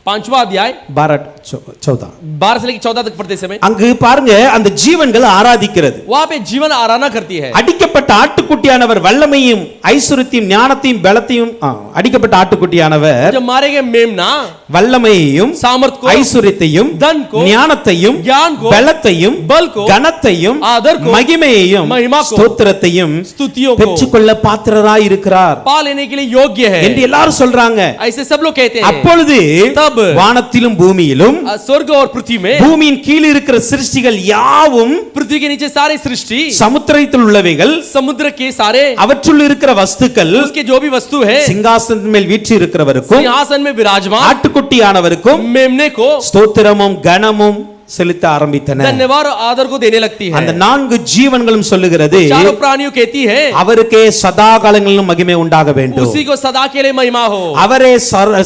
Speaker 2: 5वां अध्याय 12 से लेकर 14 तक पढ़ते समय
Speaker 1: அங்கு பாருங்க, அந்த ஜீவன்கள் ஆராதிக்கிறது.
Speaker 2: वहाँ पे जीवन आराधना करती है।
Speaker 1: அடிக்கப்பட்ட ஆட்டுக்குட்டியானவர் வல்லமையும் ஐசுரத்தையும் ஞானத்தையும் பலத்தையும் அடிக்கப்பட்ட ஆட்டுக்குட்டியானவர்
Speaker 2: जब मारे गए मेमना
Speaker 1: வல்லமையையும்
Speaker 2: सामर्थ को,
Speaker 1: ஐசுரத்தையும்
Speaker 2: धन को,
Speaker 1: ஞானத்தையும்
Speaker 2: ज्ञान को,
Speaker 1: பலத்தையும்
Speaker 2: बल को,
Speaker 1: கனத்தையும்
Speaker 2: आदर को,
Speaker 1: மகிமையையும்
Speaker 2: महिमा को,
Speaker 1: ஸ்தோத்திரத்தையும்
Speaker 2: स्तुतियों को
Speaker 1: பெற்றுக்கொள்ள பாத்திரராய் இருக்கிறார்
Speaker 2: पा लेने के लिए योग्य है,
Speaker 1: என்று எல்லாரும் சொல்றாங்க.
Speaker 2: ऐसे सब लोग कहते हैं।
Speaker 1: அப்பொழுது
Speaker 2: तब
Speaker 1: வானத்திலும் பூமியிலும்
Speaker 2: स्वर्ग और पृथ्वी में,
Speaker 1: பூமியின் கீழ் இருக்கிற சிருஷ்டிகள் யாவும்,
Speaker 2: पृथ्वी के नीचे सारे सृष्टि,
Speaker 1: சமுத்திரத்தில் உள்ளவைகள்,
Speaker 2: समुद्र के सारे,
Speaker 1: அவற்றுள் இருக்கிற வஸ்துக்கள்,
Speaker 2: उसके जो भी वस्तु है,
Speaker 1: சிங்காசனத்தின் மேல் வீற்றி இருக்கிறவருக்கும்
Speaker 2: सिंहासन में विराजमान
Speaker 1: ஆட்டுக்குட்டியானவருக்கும்
Speaker 2: मेमने को
Speaker 1: ஸ்தோத்திரமும் கனமும் செலுத்த ஆரம்பித்தன
Speaker 2: धन्यवाद और आदर को देने लगती है।
Speaker 1: அந்த 4 ஜீவன்களும் சொல்லுகிறது
Speaker 2: चारों प्राणियों कहती है
Speaker 1: அவருக்கே சதா காலங்களிலும் மகிமை உண்டாக வேண்டும்,
Speaker 2: उसी को सदा के लिए महिमा हो,
Speaker 1: அவரே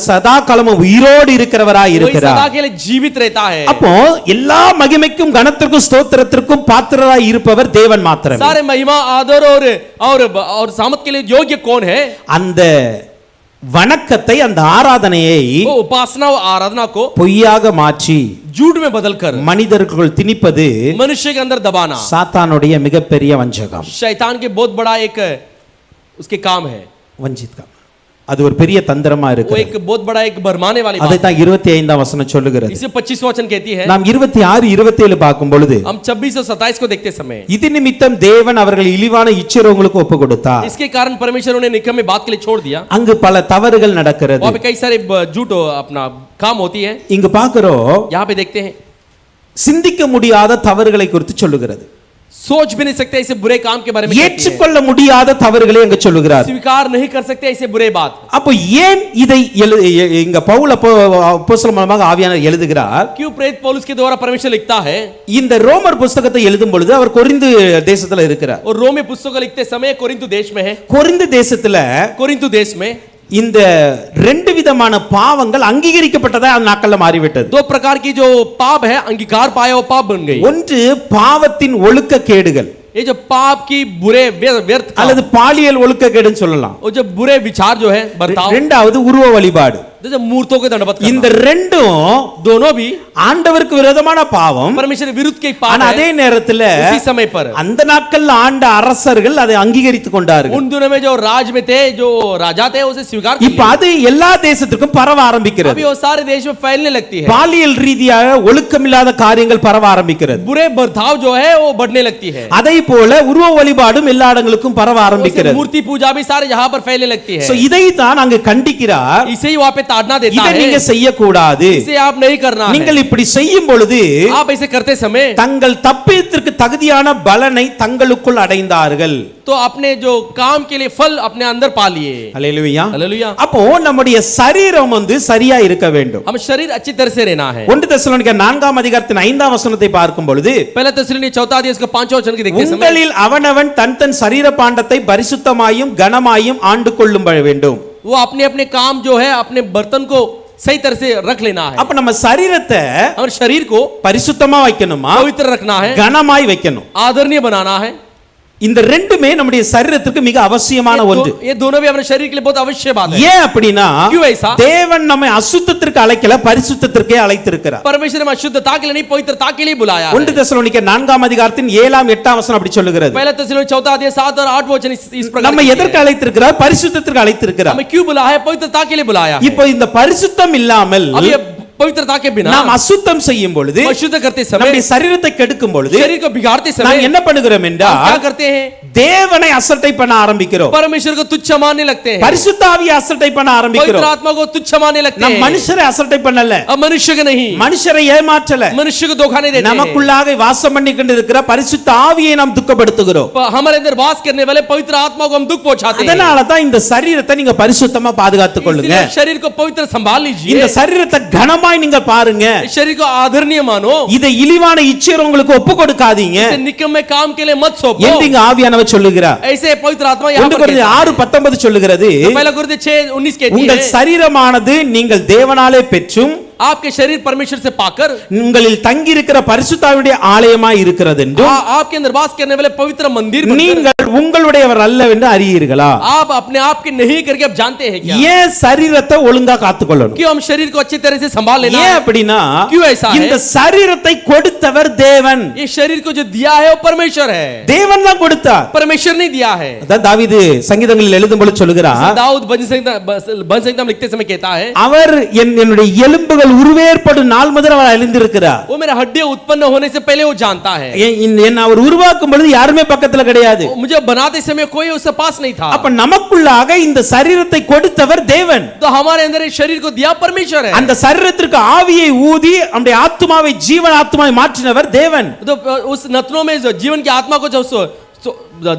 Speaker 1: சதா காலமும் உயிரோடு இருக்கிறவராய்
Speaker 2: वही
Speaker 1: இருக்கிறார்.
Speaker 2: सदा के लिए जीवित रहता है।
Speaker 1: அப்போ எல்லா மகிமைக்கும் கனத்திற்கும் ஸ்தோத்திரத்திற்கும் பாத்திரராய் இருப்பவர் தேவன் மாத்திரமே.
Speaker 2: सारे महिमा आदर और सामत के लिए योग्य कौन है?
Speaker 1: அந்த வணக்கத்தை அந்த ஆராதனையை
Speaker 2: वो उपासना और आराधना को
Speaker 1: பொய்யாக மாற்றி
Speaker 2: झूठ में बदलकर
Speaker 1: மனிதர்களுக்குள் திணிப்பது
Speaker 2: मनुष्य के अंदर दबाना
Speaker 1: சாத்தானுடைய மிகப்பெரிய வஞ்சகம்.
Speaker 2: शैतान के बहुत बड़ा एक उसके काम है।
Speaker 1: வஞ்சித்கம். அது ஒரு பெரிய தந்திரமா
Speaker 2: वो
Speaker 1: இருக்கு.
Speaker 2: एक बहुत बड़ा एक भरमाने वाली
Speaker 1: அதை
Speaker 2: बात।
Speaker 1: தான் 25ஆம் வசனம் சொல்லுகிறது.
Speaker 2: इसे 25 वचन कहती है।
Speaker 1: நாம் 26 27 பார்க்கும் பொழுது
Speaker 2: हम 26 और 27 को देखते समय
Speaker 1: இது நிமித்தம் தேவன் அவர்கள் இழிவான இச்சைகளுக்கு ஒப்பு கொடுத்தார்.
Speaker 2: इसके कारण परमेश्वर उन्हें निकम्मे बात के लिए छोड़ दिया।
Speaker 1: அங்கு பல தவறுகள் நடக்கிறது.
Speaker 2: वहाँ पे कई सारे झूठ अपना काम होती है।
Speaker 1: இங்கு பார்க்கிறோம்
Speaker 2: यहाँ पे देखते हैं
Speaker 1: சிந்திக்க முடியாத தவறுகளை குறித்து சொல்லுகிறது.
Speaker 2: सोच भी नहीं सकते ऐसे बुरे काम के बारे में कहती है।
Speaker 1: ஏற்றுக்கொள்ள முடியாத தவறுகளை அங்கு சொல்லுகிறார்.
Speaker 2: स्वीकार नहीं कर सकते ऐसे बुरे बात।
Speaker 1: அப்போ ஏன் இதை இங்க பவுல் அப்போஸ்தலன் மூலமாக ஆவியானவர் எழுதுகிறார்?
Speaker 2: क्यों प्रेरित पौलुस के द्वारा परमेश्वर लिखता है?
Speaker 1: இந்த ரோமர் புத்தகத்தை எழுதும் பொழுது அவர் கொரிந்து தேசத்துல இருக்கிறார்.
Speaker 2: और रोमी पुस्तक लिखते समय कोरिन्थु देश में है।
Speaker 1: கொரிந்து தேசத்துல
Speaker 2: कोरिन्थु देश में
Speaker 1: இந்த ரெண்டு விதமான பாவங்கள் அங்கீகரிக்கப்பட்டதா அந்த நாட்கள்ல மாறிவிட்டது.
Speaker 2: दो प्रकार की जो पाप है अंगीकार पाया वो पाप बन गई।
Speaker 1: ஒன்று பாவத்தின் ஒழுக்க கேடுகள்,
Speaker 2: ये जो पाप की बुरे व्यर्थ काम,
Speaker 1: அல்லது பாலியல் ஒழுக்க கேடுன்னு சொல்லலாம்.
Speaker 2: वो जो बुरे विचार जो है बर्ताव,
Speaker 1: இரண்டாவது உருவ வழிபாடு.
Speaker 2: जो मूर्तों के दंडवत
Speaker 1: இந்த
Speaker 2: करना,
Speaker 1: ரெண்டும்
Speaker 2: दोनों भी
Speaker 1: ஆண்டவருக்கு விரோதமான பாவம்.
Speaker 2: परमेश्वर विरुद्ध के
Speaker 1: ஆனா
Speaker 2: पाप
Speaker 1: அதே
Speaker 2: है।
Speaker 1: நேரத்துல
Speaker 2: उसी समय पर
Speaker 1: அந்த நாட்கள்ல ஆண்ட அரசர்கள் அதை அங்கீகரித்துக் கொண்டார்கள்.
Speaker 2: उन दिनों में जो राज में थे जो राजा थे उसे स्वीकार कर
Speaker 1: இப்ப அது எல்லா தேசத்துக்கும் பரவ
Speaker 2: लिया।
Speaker 1: ஆரம்பிக்கிறது.
Speaker 2: अभी वो सारे देश में फैलने लगती है।
Speaker 1: பாலியல் ரீதியாக ஒழுக்கமில்லாத காரியங்கள் பரவ ஆரம்பிக்கிறது.
Speaker 2: बुरे बर्ताव जो है वो बढ़ने लगती है।
Speaker 1: அதே போல உருவ வழிபாடும் எல்லா இடங்களுக்கும் பரவ
Speaker 2: उसे
Speaker 1: ஆரம்பிக்கிறது.
Speaker 2: मूर्ति पूजा भी सारे जहां पर फैलने लगती है।
Speaker 1: சோ இதை தான் அங்க கண்டிக்கிறார்.
Speaker 2: इसे ही वहां पे ताड़ना देता
Speaker 1: இதை
Speaker 2: है,
Speaker 1: நீங்க செய்யக்கூடாது.
Speaker 2: इसे आप नहीं करना है।
Speaker 1: நீங்கள் இப்படி செய்யும் பொழுது
Speaker 2: आप ऐसे करते समय
Speaker 1: தங்கள் தப்பியத்திற்கு தகுதியான பலனை தங்களுக்குள் அடைந்தார்கள்.
Speaker 2: तो अपने जो काम के लिए फल अपने अंदर पा लिए।
Speaker 1: அல்லேலூயா.
Speaker 2: हालेलुया।
Speaker 1: அப்போ நம்முடைய சரீரம் சரியா இருக்க வேண்டும்.
Speaker 2: हम शरीर अच्छी तरह से रहना है।
Speaker 1: 1 தெசலோனிக்கர் 4ஆம் அதிகாரத்தின் 5ஆம் வசனத்தை பார்க்கும் பொழுது
Speaker 2: पहला தெசலோனிக்கே 4 अध्याय इसका 5वां वचन के देखते समय
Speaker 1: உங்களில் அவனவன் தன் தன் சரீர பாண்டத்தை பரிசுத்தமாயும் கனமாயும் ஆண்டு கொள்ளும் வேண்டும்.
Speaker 2: वो अपने अपने काम जो है अपने बर्तन को सही तरह से रख लेना है।
Speaker 1: அப்ப நம்ம சரீரத்தை
Speaker 2: और शरीर को
Speaker 1: பரிசுத்தமா வைக்கணுமா,
Speaker 2: पवित्र रखना है,
Speaker 1: கனமாய் வைக்கணும்.
Speaker 2: आदरणीय बनाना है।
Speaker 1: இந்த ரெண்டுமே நம்முடைய சரீரத்துக்கு மிக அவசியமான ஒன்று.
Speaker 2: ये दोनों भी अपने शरीर के लिए बहुत आवश्यक बात है।
Speaker 1: ஏன் அப்படினா
Speaker 2: क्यों ऐसा?
Speaker 1: தேவன் நம்மை அசுத்தத்திற்கு அழைக்கல, பரிசுத்தத்திற்கே அழைத்திருக்கிறார்.
Speaker 2: परमेश्वर ने अशुद्धता के लिए नहीं पवित्रता के लिए बुलाया है।
Speaker 1: 1 தெசலோனிக்கர் 4ஆம் அதிகாரத்தின் 7ஆம் 8ஆம் வசனம் அப்படி சொல்லுகிறது.
Speaker 2: पहला தெசலோனிக்கே 4 अध्याय 7 और 8 वचन इस प्रकार
Speaker 1: நம்ம எதற்கு அழைத்திருக்கிறார்? பரிசுத்தத்திற்கு அழைத்திருக்கிறார்.
Speaker 2: हमें क्यों बुलाया है? पवित्रता के लिए बुलाया है।
Speaker 1: இப்போ இந்த பரிசுத்தம் இல்லாமல்
Speaker 2: अब ये पवित्रता के बिना
Speaker 1: நாம் அசுத்தம் செய்யும் பொழுது,
Speaker 2: अशुद्ध करते समय,
Speaker 1: நம்முடைய சரீரத்தை கெடுக்கும் பொழுது
Speaker 2: शरीर को बिगाड़ते
Speaker 1: நாம்
Speaker 2: समय
Speaker 1: என்ன பண்ணுகிறோம்
Speaker 2: हम
Speaker 1: என்றால்
Speaker 2: क्या करते हैं?
Speaker 1: தேவனை அசட்டை பண்ண ஆரம்பிக்கிறோம்.
Speaker 2: परमेश्वर को तुच्छ मानने लगते हैं।
Speaker 1: பரிசுத்த ஆவியை அசட்டை பண்ண
Speaker 2: पवित्र
Speaker 1: ஆரம்பிக்கிறோம்.
Speaker 2: आत्मा को तुच्छ मानने लगते
Speaker 1: நம்
Speaker 2: हैं।
Speaker 1: மனுஷரை அசட்டை பண்ணல,
Speaker 2: अब मनुष्य को नहीं,
Speaker 1: மனுஷரை ஏமாற்றல,
Speaker 2: मनुष्य को धोखा नहीं देते हैं।
Speaker 1: நமக்குள்ளாக வாசம் பண்ணி கொண்டிருக்கிற பரிசுத்த ஆவியை நாம் துக்கப்படுத்துகிறோம்.
Speaker 2: हमारे अंदर वास करने वाले पवित्र आत्मा को हम दुख पहुंचाते हैं।
Speaker 1: அதனால தான் இந்த சரீரத்தை நீங்க பரிசுத்தமா பாதுகாத்துக் கொள்ளுங்க.
Speaker 2: इसलिए शरीर को पवित्र संभाल लीजिए।
Speaker 1: இந்த சரீரத்தை கனமாய் நீங்க பாருங்க.
Speaker 2: शरीर को आदरणीय मानो।
Speaker 1: இதை இழிவான இச்சையை உங்களுக்கு ஒப்பு கொடுக்காதீங்க
Speaker 2: इसे निकम्मे काम के लिए मत सौंपो।
Speaker 1: என்று இங்க ஆவியானவர் சொல்லுகிறார்.
Speaker 2: ऐसे पवित्र आत्मा यहाँ
Speaker 1: 1
Speaker 2: पर
Speaker 1: கொரிந்தியர் 6:19 சொல்லுகிறது,
Speaker 2: पहला कुरिन्थियों 6:19 कहती
Speaker 1: உங்கள்
Speaker 2: है
Speaker 1: சரீரமானது நீங்கள் தேவனாலே பெற்றும்
Speaker 2: आपके शरीर परमेश्वर से पाकर
Speaker 1: உங்களில் தங்கி இருக்கிற பரிசுத்தாவினுடைய ஆலயமாய் இருக்கிறது என்றும்
Speaker 2: आपके अंदर वास करने वाले पवित्र मंदिर बनकर
Speaker 1: நீங்கள் உங்களுடையவர் அல்லவென்று அறியீர்களா?
Speaker 2: आप अपने आप के नहीं करके आप जानते हैं क्या?
Speaker 1: ஏன் சரீரத்தை ஒழுங்கா காத்துக்கொள்ளணும்?
Speaker 2: क्यों हम शरीर को अच्छी तरह से संभाल लेना
Speaker 1: ஏன்
Speaker 2: है?
Speaker 1: அப்படினா
Speaker 2: क्यों ऐसा है?
Speaker 1: இந்த சரீரத்தை கொடுத்தவர் தேவன்.
Speaker 2: ये शरीर को जो दिया है वो परमेश्वर है,
Speaker 1: தேவன் தான் கொடுத்தார்.
Speaker 2: परमेश्वर नहीं दिया है।
Speaker 1: அதான் தாவீது சங்கீதங்களில் எழுதும்போது சொல்லுகிறார்,
Speaker 2: दाऊद भजन संहिता लिखते समय कहता है
Speaker 1: அவர் என்னுடைய எலும்புகள் உருவேற்படும் நாள் முதல் அவர் அறிந்திருக்கிறார்.
Speaker 2: वो मेरा हड्डियां उत्पन्न होने से पहले वो जानता है।
Speaker 1: என்ன அவர் உருவாக்கும் பொழுது யாருமே பக்கத்துல கிடையாது.
Speaker 2: मुझे बनाते समय कोई उसके पास नहीं था।
Speaker 1: அப்ப நமக்குள்ளாக இந்த சரீரத்தை கொடுத்தவர் தேவன்.
Speaker 2: तो हमारे अंदर इस शरीर को दिया परमेश्वर है।
Speaker 1: அந்த சரீரத்திற்கு ஆவியை ஊதி நம்முடைய ஆத்துமாவை ஜீவன் ஆத்துமாவை மாற்றினவர் தேவன்.
Speaker 2: तो उस नथनों में जो जीवन की आत्मा को जो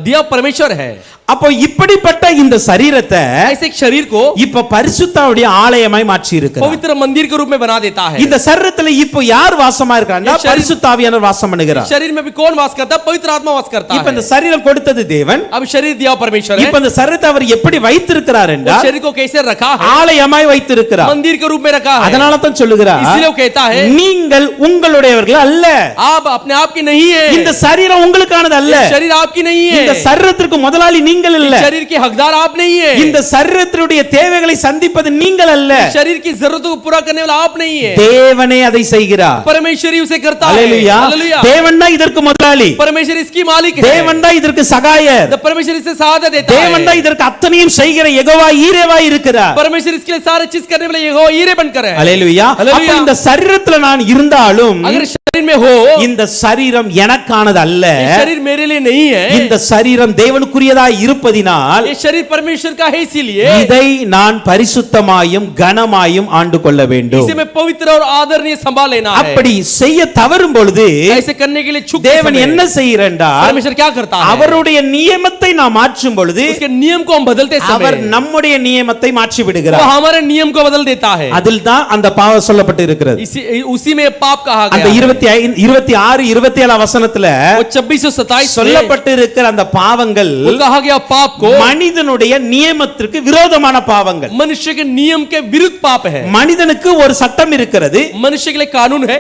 Speaker 2: दिया परमेश्वर है।
Speaker 1: அப்போ இப்படிப்பட்ட இந்த சரீரத்தை
Speaker 2: ऐसे एक शरीर को
Speaker 1: இப்ப பரிசுத்தாவுடைய ஆலயமாய் மாற்றி இருக்கிறார்.
Speaker 2: पवित्र मंदिर के रूप में बना देता है।
Speaker 1: இந்த சரீரத்துல இப்போ யார் வாசமா இருக்காங்கன்னா பரிசுத்தாவியானவர் வாசம் பண்ணுகிறார்.
Speaker 2: शरीर में भी कौन वास करता है? पवित्र आत्मा वास करता है।
Speaker 1: இப்ப இந்த சரீரம் கொடுத்தது தேவன்.
Speaker 2: अब शरीर दिया परमेश्वर है।
Speaker 1: இப்ப இந்த சரீரத்தை அவர் எப்படி வைத்திருக்கிறார் என்றால்
Speaker 2: शरीर को कैसे रखा है?
Speaker 1: ஆலயமாய் வைத்திருக்கிறார்.
Speaker 2: मंदिर के रूप में रखा है।
Speaker 1: அதனால தான் சொல்லுகிறார்,
Speaker 2: इसलिए वो कहता है
Speaker 1: நீங்கள் உங்களுடையவர்கள் அல்ல.
Speaker 2: आप अपने आप की नहीं है।
Speaker 1: இந்த சரீரம் உங்களுக்கானது அல்ல.
Speaker 2: शरीर आपकी नहीं है।
Speaker 1: இந்த சரீரத்திற்கு முதலாளி நீங்கள் இல்ல.
Speaker 2: शरीर के हकदार आप नहीं है।
Speaker 1: இந்த சரீரத்தினுடைய தேவைகளை சந்திப்பது நீங்கள் அல்ல.
Speaker 2: शरीर की जरूरतों को पूरा करने वाला आप नहीं है।
Speaker 1: தேவனே அதை செய்கிறார்.
Speaker 2: परमेश्वर ही उसे करता है।
Speaker 1: हालेलुया.
Speaker 2: हालेलुया।
Speaker 1: தேவன் தான் இதற்கு முதலாளி.
Speaker 2: परमेश्वर इसकी मालिक है।
Speaker 1: தேவன் தான் இதற்கு சகாயர்.
Speaker 2: परमेश्वर इसे सहायता देता है।
Speaker 1: தேவன் தான் இதற்கு அத்தனையும் செய்கிற யெகோவா ஈரேவா இருக்கிறார்.
Speaker 2: परमेश्वर इसके लिए सारे चीज करने वाला यहोवा ईरे बनकर है।
Speaker 1: हालेलुया.
Speaker 2: हालेलुया।
Speaker 1: அப்ப இந்த சரீரத்துல நான் இருந்தாலும்
Speaker 2: अगर शरीर में हो
Speaker 1: இந்த சரீரம் எனக்கானது அல்ல.
Speaker 2: ये शरीर मेरे लिए नहीं है।
Speaker 1: இந்த சரீரம் தேவனுக்குரியதாய் இருப்பதினால்
Speaker 2: ये शरीर परमेश्वर का है, इसीलिए
Speaker 1: இதை நான் பரிசுத்தமாயும் கனமாயும் ஆண்டு கொள்ள வேண்டும்.
Speaker 2: इसे मैं पवित्र और आदरणीय संभाल लेना है।
Speaker 1: அப்படி செய்ய தவறும் பொழுது
Speaker 2: ऐसे करने के लिए चूक
Speaker 1: தேவன் என்ன செய்கிறார்?
Speaker 2: परमेश्वर क्या करता है?
Speaker 1: அவருடைய நியமத்தை நாம் மாற்றும் பொழுது
Speaker 2: उसके नियम को हम बदलते
Speaker 1: அவர்
Speaker 2: समय
Speaker 1: நம்முடைய நியமத்தை மாற்றி
Speaker 2: वो
Speaker 1: விடுகிறார்.
Speaker 2: हमारे नियम को बदल देता है।
Speaker 1: அதில் தான் அந்த பாவம் சொல்லப்பட்டு இருக்கிறது.
Speaker 2: उसी में पाप कहा
Speaker 1: அந்த
Speaker 2: गया है।
Speaker 1: 25 26 27 வசனத்துல
Speaker 2: वो 26-27
Speaker 1: சொல்லப்பட்டு இருக்கிற அந்த பாவங்கள்
Speaker 2: वो कहा गया पाप को
Speaker 1: மனிதனுடைய நியமத்திற்கு விரோதமான பாவங்கள்.
Speaker 2: मनुष्य के नियम के विरुद्ध पाप है।
Speaker 1: மனிதனுக்கு ஒரு சட்டம் இருக்கிறது,
Speaker 2: मनुष्य के लिए कानून है,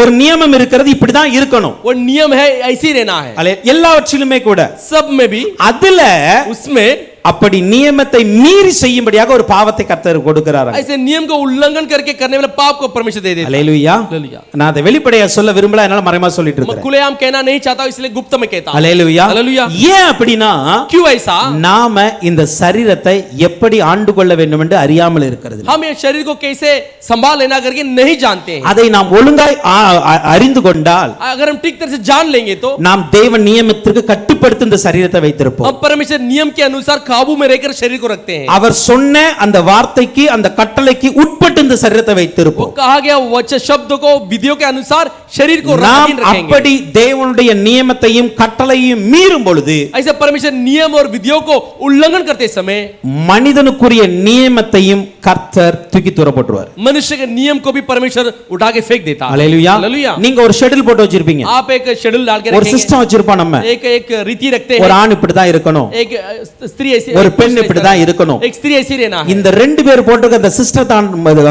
Speaker 1: ஒரு நியமம் இருக்கிறது, இப்படிதான் இருக்கணும்.
Speaker 2: वो नियम है, ऐसे ही रहना है।
Speaker 1: எல்லாவற்றிலுமே கூட
Speaker 2: सब में भी
Speaker 1: அதுல
Speaker 2: उसमें
Speaker 1: அப்படி நியமத்தை மீறி செய்யும்படியாக ஒரு பாவத்தை கர்த்தர் கொடுக்கிறார்.
Speaker 2: ऐसे नियम को उल्लंघन करके करने वाले पाप को परमेश्वर दे देता है।
Speaker 1: அல்லேலூயா.
Speaker 2: हालेलुया।
Speaker 1: நான் அதை வெளிப்படையா சொல்ல விரும்பல, அதனால மறைமா சொல்லிட்டு
Speaker 2: मैं
Speaker 1: இருக்கேன்.
Speaker 2: खुलेआम कहना नहीं चाहता हूं, इसलिए गुप्त में कहता हूं।
Speaker 1: அல்லேலூயா.
Speaker 2: हालेलुया।
Speaker 1: ஏன் அப்படினா
Speaker 2: क्यों ऐसा?
Speaker 1: நாம இந்த சரீரத்தை எப்படி ஆண்டு கொள்ள வேண்டும் என்று அறியாமல் இருக்கிறது.
Speaker 2: हम ये शरीर को कैसे संभाल लेना करके नहीं जानते हैं।
Speaker 1: அதை நாம் ஒழுங்காய் அறிந்து கொண்டால்
Speaker 2: अगर हम ठीक तरह से जान लेंगे तो
Speaker 1: நாம் தேவ நியமத்திற்கு கட்டுப்படுத்தி இந்த சரீரத்தை வைத்திருப்போம்.
Speaker 2: हम परमेश्वर नियम के अनुसार काबू में रहकर शरीर को रखते हैं।
Speaker 1: அவர் சொன்ன அந்த வார்த்தைக்கு அந்த கட்டளைக்கு உட்பட்டு இந்த சரீரத்தை
Speaker 2: वो
Speaker 1: வைத்திருப்போம்.
Speaker 2: कहा गया वचन शब्द को विधियों के अनुसार शरीर को
Speaker 1: நாம்
Speaker 2: रखेंगे।
Speaker 1: அப்படி தேவனுடைய நியமத்தையும் கட்டளையும் மீறும் பொழுது
Speaker 2: ऐसे परमेश्वर नियम और विधियों को उल्लंघन करते समय
Speaker 1: மனிதனுக்குரிய நியமத்தையும் கர்த்தர் தூக்கி தூர போட்டுருவார்.
Speaker 2: मनुष्य के नियम को भी परमेश्वर उठा के फेंक देता है।
Speaker 1: அல்லேலூயா.
Speaker 2: हालेलुया।
Speaker 1: நீங்க ஒரு ஷெட்யூல் போட்டு வச்சிருப்பீங்க,
Speaker 2: आप एक शेड्यूल डाल के
Speaker 1: ஒரு
Speaker 2: रखेंगे,
Speaker 1: சிஸ்டம் வச்சிருப்போம். நம்ம
Speaker 2: एक रीति रखते
Speaker 1: ஒரு
Speaker 2: हैं,
Speaker 1: ஆண் இப்படி தான் இருக்கணும்,
Speaker 2: एक स्त्री ऐसी,
Speaker 1: ஒரு
Speaker 2: एक
Speaker 1: பெண்
Speaker 2: पुरुष
Speaker 1: இப்படி
Speaker 2: ऐसा,
Speaker 1: தான் இருக்கணும்.
Speaker 2: एक स्त्री ऐसी रहना है।
Speaker 1: இந்த ரெண்டு பேர் போட்டுக்க அந்த சிஸ்டத்தை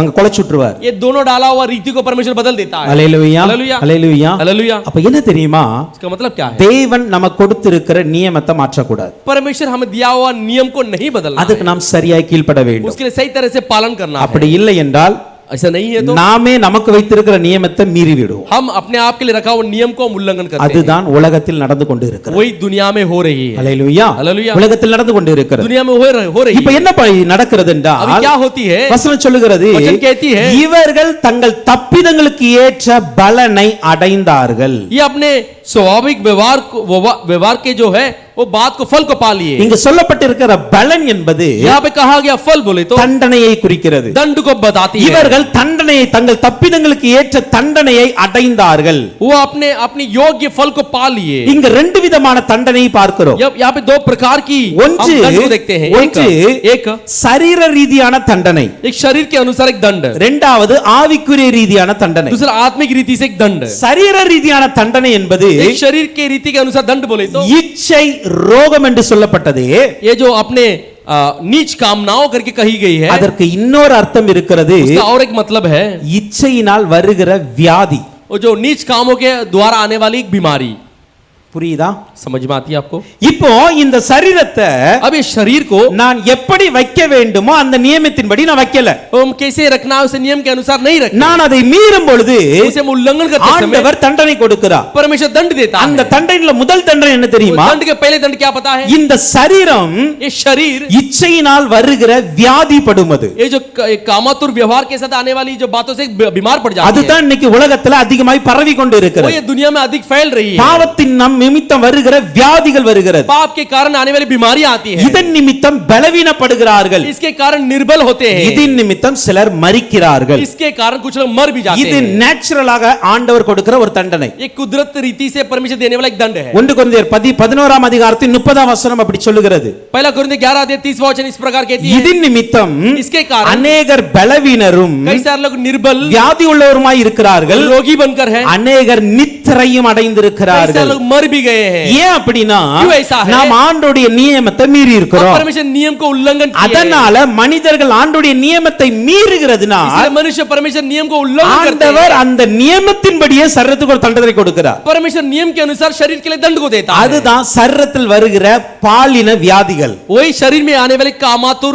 Speaker 1: அங்க குலைச்சு விட்டுருவார்.
Speaker 2: ये दोनों डाला हुआ रीति को परमेश्वर बदल देता है।
Speaker 1: அல்லேலூயா.
Speaker 2: हालेलुया।
Speaker 1: அல்லேலூயா.
Speaker 2: हालेलुया।
Speaker 1: அப்ப என்ன தெரியுமா?
Speaker 2: इसका मतलब क्या है?
Speaker 1: தேவன் நமக்கு கொடுத்திருக்கிற நியமத்தை மாற்றக்கூடாது.
Speaker 2: परमेश्वर हमें दिया हुआ नियम को नहीं बदलना
Speaker 1: அதுக்கு
Speaker 2: है।
Speaker 1: நாம் சரியாய் கீழ்ப்பட வேண்டும்.
Speaker 2: उसके लिए सही तरह से पालन करना है।
Speaker 1: அப்படி இல்லை என்றால்
Speaker 2: ऐसा नहीं है तो
Speaker 1: நாமே நமக்கு வைத்திருக்கிற நியமத்தை மீறி விடுவோம்.
Speaker 2: हम अपने आप के लिए रखा हुआ नियम को हम उल्लंघन करते हैं।
Speaker 1: அதுதான் உலகத்தில் நடந்து கொண்டு இருக்கிறது.
Speaker 2: वही दुनिया में हो रही है।
Speaker 1: அல்லேலூயா.
Speaker 2: हालेलुया।
Speaker 1: உலகத்தில் நடந்து கொண்டு இருக்கிறது.
Speaker 2: दुनिया में हो रही
Speaker 1: இப்ப
Speaker 2: है।
Speaker 1: என்ன நடக்கிறது
Speaker 2: अभी
Speaker 1: என்றால்
Speaker 2: क्या होती है?
Speaker 1: வசனம் சொல்லுகிறது,
Speaker 2: वचन कहती है
Speaker 1: இவர்கள் தங்கள் தப்பிதங்களுக்கு ஏற்ற பலனை அடைந்தார்கள்.
Speaker 2: ये अपने स्वाभाविक व्यवहार के जो है वो बात को फल को पा लिए।
Speaker 1: இங்க சொல்லப்பட்டிருக்கிற பலன் என்பது
Speaker 2: यहाँ पे कहा गया फल बोले तो
Speaker 1: தண்டனையை குறிக்கிறது.
Speaker 2: दंड को बताती है।
Speaker 1: இவர்கள் தண்டனையை தங்கள் தப்பிதங்களுக்கு ஏற்ற தண்டனையை அடைந்தார்கள்.
Speaker 2: वो अपने अपनी योग्य फल को पा लिए।
Speaker 1: இங்க ரெண்டு விதமான தண்டனையை பார்க்கிறோம்.
Speaker 2: यहाँ पे दो प्रकार की हम
Speaker 1: ஒன்று
Speaker 2: दंड को देखते हैं। एक
Speaker 1: சரீர ரீதியான தண்டனை,
Speaker 2: एक शरीर के अनुसार एक दंड,
Speaker 1: இரண்டாவது ஆவிக்குரிய ரீதியான தண்டனை.
Speaker 2: दूसरा आत्मिक रीति से एक दंड।
Speaker 1: சரீர ரீதியான தண்டனை என்பது
Speaker 2: एक शरीर के रीति के अनुसार दंड बोले तो
Speaker 1: இச்சை ரோகம் என்று சொல்லப்பட்டது.
Speaker 2: ये जो अपने नीच कामनाओं करके कही गई है,
Speaker 1: அதற்கு இன்னொரு அர்த்தம் இருக்கிறது.
Speaker 2: उसका और एक मतलब है
Speaker 1: இச்சையினால் வருகிற வியாதி.
Speaker 2: वो जो नीच कामों के द्वारा आने वाली एक बीमारी।
Speaker 1: புரியுதா?
Speaker 2: समझ में आती है आपको?
Speaker 1: இப்போ இந்த சரீரத்தை
Speaker 2: अब ये शरीर को
Speaker 1: நான் எப்படி வைக்க வேண்டுமோ அந்த நியமத்தின்படி நான் வைக்கல.
Speaker 2: हम कैसे रखना है उसे नियम के अनुसार नहीं रखना।
Speaker 1: நான் அதை மீறும் பொழுது
Speaker 2: उसे हम उल्लंघन करते समय
Speaker 1: ஆண்டவர் தண்டனை கொடுக்கிறார்.
Speaker 2: परमेश्वर दंड देता है।
Speaker 1: அந்த தண்டனையில முதல் தண்டனை என்ன தெரியுமா?
Speaker 2: दंड के पहले दंड क्या पता है?
Speaker 1: இந்த சரீரம்
Speaker 2: ये शरीर
Speaker 1: இச்சையினால் வருகிற வியாதி படுமது.
Speaker 2: ये जो कामातुर व्यवहार के साथ आने वाली जो बातों से बीमार पड़ जाती है,
Speaker 1: அதுதான் இன்னைக்கு உலகத்துல அதிகமாய் பரவி கொண்டு
Speaker 2: वो
Speaker 1: இருக்கிறது.
Speaker 2: ये दुनिया में अधिक फैल रही है।
Speaker 1: பாவத்தின் நிமித்தம் வருகிற வியாதிகள் வருகிறது.
Speaker 2: पाप के कारण आने वाली बीमारियां आती है,
Speaker 1: இதன் நிமித்தம் பலவீனப்படுகிறார்கள்.
Speaker 2: इसके कारण निर्बल होते हैं,
Speaker 1: இதன் நிமித்தம் சிலர் மரிக்கிறார்கள்.
Speaker 2: इसके कारण कुछ लोग मर भी जाते
Speaker 1: இது
Speaker 2: हैं.
Speaker 1: நேச்சுரலாக ஆண்டவர் கொடுக்கிற ஒரு தண்டனை.
Speaker 2: ये कुदरत रीति से परमेश्वर देने वाला एक दंड है.
Speaker 1: 1 கொரிந்தியர் 11ஆம் அதிகாரத்தின் 30ஆம் வசனம் அப்படி சொல்லுகிறது.
Speaker 2: पहला कुरिन्थियों 11 अध्याय 30 वचन इस प्रकार कहती है,
Speaker 1: இதன் நிமித்தம்
Speaker 2: इसके कारण
Speaker 1: अनेகர் பலவீனரும்
Speaker 2: कई सारे लोग निर्बल
Speaker 1: வியாதி உள்ளவருமாய் இருக்கிறார்கள்.
Speaker 2: रोगी बनकर हैं,
Speaker 1: अनेகர் நித்திரையும்
Speaker 2: कई सारे
Speaker 1: அடைந்திருக்கிறார்கள்.
Speaker 2: लोग मर भी गए हैं.
Speaker 1: ஏன் அப்படினா
Speaker 2: क्यों ऐसा है?
Speaker 1: நாம் ஆண்டவருடைய நியமத்தை மீறி
Speaker 2: और
Speaker 1: இருக்கிறோம்.
Speaker 2: परमेश्वर नियम को उल्लंघन किया है.
Speaker 1: அதனால மனிதர்கள் ஆண்டவருடைய நியமத்தை மீறுகிறதுனால்
Speaker 2: इसलिए मनुष्य परमेश्वर नियम को उल्लंघन करते
Speaker 1: ஆண்டவர்
Speaker 2: हैं.
Speaker 1: அந்த நியமத்தின்படியே சரீரத்துக்கு ஒரு தண்டனை கொடுக்கிறார்.
Speaker 2: परमेश्वर नियम के अनुसार शरीर के लिए दंड को देता है.
Speaker 1: அதுதான் சரீரத்தில் வருகிற பாலின வியாதிகள்.
Speaker 2: वही शरीर में आने वाले कामातुर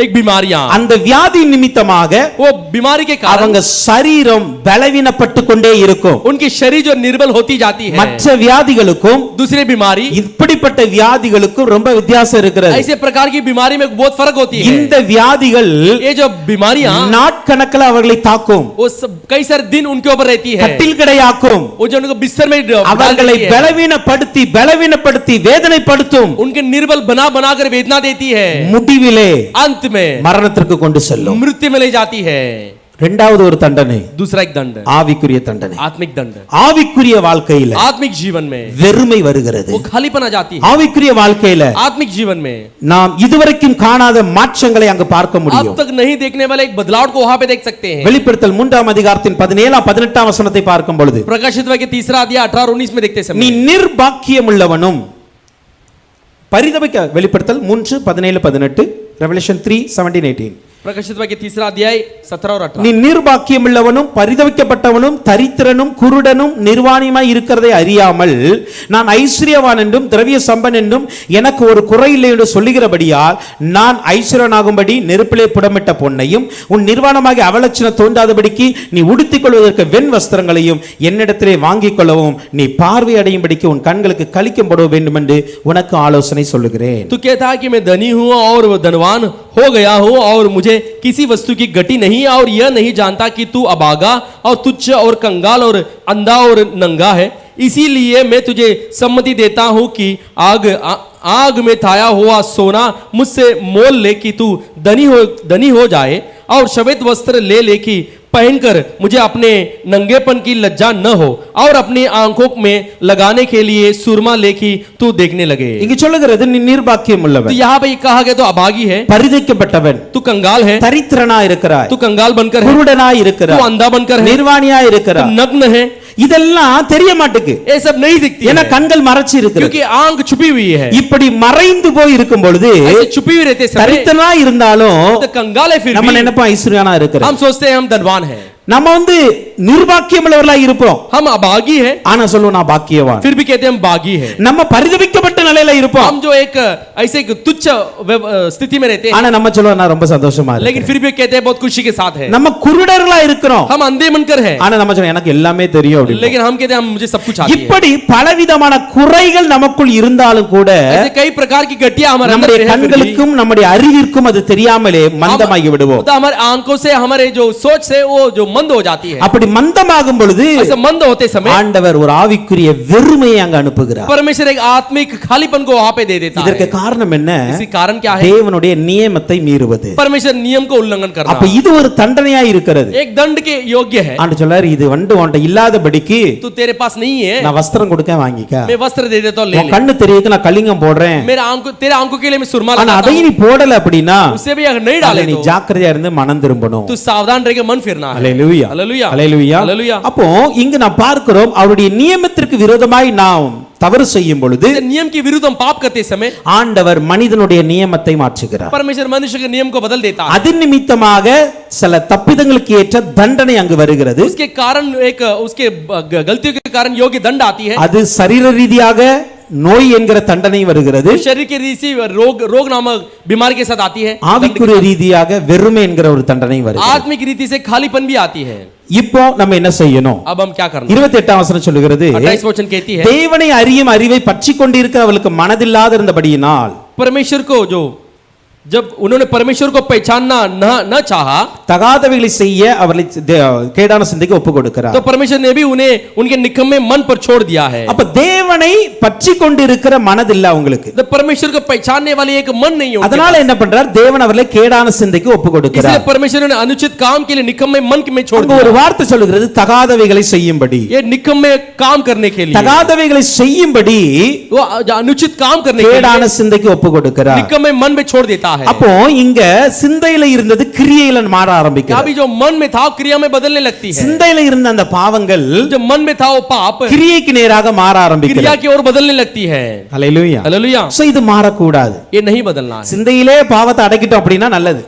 Speaker 2: एक बीमारियां,
Speaker 1: அந்த வியாதி நிமித்தமாக
Speaker 2: वो बीमारी के कारण
Speaker 1: அவங்க சரீரம் பலவீனப்பட்டு கொண்டே இருக்கும்.
Speaker 2: उनकी शरीर जो निर्बल होती जाती है.
Speaker 1: மற்ற வியாதிகளுக்கும்
Speaker 2: दूसरी बीमारी,
Speaker 1: இப்படிப்பட்ட வியாதிகளுக்கும் ரொம்ப வித்தியாசம் இருக்கிறது.
Speaker 2: ऐसे प्रकार की बीमारी में बहुत फर्क होती है.
Speaker 1: இந்த வியாதிகள்
Speaker 2: ये जो बीमारियां
Speaker 1: நாட்கணக்கில் அவர்களை தாக்கும்.
Speaker 2: वो कई सारे दिन उनके ऊपर रहती है.
Speaker 1: கட்டில் கிடையாக்கும்.
Speaker 2: वो जो उनको बिस्तर में डाल
Speaker 1: அவர்களை
Speaker 2: देती है.
Speaker 1: பலவீனப்படுத்தி வேதனைப்படுத்தும்.
Speaker 2: उनके निर्बल बना बनाकर वेदना देती है.
Speaker 1: முடிவிலே
Speaker 2: अंत में
Speaker 1: மரணத்திற்கு கொண்டு செல்லும்.
Speaker 2: मृत्यु में ले जाती है.
Speaker 1: இரண்டாவது ஒரு தண்டனை,
Speaker 2: दूसरा एक दंड,
Speaker 1: ஆவிக்குரிய தண்டனை.
Speaker 2: आत्मिक दंड.
Speaker 1: ஆவிக்குரிய வாழ்க்கையில
Speaker 2: आत्मिक जीवन में
Speaker 1: வெறுமை வருகிறது.
Speaker 2: वो खालीपन आ जाती है.
Speaker 1: ஆவிக்குரிய வாழ்க்கையில
Speaker 2: आत्मिक जीवन में
Speaker 1: நாம் இதுவரைக்கும் காணாத மாற்றங்களை அங்கு பார்க்க
Speaker 2: अब
Speaker 1: முடியும்.
Speaker 2: तक नहीं देखने वाले एक बदलाव को वहां पे देख सकते हैं.
Speaker 1: வெளிப்படுத்தல் 3ஆம் அதிகாரத்தின் 17 18ஆம் வசனத்தை பார்க்கும் பொழுது,
Speaker 2: प्रकाशित वाक्य 3 अध्याय 18 और 19 में देखते
Speaker 1: நீ
Speaker 2: समय
Speaker 1: நிர்பாக்கியம் உள்ளவனும் பரிதபிக்க. வெளிப்படுத்தல் 3 17 18, ரெவலேஷன் 3 17 18.
Speaker 2: प्रकाशित वाक्य 3 अध्याय 17 और 18.
Speaker 1: நீ நிர்பாக்கியம் உள்ளவனும் பரிதவிக்கப்பட்டவனும் தரித்திரனும் குருடனும் நிர்வாணியுமாய் இருக்கிறதை அறியாமல் நான் ஐஸ்வர்யவான் என்றும் திரவிய சம்பன் என்றும் எனக்கு ஒரு குறை இல்லை என்று சொல்லுகிறபடியால் நான் ஐஸ்வர்யனாகும்படி நெருப்பிலே புடமிட்ட பொன்னையும் உன் நிர்வாணமாகிய அவலட்சணம் தோன்றாதபடிக்கு நீ உடுத்திக் கொள்வதற்கு வெண் வஸ்திரங்களையும் என்னிடத்திலே வாங்கிக் கொள்ளவும் நீ பார்வை அடையும்படிக்கு உன் கண்களுக்கு கலிக்கம் போட வேண்டும் என்று உனக்கு ஆலோசனை சொல்லுகிறேன்.
Speaker 2: तू कहता है कि मैं धनी हूं और धनवान हो गया हूं और मुझे किसी वस्तु की गति नहीं और यह नहीं जानता कि तू अभागा और तुच्छ और कंगाल और अंधा और नंगा है. इसीलिए मैं तुझे सम्मति देता हूं कि आग में थाया हुआ सोना मुझसे मोल ले कि तू धनी हो जाए और श्वेत वस्त्र ले कि पहनकर मुझे अपने नंगेपन की लज्जा न हो और अपनी आंखों में लगाने के लिए सुरमा ले कि तू देखने लगे.
Speaker 1: இங்க சொல்லுகிறது நீ நிர்பாக்கியம்
Speaker 2: तो
Speaker 1: உள்ளவன்,
Speaker 2: यहाँ पे कहा गया तो अभागी है,
Speaker 1: பரிதவிக்கப்பட்டவன்,
Speaker 2: तू कंगाल है,
Speaker 1: தரித்திரனா இருக்கிறாய்,
Speaker 2: तू कंगाल बनकर है,
Speaker 1: குருடனாய்
Speaker 2: तू
Speaker 1: இருக்கிறாய்,
Speaker 2: अंधा बनकर है,
Speaker 1: நிர்வாணியா
Speaker 2: तू
Speaker 1: இருக்கிறாய்.
Speaker 2: नग्न है.
Speaker 1: இதெல்லாம் தெரிய மாட்டுக்கு.
Speaker 2: ये सब नहीं दिखती
Speaker 1: ஏன்னா
Speaker 2: है
Speaker 1: கண்கள் மறைச்சு இருக்கிறது.
Speaker 2: क्योंकि आंख छुपी हुई है.
Speaker 1: இப்படி மறைந்து போய் இருக்கும் பொழுது
Speaker 2: ऐसे छुपी हुई रहते समय
Speaker 1: தரித்திரனா இருந்தாலும்
Speaker 2: तो कंगाल है, फिर
Speaker 1: நம்ம
Speaker 2: भी
Speaker 1: நினைப்போம் ஐஸ்வர்யனா இருக்கிறோம்.
Speaker 2: हम सोचते हैं हम धनवान हैं,
Speaker 1: நம்ம நிர்பாக்கியம் உள்ளவர்களா இருப்போம்.
Speaker 2: हम अभागी हैं,
Speaker 1: ஆனா சொல்லுவோம் நான் பாக்கியவான்.
Speaker 2: फिर भी कहते हैं हम बागी हैं.
Speaker 1: நம்ம பரிதவிக்கப்பட்ட நிலையில இருப்போம்.
Speaker 2: हम जो एक ऐसे एक तुच्छ स्थिति में रहते हैं,
Speaker 1: ஆனா நம்ம சொல்லுவோம் நான் ரொம்ப சந்தோஷமா
Speaker 2: लेकिन
Speaker 1: இருக்கேன்.
Speaker 2: फिर भी कहते हैं बहुत खुशी के साथ है.
Speaker 1: நம்ம குருடர்களா இருக்கிறோம்.
Speaker 2: हम अंधे बनकर हैं,
Speaker 1: ஆனா நம்ம சொல்லுவோம் எனக்கு எல்லாமே தெரியும் அப்படி.
Speaker 2: लेकिन हम कहते हैं मुझे सब कुछ आती है.
Speaker 1: இப்படி பலவிதமான குறைகள் நமக்குள் இருந்தாலும் கூட
Speaker 2: ऐसे कई प्रकार की गतियां हमारे अंदर
Speaker 1: நம்முடைய
Speaker 2: है, फिर भी
Speaker 1: கண்களுக்கும் நம்முடைய அறிவிற்கும் அது தெரியாமலே மந்தமாகி விடுவோம்.
Speaker 2: तो हमारे आंखों से हमारे जो सोच से वो जो मंद हो जाती है.
Speaker 1: அப்படி மந்தமாகும் பொழுது
Speaker 2: ऐसे मंद होते समय
Speaker 1: ஆண்டவர் ஒரு ஆவிக்குரிய வெறுமையை அங்க அனுப்புகிறார்.
Speaker 2: परमेश्वर एक आत्मिक खालीपन को वहां पे दे देता
Speaker 1: இதற்கு
Speaker 2: है.
Speaker 1: காரணம் என்ன?
Speaker 2: इसी कारण क्या है?
Speaker 1: தேவனுடைய நியமத்தை மீறுவது.
Speaker 2: परमेश्वर नियम को उल्लंघन करना.
Speaker 1: அப்ப இது ஒரு தண்டனையா இருக்கிறது.
Speaker 2: एक दंड के योग्य है.
Speaker 1: ஆண்டு சொல்றாரு இது உன்கிட்ட இல்லாதபடிக்கு
Speaker 2: तू तेरे पास नहीं है,
Speaker 1: நான் வஸ்திரம் கொடுக்க வாங்கிக்க.
Speaker 2: मैं वस्त्र दे देता हूं, ले
Speaker 1: உன்
Speaker 2: ले.
Speaker 1: கண்ணு தெரியக்கு நான் கலிங்கம் போடுறேன்.
Speaker 2: मेरे आंखों तेरे आंखों के लिए मैं सुरमा
Speaker 1: ஆனா
Speaker 2: लगाता
Speaker 1: அதையும்
Speaker 2: हूं.
Speaker 1: நீ போடல அப்படின்னா
Speaker 2: उससे भी अगर नहीं
Speaker 1: அதுல
Speaker 2: डाले
Speaker 1: நீ
Speaker 2: तो
Speaker 1: ஜாக்கிரதையா இருந்து மனம் திரும்பணும்.
Speaker 2: तू सावधान रह के मन फिरना है.
Speaker 1: அல்லேலூயா
Speaker 2: हालेलुया
Speaker 1: அல்லேலூயா
Speaker 2: हालेलुया.
Speaker 1: அப்போ இங்க நான் பார்க்கிறோம் அவருடைய நியமத்திற்கு விரோதமாய் நாம் தவறு செய்யும் பொழுது
Speaker 2: नियम के विरुद्ध हम पाप करते समय
Speaker 1: ஆண்டவர் மனிதனுடைய நியமத்தை மாற்றுகிறார்.
Speaker 2: परमेश्वर मनुष्य के नियम को बदल देता है.
Speaker 1: அதன் நிமித்தமாக சில தப்பிதங்களுக்கு ஏற்ற தண்டனை அங்கு வருகிறது.
Speaker 2: उसके कारण एक उसके गलतियों के कारण योग्य दंड आती है.
Speaker 1: அது சரீர ரீதியாக நோய் என்கிற தண்டனை வருகிறது.
Speaker 2: शरीर के रीति रोग नामक बीमारी के साथ आती है.
Speaker 1: ஆவிக்குரிய ரீதியாக வெறுமை என்கிற ஒரு தண்டனை வருகிறது.
Speaker 2: आत्मिक रीति से खालीपन भी आती है.
Speaker 1: இப்போ நம்ம என்ன செய்யணும்?
Speaker 2: अब हम क्या करना?
Speaker 1: 28ஆம் வசனம் சொல்லுகிறது
Speaker 2: 28 वचन कहती है,
Speaker 1: தேவனை அறியும் அறிவை பற்றிக் கொண்டிருக்கிறவர்களுக்கு மனதில்லாத இருந்தபடியினால்
Speaker 2: परमेश्वर को जो जब उन्होंने परमेश्वर को पहचानना न चाहा,
Speaker 1: தகாதவைகளை செய்ய அவர்களை கேடான சிந்தைக்கு ஒப்பு கொடுக்கிறார்.
Speaker 2: तो परमेश्वर ने भी उन्हें उनके निकम्मे मन पर छोड़ दिया है.
Speaker 1: அப்ப தேவனை பற்றி கொண்டிருக்கிற மனது இல்ல அவங்களுக்கு.
Speaker 2: तो परमेश्वर को पहचानने वाली एक मन नहीं है.
Speaker 1: அதனால என்ன பண்றார்? தேவன் அவர்களை கேடான சிந்தைக்கு ஒப்பு கொடுக்கிறார்.
Speaker 2: इसलिए परमेश्वर ने अनुचित काम के लिए निकम्मे मन में छोड़ दिया.
Speaker 1: ஒரு வார்த்தை சொல்லுகிறது தகாதவைகளை செய்யும்படி.
Speaker 2: ये निकम्मे काम करने के लिए,
Speaker 1: தகாதவைகளை செய்யும்படி
Speaker 2: वो अनुचित काम करने के लिए
Speaker 1: கேடான சிந்தைக்கு ஒப்பு கொடுக்கிறார்.
Speaker 2: निकम्मे मन में छोड़ देता है.
Speaker 1: அப்போ இங்க சிந்தையில இருந்தது கிரியையில மாற ஆரம்பிக்கிறது.
Speaker 2: अभी जो मन में था क्रिया में बदलने लगती है.
Speaker 1: சிந்தையில இருந்த அந்த பாவங்கள்
Speaker 2: जो मन में था वो पाप
Speaker 1: கிரியைக்கு நேராக மாற ஆரம்பிக்கிறது.
Speaker 2: क्रिया की ओर बदलने लगती है.
Speaker 1: ஹalleluya.
Speaker 2: हालेलुया.
Speaker 1: சோ இது மாறக்கூடாது.
Speaker 2: ये नहीं बदलना है.
Speaker 1: சிந்தையிலே பாவத்தை அடக்கிட்டோம் அப்படினா நல்லது.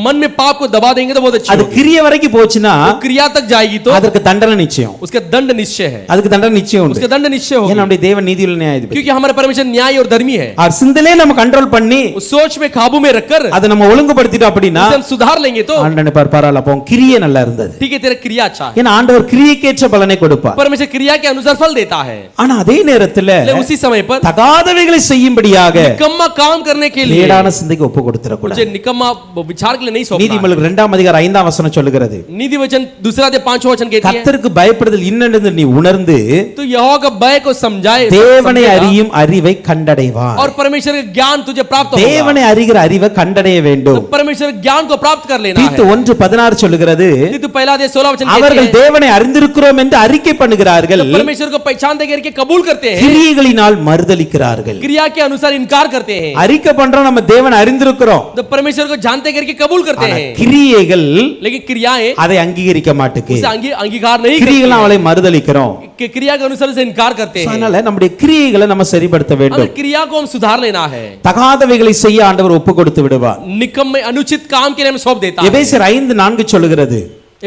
Speaker 2: मन में पाप को दबा देंगे तो बहुत अच्छा
Speaker 1: அது கிரியை வரைக்கும் போச்சுனா
Speaker 2: क्रिया तक जाएगी तो
Speaker 1: அதற்கு தண்டனை நிச்சயம்.
Speaker 2: उसका दंड निश्चय है.
Speaker 1: அதுக்கு தண்டனை நிச்சயம் உண்டு.
Speaker 2: उसका दंड निश्चय होगा.
Speaker 1: ஏன்னா நம்முடைய தேவன் நீதியுள்ள நியாயாதிபதி.
Speaker 2: क्योंकि हमारा परमेश्वर न्यायी और धर्मी है.
Speaker 1: और சிந்தையிலே நம்ம கண்ட்ரோல் பண்ணி
Speaker 2: उस सोच में काबू में रखकर
Speaker 1: அதை நம்ம ஒழுங்குபடுத்திட்டோம் அப்படினா
Speaker 2: हम सुधार लेंगे तो
Speaker 1: ஆண்டவனே பரவாயில்லை அப்போ கிரியை நல்லா இருந்தது.
Speaker 2: ठीक है तेरा क्रिया अच्छा है.
Speaker 1: ஏன்னா ஆண்டவர் கிரியைக்கேற்ற பலனை கொடுப்பார்.
Speaker 2: परमेश्वर क्रिया के अनुसार फल देता है.
Speaker 1: ஆனா அதே நேரத்துல
Speaker 2: उसी समय पर
Speaker 1: தகாதவைகளை செய்யும்படியாக
Speaker 2: निकम्मा काम करने के लिए
Speaker 1: கேடான சிந்தைக்கு ஒப்பு கொடுத்துற கூடாது.
Speaker 2: मुझे निकम्मा विचार के लिए नहीं सौंपना.
Speaker 1: நீதிமொழிகள் 2ஆம் அதிகாரம் 5ஆம் வசனம் சொல்லுகிறது.
Speaker 2: नीति वचन 2-5 वचन कहती है
Speaker 1: கர்த்தருக்கு பயப்படுதல் இன்னென்று நீ உணர்ந்து
Speaker 2: तो यहोवा का भय को समझाए
Speaker 1: தேவனை அறியும் அறிவை கண்டடைவாய்.
Speaker 2: और परमेश्वर का ज्ञान तुझे प्राप्त होगा.
Speaker 1: தேவனை அறிகிற அறிவை கண்டடைய வேண்டும்.
Speaker 2: तो परमेश्वर के ज्ञान को प्राप्त कर लेना है.
Speaker 1: தீத்து 1:16 சொல்லுகிறது
Speaker 2: तीतु 1:16 वचन कहती
Speaker 1: அவர்கள்
Speaker 2: है
Speaker 1: தேவனை அறிந்திருக்கிறோம் என்று அறிக்கை பண்ணுகிறார்கள்.
Speaker 2: तो परमेश्वर को पहचानते करके कबूल करते हैं,
Speaker 1: கிரியைகளினால் மறுதலிக்கிறார்கள்.
Speaker 2: क्रिया के अनुसार इनकार करते हैं.
Speaker 1: அறிக்கை பண்றோம் நம்ம தேவனை அறிந்திருக்கிறோம்.
Speaker 2: तो परमेश्वर को जानते करके कबूल करते
Speaker 1: ஆனா
Speaker 2: हैं,
Speaker 1: கிரியைகள்
Speaker 2: लेकिन क्रियाएं
Speaker 1: அதை அங்கீகரிக்க மாட்டேங்குது.
Speaker 2: उसे अंगीकार नहीं करती
Speaker 1: கிரியைகள்
Speaker 2: हैं.
Speaker 1: அவளை மறுதலிக்கிறோம்.
Speaker 2: कि क्रिया के अनुसार से इनकार करते हैं.
Speaker 1: அதனால நம்முடைய கிரியைகளை நம்ம சரிப்படுத்த
Speaker 2: हमें
Speaker 1: வேண்டும்.
Speaker 2: क्रिया को हम सुधार लेना है.
Speaker 1: தகாதவைகளை செய்ய ஆண்டவர் ஒப்பு கொடுத்து விடுவார்.
Speaker 2: निकम्मे अनुचित काम के लिए हमें सौंप देता है.
Speaker 1: எபேசியர் 5:4 சொல்லுகிறது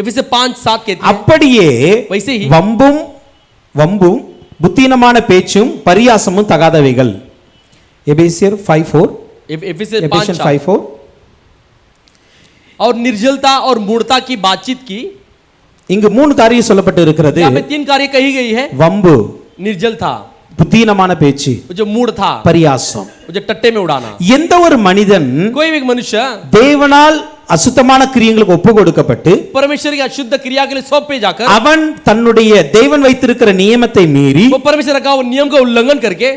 Speaker 2: एफेसियर 5:7 कहती है
Speaker 1: அப்படியே
Speaker 2: वैसे ही
Speaker 1: வம்பும் புத்தீனமான பேச்சும் பரியாசமும் தகாதவைகள். எபேசியர் 5:4
Speaker 2: एफेसियर
Speaker 1: எபேசியர்
Speaker 2: 5:4
Speaker 1: 5:4
Speaker 2: और निर्जलता और मूढ़ता की बातचीत की.
Speaker 1: இங்கு 3 காரியம் சொல்லப்பட்டு இருக்கிறது.
Speaker 2: यहाँ पे 3 कार्य कही गई है.
Speaker 1: வம்பு,
Speaker 2: निर्जल था,
Speaker 1: புத்தீனமான பேச்சு,
Speaker 2: वो जो मूढ़ था,
Speaker 1: பரியாசம்.
Speaker 2: वो जो टट्टे में उड़ाना.
Speaker 1: எந்த ஒரு மனிதன்
Speaker 2: कोई भी मनुष्य
Speaker 1: தேவனால் அசுத்தமான கிரியைகளுக்கு ஒப்பு கொடுக்கப்பட்டு
Speaker 2: परमेश्वर की अशुद्ध क्रिया के लिए सौंपे जाकर
Speaker 1: அவன் தன்னுடைய தேவன் வைத்திருக்கிற நியமத்தை மீறி
Speaker 2: वो परमेश्वर का वो नियम का उल्लंघन करके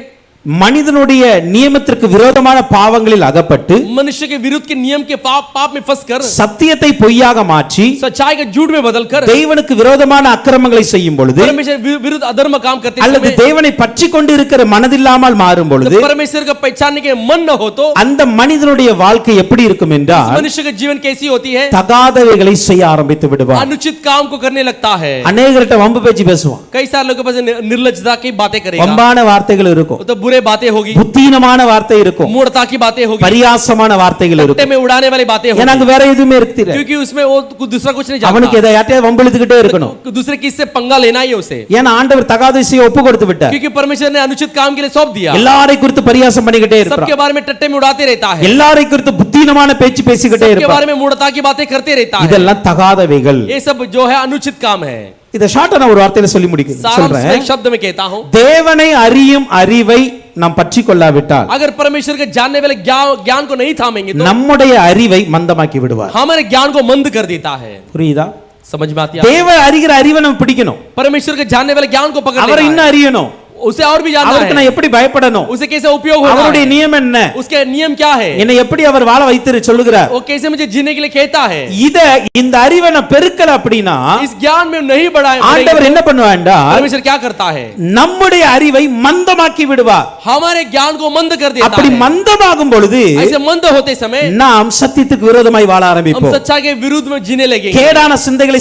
Speaker 1: மனிதனுடைய நியமத்திற்கு விரோதமான பாவங்களில் அகப்பட்டு
Speaker 2: मनुष्य के विरुद्ध के नियम के पाप में फंसकर
Speaker 1: சத்தியத்தை பொய்யாக மாற்றி
Speaker 2: सच्चाई के झूठ में बदलकर
Speaker 1: தேவனுக்கு விரோதமான அக்கிரமங்களை செய்யும் பொழுது
Speaker 2: परमेश्वर विरुद्ध अधर्म काम करते
Speaker 1: அல்லது
Speaker 2: समय
Speaker 1: தேவனை பற்றி கொண்டு இருக்கிற மனதில்லாமல் மாறும் பொழுது
Speaker 2: परमेश्वर का पहचानने के मन न हो तो
Speaker 1: அந்த மனிதனுடைய வாழ்க்கை எப்படி இருக்கும் என்றால்
Speaker 2: मनुष्य का जीवन कैसी होती है?
Speaker 1: தகாதவைகளை செய்ய ஆரம்பித்து விடுவான்.
Speaker 2: अनुचित काम को करने लगता है.
Speaker 1: அநேகர்கிட்ட வம்பு பேச்சு பேசுவான்.
Speaker 2: कई सारे लोगों के पास निर्लज्जता की बातें करेगा,
Speaker 1: வம்பான வார்த்தைகள் இருக்கும்,
Speaker 2: तो बुरे बातें होगी,
Speaker 1: புத்தீனமான வார்த்தை இருக்கும்,
Speaker 2: मूढ़ता की बातें होगी,
Speaker 1: பரியாசமான வார்த்தைகள்
Speaker 2: टट्टे
Speaker 1: இருக்கும்.
Speaker 2: में उड़ाने वाली बातें
Speaker 1: ஏன்னா அங்க
Speaker 2: होगी,
Speaker 1: வேற எதுவுமே இருக்குது.
Speaker 2: क्योंकि उसमें वो दूसरा कुछ नहीं
Speaker 1: அவனுக்கு
Speaker 2: जानता.
Speaker 1: எதை யார்ட்டையாவது வம்பு இழுத்துக்கிட்டே இருக்கணும்.
Speaker 2: दूसरे किससे पंगा लेना ही है उसे,
Speaker 1: ஏன்னா ஆண்டவர் தகாதை செய்ய ஒப்பு கொடுத்து விட்டார்.
Speaker 2: क्योंकि परमेश्वर ने अनुचित काम के लिए सौंप दिया.
Speaker 1: எல்லாரை குறித்து பரியாசம் பண்ணிக்கிட்டே
Speaker 2: सबके
Speaker 1: இருப்பான்.
Speaker 2: बारे में टट्टे में उड़ाते रहता है,
Speaker 1: எல்லாரை குறித்து புத்தீனமான பேச்சு பேசிக்கிட்டே
Speaker 2: सबके
Speaker 1: இருப்பான்.
Speaker 2: बारे में मूढ़ता की बातें करते रहता है.
Speaker 1: இதெல்லாம் தகாதவைகள்.
Speaker 2: ये सब जो है अनुचित काम है.
Speaker 1: இத ஷார்ட்டா நான் ஒரு வார்த்தையில சொல்லி முடிக்கிறேன்
Speaker 2: सारांश में
Speaker 1: சொல்றேன்.
Speaker 2: एक शब्द में कहता हूं,
Speaker 1: தேவனை அறியும் அறிவை நாம் பற்றி கொள்ளாவிட்டால்
Speaker 2: अगर परमेश्वर के जानने वाले ज्ञान को नहीं थामेंगे तो
Speaker 1: நம்முடைய அறிவை மந்தமாக்கி விடுவார்.
Speaker 2: हमारे ज्ञान को मंद कर देता है.
Speaker 1: புரியுதா?
Speaker 2: समझ में आती है?
Speaker 1: தேவ அறிகிற அறிவை நம்ம பிடிக்கணும்.
Speaker 2: परमेश्वर के जानने वाले ज्ञान को पकड़
Speaker 1: அவரை
Speaker 2: लेना
Speaker 1: இன்னும்
Speaker 2: है.
Speaker 1: அறியணும்.
Speaker 2: उसे और भी जानना
Speaker 1: அவருக்கு
Speaker 2: है,
Speaker 1: நான் எப்படி பயப்படணும்,
Speaker 2: उसे कैसे उपयोग होना
Speaker 1: அவருடைய
Speaker 2: है,
Speaker 1: நியமம் என்ன,
Speaker 2: उसके नियम क्या है,
Speaker 1: என்னை எப்படி அவர் வாழ வைத்திரு சொல்லுகிறார்.
Speaker 2: वो कैसे मुझे जीने के लिए कहता है.
Speaker 1: இத இந்த அறிவை நான் பெருக்கல அப்படினா
Speaker 2: इस ज्ञान में नहीं बढ़ाए
Speaker 1: ஆண்டவர் என்ன பண்ணுவாண்டா
Speaker 2: परमेश्वर क्या करता है?
Speaker 1: நம்முடைய அறிவை மந்தமாக்கி விடுவார்.
Speaker 2: हमारे ज्ञान को मंद कर देता
Speaker 1: அப்படி
Speaker 2: है.
Speaker 1: மந்தமாகும் பொழுது
Speaker 2: ऐसे मंद होते समय
Speaker 1: நாம் சத்தியத்துக்கு விரோதமாய் வாழ
Speaker 2: हम
Speaker 1: ஆரம்பிப்போம்.
Speaker 2: सच्चाई के विरुद्ध में जीने लगेंगे,
Speaker 1: கேடான சிந்தைகளை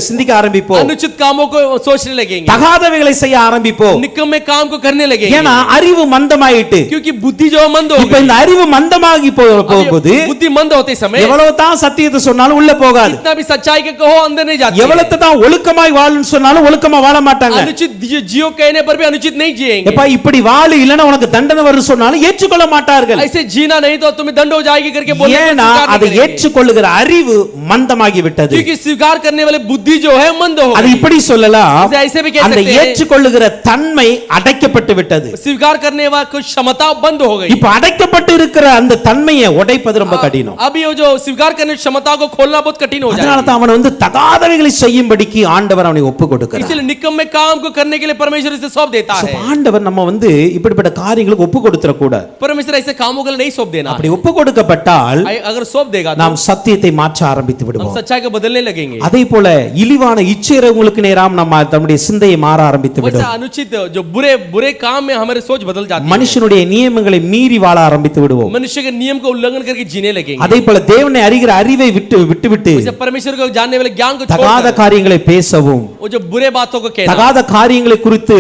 Speaker 1: சிந்திக்க ஆரம்பிப்போம்.
Speaker 2: अनुचित कामों को सोचने लगेंगे,
Speaker 1: தகாதவைகளை செய்ய ஆரம்பிப்போம்.
Speaker 2: निकम्मे काम को करने लगेंगे,
Speaker 1: ஏன்னா அறிவு மந்தமாயிட்டு.
Speaker 2: क्योंकि बुद्धि जो मंद हो
Speaker 1: இப்ப இந்த அறிவு மந்தமாகி போகும்போது
Speaker 2: गई, बुद्धि मंद होते समय
Speaker 1: எவ்வளவு தான் சத்தியத்தை சொன்னாலும் உள்ள போகாது.
Speaker 2: इतना भी सच्चाई के कहो अंदर नहीं जाती,
Speaker 1: எவ்வளவு தான் ஒழுக்கமாய் வாழுன்னு சொன்னாலும் ஒழுக்கமா வாழ மாட்டாங்க.
Speaker 2: अनुचित जियो कहने पर भी अनुचित नहीं जिएंगे.
Speaker 1: எப்பா இப்படி வாழு இல்லனா உனக்கு தண்டனை வரும்னு சொன்னாலும் ஏற்றுக்கொள்ள மாட்டார்கள்.
Speaker 2: ऐसे जीना नहीं तो तुम्हें दंड हो जाएगी करके बोलने पर
Speaker 1: ஏன்னா
Speaker 2: स्वीकार नहीं
Speaker 1: அதை
Speaker 2: करेंगे,
Speaker 1: ஏற்றுக்கொள்ளுகிற அறிவு மந்தமாகி விட்டது.
Speaker 2: क्योंकि स्वीकार करने वाले बुद्धि जो है मंद हो
Speaker 1: அது
Speaker 2: गई.
Speaker 1: இப்படி சொல்லலாம்,
Speaker 2: इसे ऐसे भी कह
Speaker 1: அந்த
Speaker 2: सकते हैं,
Speaker 1: ஏற்றுக்கொள்ளுகிற தன்மை அடைக்கப்பட்டு விட்டது.
Speaker 2: स्वीकार करने वाला कुछ क्षमता बंद हो गई.
Speaker 1: இப்ப அடைக்கப்பட்டு இருக்கிற அந்த தன்மையை உடைப்பது ரொம்ப கடினம்.
Speaker 2: अभी वो जो स्वीकार करने की क्षमता को खोलना बहुत कठिन हो
Speaker 1: அதனால
Speaker 2: जाएगा.
Speaker 1: தான் அவன் வந்து தகாதவைகளை செய்யும்படிக்கு ஆண்டவர் அவனை ஒப்பு கொடுக்கிறார்.
Speaker 2: इसलिए निकम्मे काम को करने के लिए परमेश्वर इसे सौंप देता है.
Speaker 1: ஆண்டவர் நம்ம வந்து இப்படிப்பட்ட காரியங்களுக்கு ஒப்பு கொடுத்துற கூடாது.
Speaker 2: परमेश्वर ऐसे कामों के लिए नहीं सौंप देना.
Speaker 1: அப்படி ஒப்பு கொடுக்கப்பட்டால்
Speaker 2: अगर सौंप देगा तो
Speaker 1: நாம் சத்தியத்தை மாற்ற ஆரம்பித்து
Speaker 2: हम
Speaker 1: விடுவோம்.
Speaker 2: सच्चाई को बदलने लगेंगे.
Speaker 1: அதே போல இழிவான இச்சைகளுக்கு நேராம் நம்ம நம்முடைய சிந்தையை மாற ஆரம்பித்து
Speaker 2: वैसे
Speaker 1: விடுவோம்.
Speaker 2: अनुचित जो बुरे बुरे काम में हमारी सोच बदल जाती है.
Speaker 1: மனுஷனுடைய நியமங்களை மீறி வாழ ஆரம்பித்து விடுவோம்.
Speaker 2: मनुष्य के नियम को उल्लंघन करके जीने लगेंगे.
Speaker 1: அதே போல தேவனை அறிகிற அறிவை விட்டுவிட்டு
Speaker 2: वैसे परमेश्वर को जानने वाले ज्ञान को
Speaker 1: தகாத
Speaker 2: छोड़कर
Speaker 1: காரியங்களை பேசவும்
Speaker 2: वो जो बुरे बातों को कहना,
Speaker 1: தகாத காரியங்களை குறித்து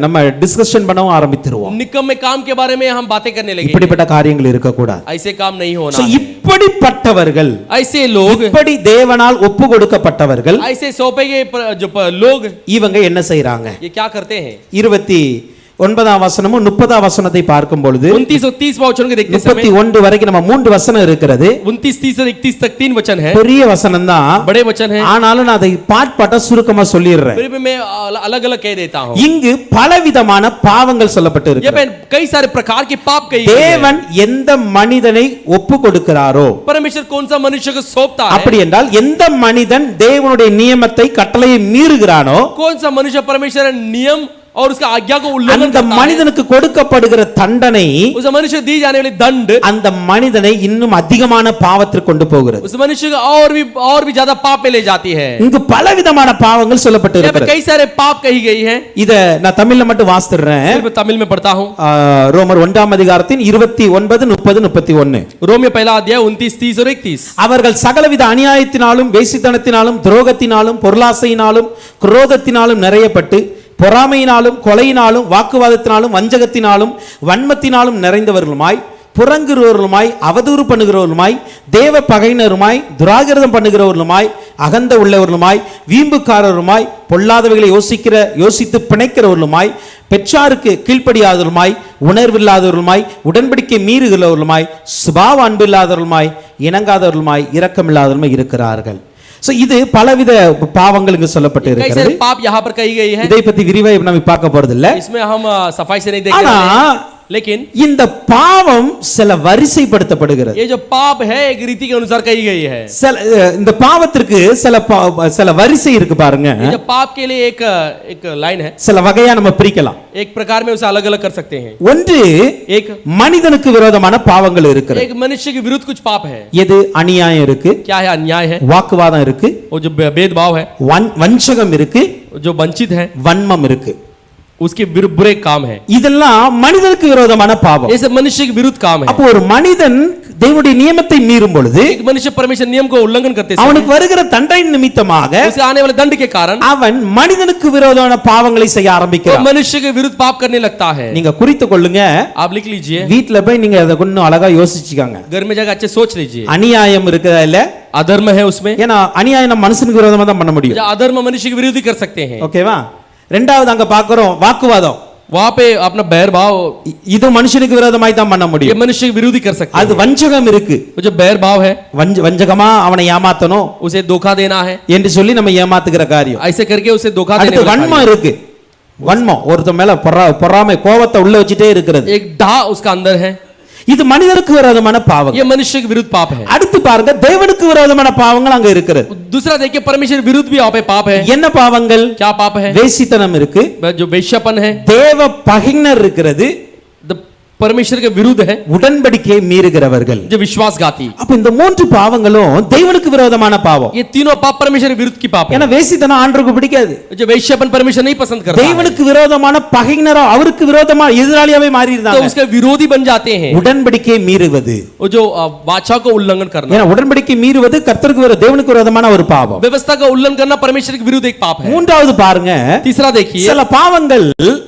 Speaker 1: நம்ம டிஸ்கஷன் பண்ணவும் ஆரம்பித்துருவோம்.
Speaker 2: निकम्मे काम के बारे में हम बातें करने लगेंगे.
Speaker 1: இப்படிப்பட்ட காரியங்கள் இருக்க கூடாது.
Speaker 2: ऐसे काम नहीं होना
Speaker 1: So,
Speaker 2: है.
Speaker 1: இப்படிப்பட்டவர்கள்
Speaker 2: ऐसे लोग
Speaker 1: இப்படி தேவனால் ஒப்பு கொடுக்கப்பட்டவர்கள்
Speaker 2: ऐसे सौंपे गए जो लोग
Speaker 1: இவங்க என்ன செய்றாங்க?
Speaker 2: ये क्या करते हैं?
Speaker 1: 29ஆம் வசனமும் 30ஆம் வசனத்தை பார்க்கும் பொழுது
Speaker 2: 29 और 30 वचन के देखते समय
Speaker 1: 31 வரைக்கும் நம்ம 3 வசனம் இருக்கிறது.
Speaker 2: 29 30 और 31 तक 3 वचन है.
Speaker 1: பெரிய வசனம் தான்,
Speaker 2: बड़े वचन है.
Speaker 1: ஆனாலும் நான் அதை பாட்பாட்ட சுருக்கமா சொல்லிடுறேன்.
Speaker 2: फिर भी मैं अलग-अलग कह देता हूं.
Speaker 1: இங்கு பலவிதமான பாவங்கள் சொல்லப்பட்டு
Speaker 2: ये
Speaker 1: இருக்கு.
Speaker 2: में कई सारे प्रकार के पाप कही गई है.
Speaker 1: தேவன் எந்த மனிதனை ஒப்பு கொடுக்கிறாரோ,
Speaker 2: परमेश्वर कौन सा मनुष्य को सौंपता है?
Speaker 1: அப்படி என்றால் எந்த மனிதன் தேவனுடைய நியமத்தை கட்டளையை மீறுகிறானோ
Speaker 2: कौन सा मनुष्य परमेश्वर नियम और उसका आज्ञा को उल्लंघन
Speaker 1: அந்த
Speaker 2: करता है,
Speaker 1: மனிதனுக்கு கொடுக்கப்படுகிற தண்டனை
Speaker 2: उस मनुष्य को दी जाने वाली दंड
Speaker 1: அந்த மனிதனை இன்னும் அதிகமான பாவத்திற்கு கொண்டு போகிறது.
Speaker 2: उस मनुष्य को और भी ज्यादा पाप में ले जाती है.
Speaker 1: இங்கு பலவிதமான பாவங்கள் சொல்லப்பட்டு
Speaker 2: यहाँ पे
Speaker 1: இருக்கிறது.
Speaker 2: कई सारे पाप कही गई है.
Speaker 1: இத நான் தமிழ்ல மட்டும் வாசிடுறேன்.
Speaker 2: सिर्फ तमिल में पढ़ता हूँ.
Speaker 1: ரோமர் 1ஆம் அதிகாரத்தின் 29 30 31.
Speaker 2: रोमियो पहला अध्याय 29 30 और 31.
Speaker 1: அவர்கள் சகலவித அநியாயத்தினாலும் வேசித்தனத்தினாலும் துரோகத்தினாலும் பொருளாசையினாலும் குரோதத்தினாலும் நிறையப்பட்டு பொறாமையினாலும் கொலையினாலும் வாக்குவாதத்தினாலும் வஞ்சகத்தினாலும் வன்மத்தினாலும் நிறைந்தவர்களுமாய் புறங்குறவர்களுமாய் அவதூறு பண்ணுகிறவர்களுமாய் தேவ பகையினருமாய் துராகிரதம் பண்ணுகிறவர்களுமாய் அகந்த உள்ளவர்களுமாய் வீம்புக்காரருமாய் பொல்லாதவைகளை யோசித்து பிணைக்கிறவர்களுமாய் பெற்றாருக்கு கீழ்ப்படியாதவர்களுமாய் உணர்வில்லாதவர்களுமாய் உடன்படிக்கை மீறுகிறவர்களுமாய் சுபாவ அன்பில்லாதவர்களுமாய் இணங்காதவர்களுமாய் இரக்கமில்லாதவர்களுமாய் இருக்கிறார்கள். சோ இது பலவித பாவங்கள் இங்கு சொல்லப்பட்டு
Speaker 2: कई
Speaker 1: இருக்கிறது.
Speaker 2: सारे पाप यहाँ पर कही गई है.
Speaker 1: இதை பத்தி விரிவாக நம்ம பார்க்க போறது இல்ல.
Speaker 2: इसमें हम सफाई से नहीं देख
Speaker 1: ஆனா
Speaker 2: रहे हैं. लेकिन
Speaker 1: இந்த பாவம் சில வரிசைப்படுத்தப்படுகிறது.
Speaker 2: ये जो पाप है एक रीति के अनुसार कही गई है.
Speaker 1: இந்த பாவத்திற்கு சில வரிசை இருக்கு பாருங்க.
Speaker 2: ये जो पाप के लिए एक लाइन है.
Speaker 1: சில வகையா நம்ம பிரிக்கலாம்.
Speaker 2: एक प्रकार में उसे अलग अलग कर सकते हैं.
Speaker 1: ஒன்று
Speaker 2: एक
Speaker 1: மனிதனுக்கு விரோதமான பாவங்கள் இருக்கிறது.
Speaker 2: एक मनुष्य के विरुद्ध कुछ पाप है.
Speaker 1: எது? அநியாயம் இருக்கு,
Speaker 2: क्या है? अन्याय है,
Speaker 1: வாக்குவாதம் இருக்கு,
Speaker 2: वो जो भेदभाव है,
Speaker 1: வஞ்சகம் இருக்கு,
Speaker 2: जो वंचित है,
Speaker 1: வன்மம் இருக்கு.
Speaker 2: उसके बुरे काम है.
Speaker 1: இதெல்லாம் மனிதனுக்கு விரோதமான பாவம்.
Speaker 2: ये सब मनुष्य के विरुद्ध काम है.
Speaker 1: அப்போ ஒரு மனிதன் தேவனுடைய நியமத்தை மீறும் பொழுது
Speaker 2: एक मनुष्य परमेश्वर नियम को उल्लंघन करते समय
Speaker 1: அவனுக்கு வருகிற தண்டனை நிமித்தமாக
Speaker 2: उसे आने वाले दंड के कारण
Speaker 1: அவன் மனிதனுக்கு விரோதமான பாவங்களை செய்ய
Speaker 2: वो
Speaker 1: ஆரம்பிக்கிறான்.
Speaker 2: मनुष्य के विरुद्ध पाप करने लगता है.
Speaker 1: நீங்க குறித்து கொள்ளுங்க.
Speaker 2: आप लिख लीजिए.
Speaker 1: வீட்ல போய் நீங்க அதை கொஞ்சம் அழகா யோசிச்சுக்காங்க.
Speaker 2: घर में जाकर अच्छे सोच लीजिए.
Speaker 1: அநியாயம் இருக்குதா இல்ல?
Speaker 2: अधर्म है उसमें.
Speaker 1: ஏன்னா அநியாயம் நம்ம மனுஷனுக்கு விரோதமா தான் பண்ண முடியும்.
Speaker 2: अधर्म मनुष्य के विरुद्ध ही कर सकते हैं.
Speaker 1: ஓகேவா? ரெண்டாவது அங்க பாக்குறோம் வாக்குவாதம்.
Speaker 2: वहां पे अपना बैर भाव
Speaker 1: இது மனுஷனுக்கு விரோதமாய் தான் பண்ண
Speaker 2: ये
Speaker 1: முடியும்.
Speaker 2: मनुष्य के विरुद्ध ही कर सकते
Speaker 1: அது
Speaker 2: हैं.
Speaker 1: வஞ்சகம் இருக்கு.
Speaker 2: वो जो बैर भाव है
Speaker 1: வஞ்சகமா அவனை ஏமாத்தணும்
Speaker 2: उसे धोखा देना है.
Speaker 1: என்று சொல்லி நம்ம ஏமாத்துகிற காரியம்.
Speaker 2: ऐसे करके उसे धोखा देने
Speaker 1: அடுத்து
Speaker 2: वाला
Speaker 1: வன்மம் இருக்கு. வன்மம் ஒருத்தன் மேல பொறாமை கோபத்தை உள்ள வச்சுட்டே இருக்கிறது.
Speaker 2: एक डाह उसका अंदर है.
Speaker 1: இது மனிதனுக்கு விரோதமான பாவம்.
Speaker 2: ये मनुष्य के विरुद्ध पाप है.
Speaker 1: அடுத்து பாருங்க தேவனுக்கு விரோதமான பாவங்கள் அங்க இருக்கிறது.
Speaker 2: दूसरा देखिए परमेश्वर विरुद्ध भी आप पाप है.
Speaker 1: என்ன பாவங்கள்?
Speaker 2: क्या पाप है?
Speaker 1: வேசித்தனம் இருக்கு,
Speaker 2: जो वेश्यापन है,
Speaker 1: தேவ பகைஞர் இருக்கிறது,
Speaker 2: परमेश्वर के विरुद्ध है,
Speaker 1: உடன்படிக்கையை மீறுகிறவர்கள்.
Speaker 2: जो विश्वासघाती.
Speaker 1: அப்ப இந்த மூன்று பாவங்களும் தேவனுக்கு விரோதமான பாவம்.
Speaker 2: ये तीनों पाप परमेश्वर के विरुद्ध की पाप है.
Speaker 1: ஏன்னா வேசித்தனம் ஆண்டவருக்கு பிடிக்காது.
Speaker 2: जो वेश्यापन परमेश्वर नहीं पसंद करता है.
Speaker 1: தேவனுக்கு விரோதமான பகைஞரோ அவருக்கு விரோதமா எதிராளியாவே மாறி
Speaker 2: तो
Speaker 1: இருந்தாங்க.
Speaker 2: उसके विरोधी बन जाते हैं.
Speaker 1: உடன்படிக்கையை மீறுவது.
Speaker 2: वो जो वाचा को उल्लंघन करना.
Speaker 1: ஏன்னா உடன்படிக்கை மீறுவது கர்த்தருக்கு தேவனுக்கு விரோதமான ஒரு பாவம்.
Speaker 2: व्यवस्था का उल्लंघन करना परमेश्वर के विरुद्ध एक पाप है.
Speaker 1: மூன்றாவது பாருங்க.
Speaker 2: तीसरा देखिए
Speaker 1: சில பாவங்கள்